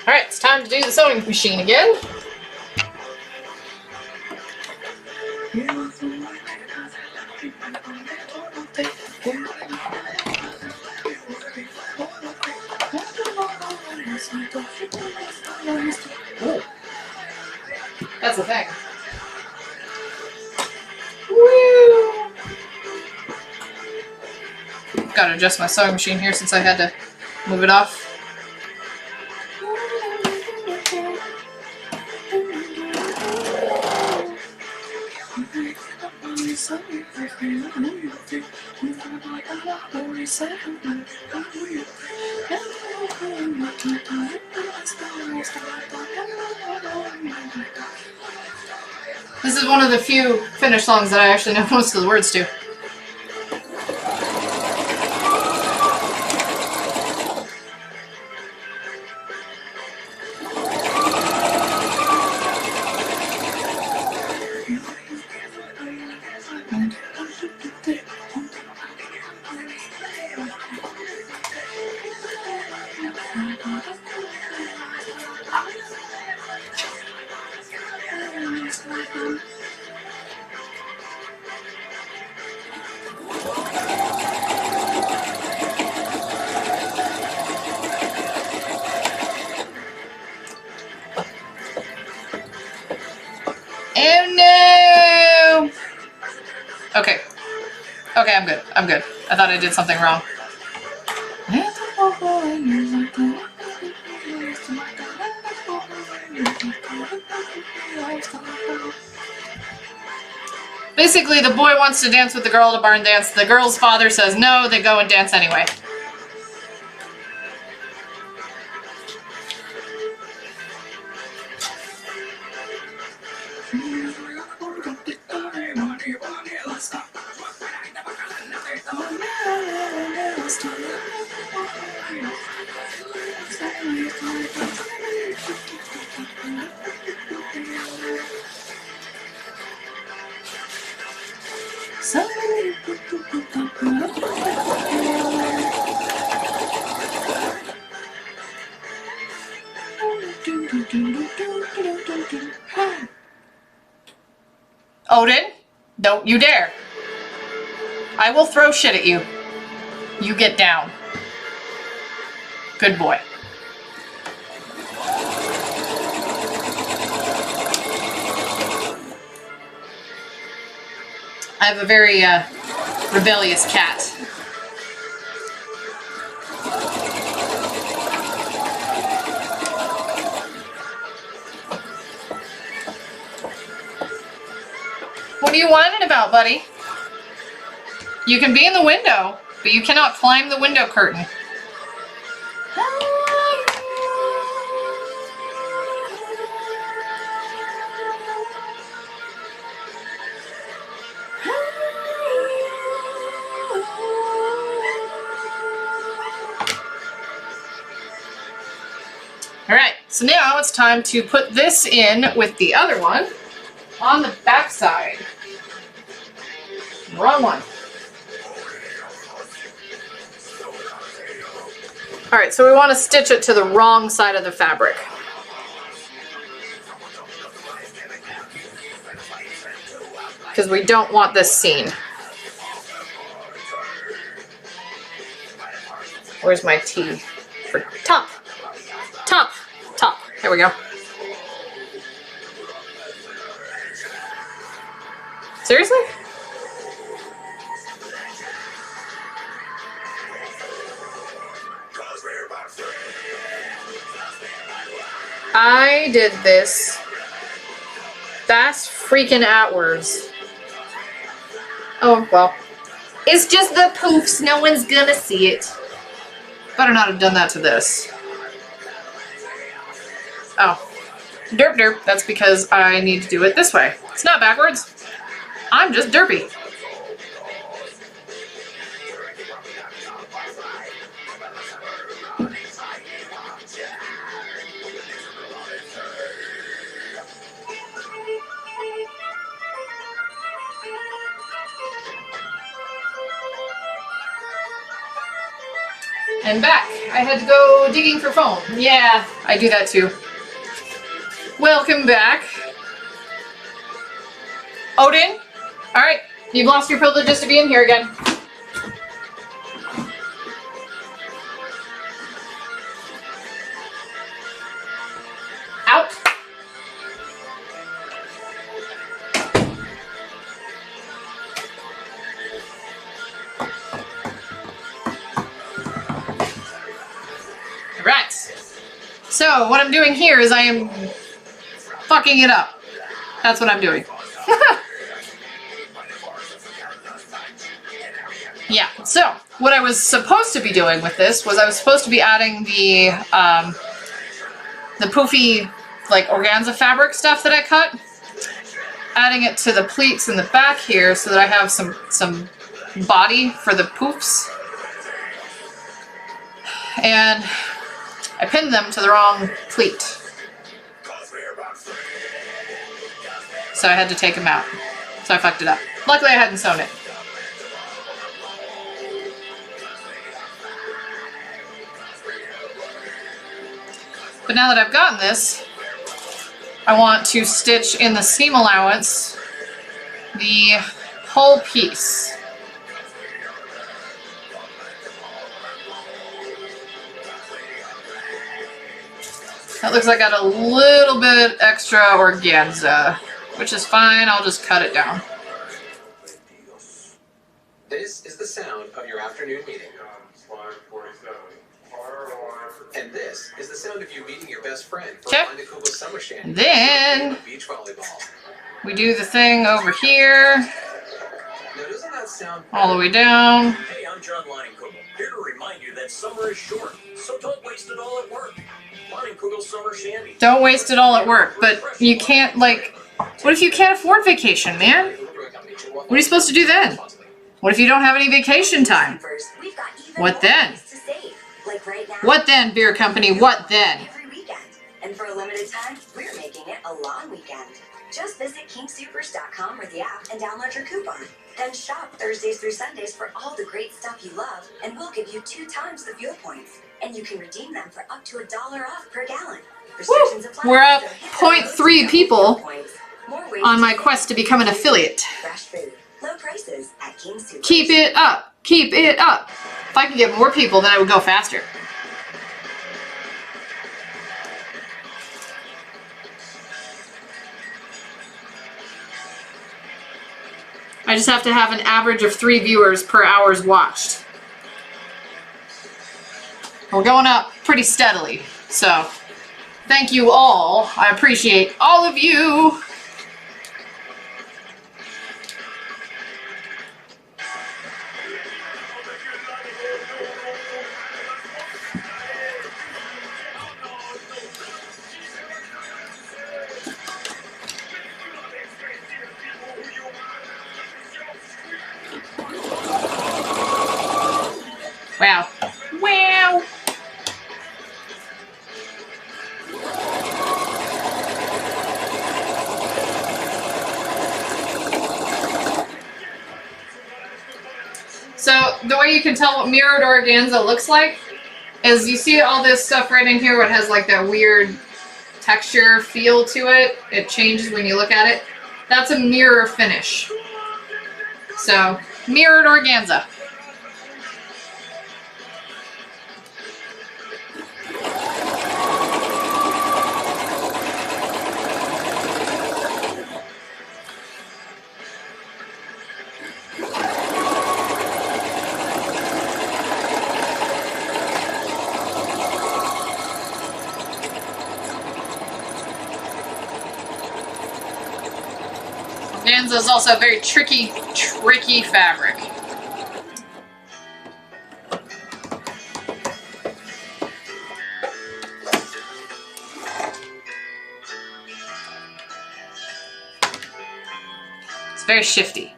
Alright, it's time to do the sewing machine again. Ooh. That's the thing. Gotta adjust my sewing machine here since I had to move it off. This is one of the few Finnish songs that I actually know most of the words to. Oh no! Okay. Okay, I'm good. I'm good. I thought I did something wrong. Basically, the boy wants to dance with the girl at a barn dance. The girl's father says no, they go and dance anyway. Odin, don't you dare. I will throw shit at you. You get down. Good boy. I have a very rebellious cat. What are you whining about, buddy? You can be in the window, but you cannot climb the window curtain. Alright, so now it's time to put this in with the other one on the back side. Wrong one. Alright, so we want to stitch it to the wrong side of the fabric. Because we don't want this seam. Where's my T for top? Top. Top. There we go. Seriously? I did this fast freaking outwards. Oh, well. It's just the poofs. No one's gonna see it. Better not have done that to this. Oh. Derp derp. That's because I need to do it this way. It's not backwards. I'm just derpy. And back. I had to go digging for foam. Yeah, I do that too. Welcome back. Odin? Alright, you've lost your privileges to be in here again. Out. So what I'm doing here is I am fucking it up. That's what I'm doing. Yeah, so what I was supposed to be doing with this was I was supposed to be adding the poofy, like, organza fabric stuff that I cut. Adding it to the pleats in the back here so that I have some body for the poofs. And I pinned them to the wrong pleat. So I had to take them out. So I fucked it up. Luckily I hadn't sewn it. But now that I've gotten this, I want to stitch in the seam allowance the whole piece. That looks like I got a little bit extra organza, which is fine. I'll just cut it down. This is the sound of your afternoon meeting. And this is the sound of you meeting your best friend for a Kugel summer shanty. And then Beach volleyball. we do the thing over here, Now, doesn't that sound all the way down. Hey, I'm John Kugel, here to remind you that summer is short, so don't waste it all at work. Kugel summer shanty. Don't waste it all at work, but you can't, like, what if you can't afford vacation, man? What are you supposed to do then? What if you don't have any vacation time? What then? Like right now, What then, beer company? What then? every weekend. And for a limited time, we're making it a long weekend. Just visit kingsupers.com or the app and download your coupon. Then shop Thursdays through Sundays for all the great stuff you love, and we'll give you 2 times the fuel points. And you can redeem them for up to $1 off per gallon. Restrictions apply. We're up So hit 0.3 people More ways on to my save. quest to become an affiliate. Fresh food, low prices at King Supers. Keep it up. Keep it up. If I could get more people, then I would go faster. I just have to have an average of 3 viewers per hours watched. We're going up pretty steadily, so thank you all. I appreciate all of you. Wow. Wow. So the way you can tell what mirrored organza looks like is you see all this stuff right in here where it has like that weird texture feel to it. It changes when you look at it. That's a mirror finish. So mirrored organza. Organza is also a very tricky fabric. It's very shifty.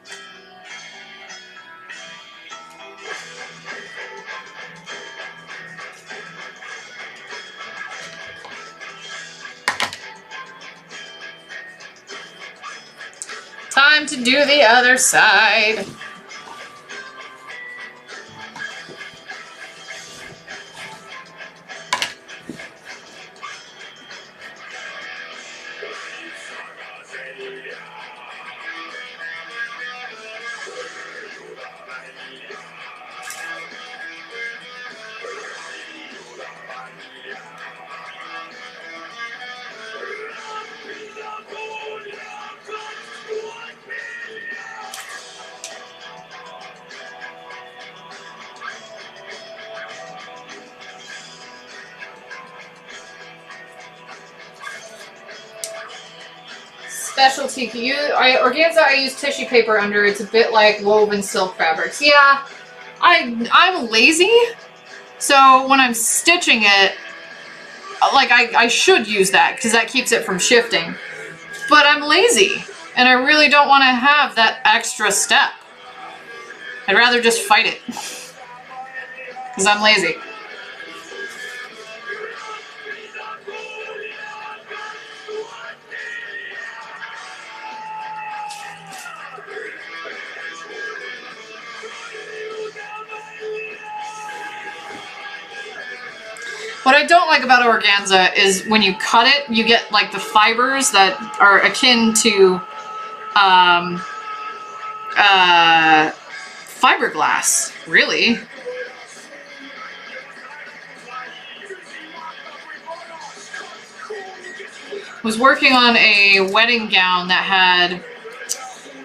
Time to do the other side. specialty. Organza, I use tissue paper under. It's a bit like woven silk fabrics. Yeah, I'm lazy, so when I'm stitching it, like I should use that because that keeps it from shifting. But I'm lazy, and I really don't want to have that extra step. I'd rather just fight it because I'm lazy. What I don't like about organza is when you cut it, you get like the fibers that are akin to fiberglass, really. Was working on a wedding gown that had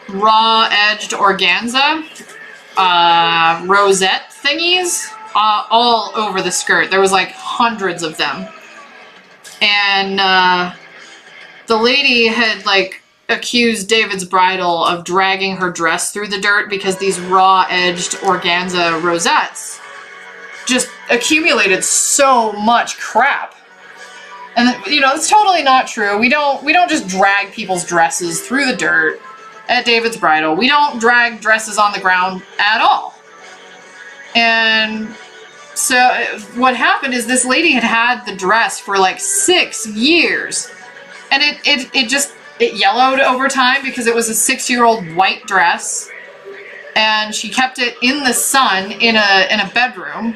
raw edged organza rosette thingies all over the skirt. There was like hundreds of them. And the lady had like accused David's bridal of dragging her dress through the dirt because these raw edged organza rosettes just accumulated so much crap. And you know, it's totally not true. We don't just drag people's dresses through the dirt at David's bridal. We don't drag dresses on the ground at all. And so what happened is this lady had the dress for like 6 years, and it yellowed over time because it was a 6-year-old white dress, and she kept it in the sun in a bedroom.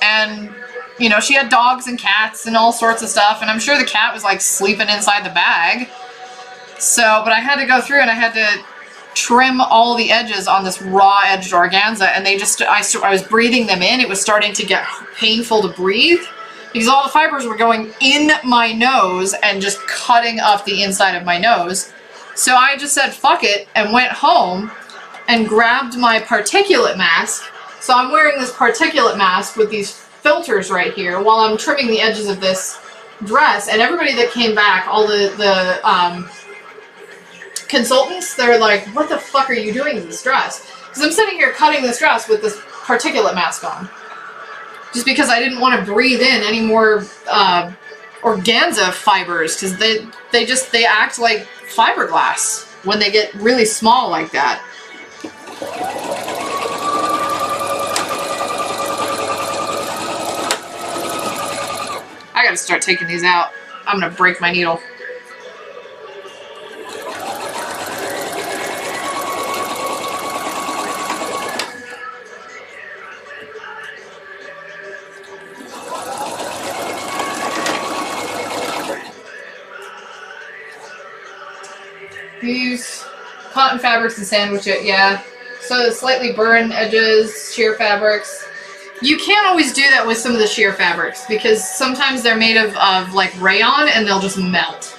And you know, she had dogs and cats and all sorts of stuff, and I'm sure the cat was like sleeping inside the bag. So, but I had to go through and I had to trim all the edges on this raw edged organza, and they just, I was breathing them in. It was starting to get painful to breathe because all the fibers were going in my nose and just cutting up the inside of my nose. So I just said fuck it and went home and grabbed my particulate mask. So I'm wearing this particulate mask with these filters right here while I'm trimming the edges of this dress, and everybody that came back, all the consultants, they're like, what the fuck are you doing to this dress? Because I'm sitting here cutting this dress with this particulate mask on. Just because I didn't want to breathe in any more organza fibers, because they act like fiberglass when they get really small like that. I gotta start taking these out. I'm gonna break my needle. Use cotton fabrics and sandwich it, yeah. So slightly burn edges, sheer fabrics. You can't always do that with some of the sheer fabrics because sometimes they're made of like rayon and they'll just melt.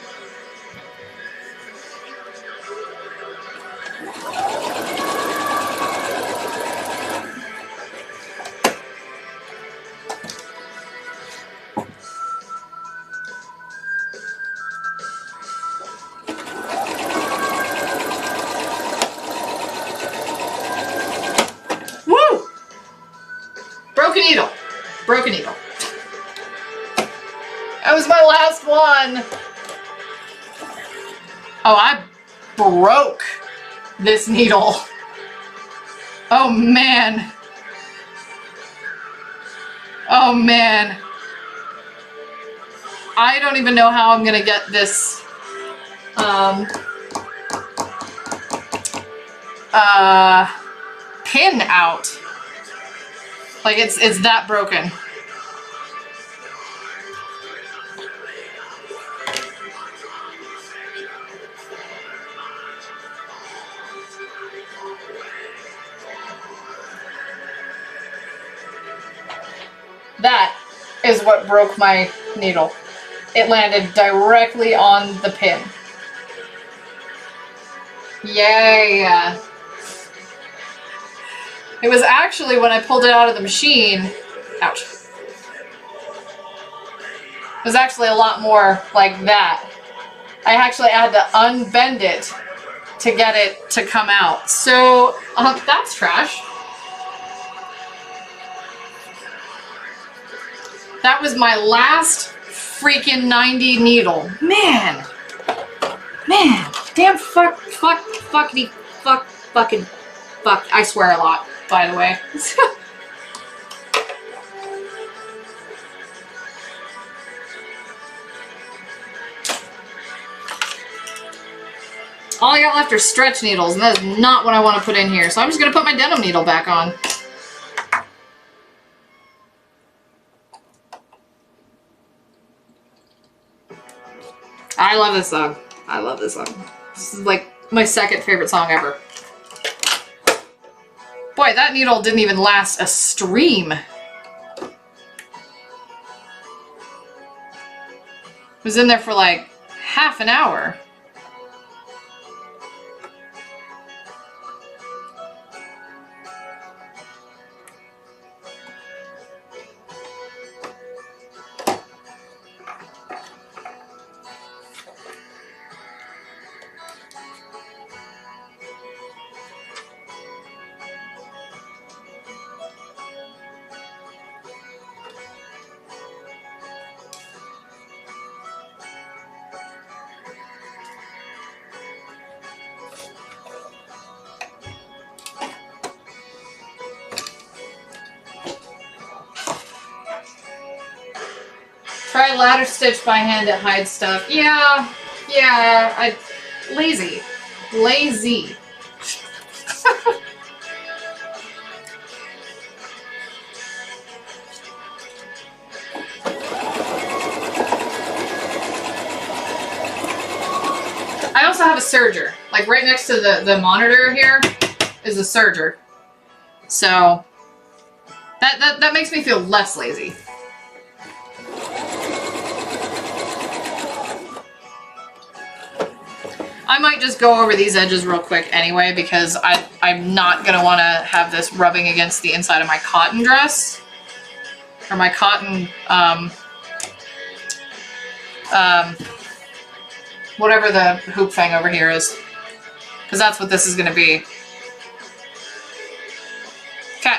Broken needle. That was my last one. Oh, I broke this needle. Oh man. Oh man. I don't even know how I'm gonna get this pin out. Like it's that broken. That is what broke my needle. It landed directly on the pin. Yay! It was actually when I pulled it out of the machine, ouch. It was actually a lot more like that. I actually had to unbend it to get it to come out. So that's trash. That was my last freaking 90 needle. Man. Damn fucking fuck. I swear a lot, by the way. All I got left are stretch needles, and that is not what I want to put in here. So I'm just going to put my denim needle back on. I love this song. I love this song. This is like my second favorite song ever. Boy, that needle didn't even last a stream. It was in there for like half an hour. Try ladder stitch by hand to hide stuff. Yeah, lazy. I also have a serger. Like right next to the monitor here is a serger. So that makes me feel less lazy. I might just go over these edges real quick anyway, because I'm not going to want to have this rubbing against the inside of my cotton dress. Or my cotton, whatever the hoop thing over here is. Because that's what this is going to be. Okay.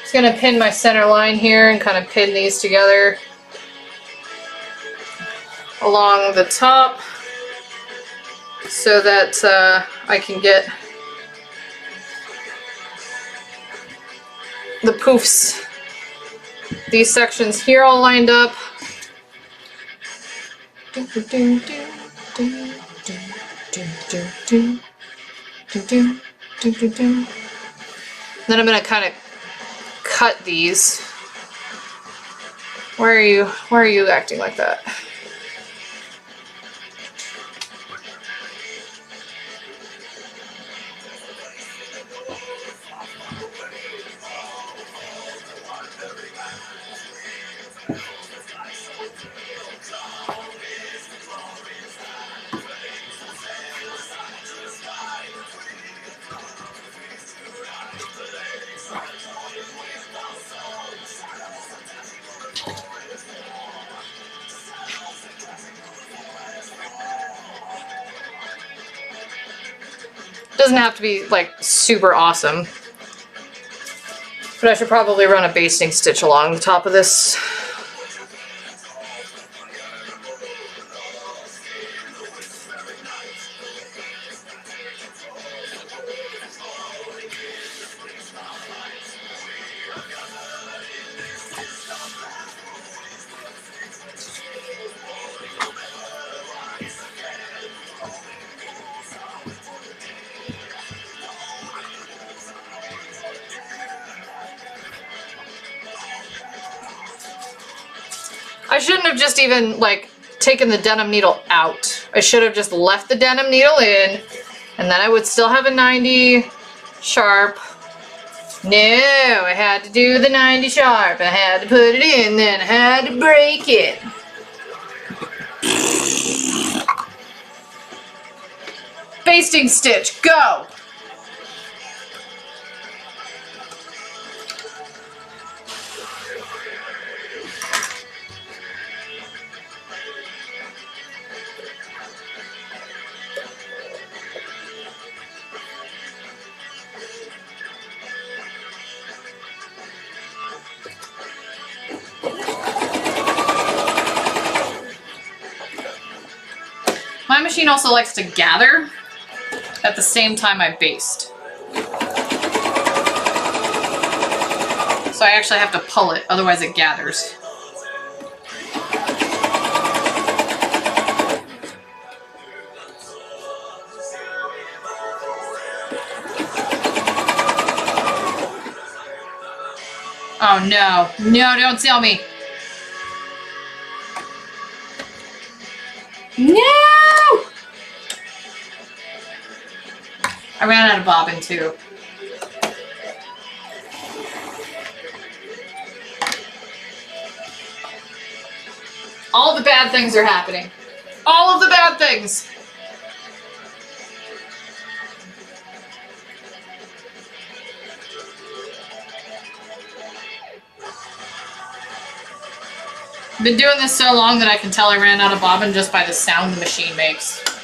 Just gonna pin my center line here and kind of pin these together along the top so that I can get the poofs, these sections here all lined up. Then I'm gonna kind of cut these. Why are you acting like that? Doesn't have to be like super awesome, but I should probably run a basting stitch along the top of this. I shouldn't have just even, like, taken the denim needle out. I should have just left the denim needle in, and then I would still have a 90 sharp. No, I had to do the 90 sharp. I had to put it in, then I had to break it. Basting stitch, go! My machine also likes to gather at the same time I baste. So I actually have to pull it, otherwise it gathers. Oh no, no, don't tell me. No! I ran out of bobbin too. All the bad things are happening. All of the bad things. I've been doing this so long that I can tell I ran out of bobbin just by the sound the machine makes.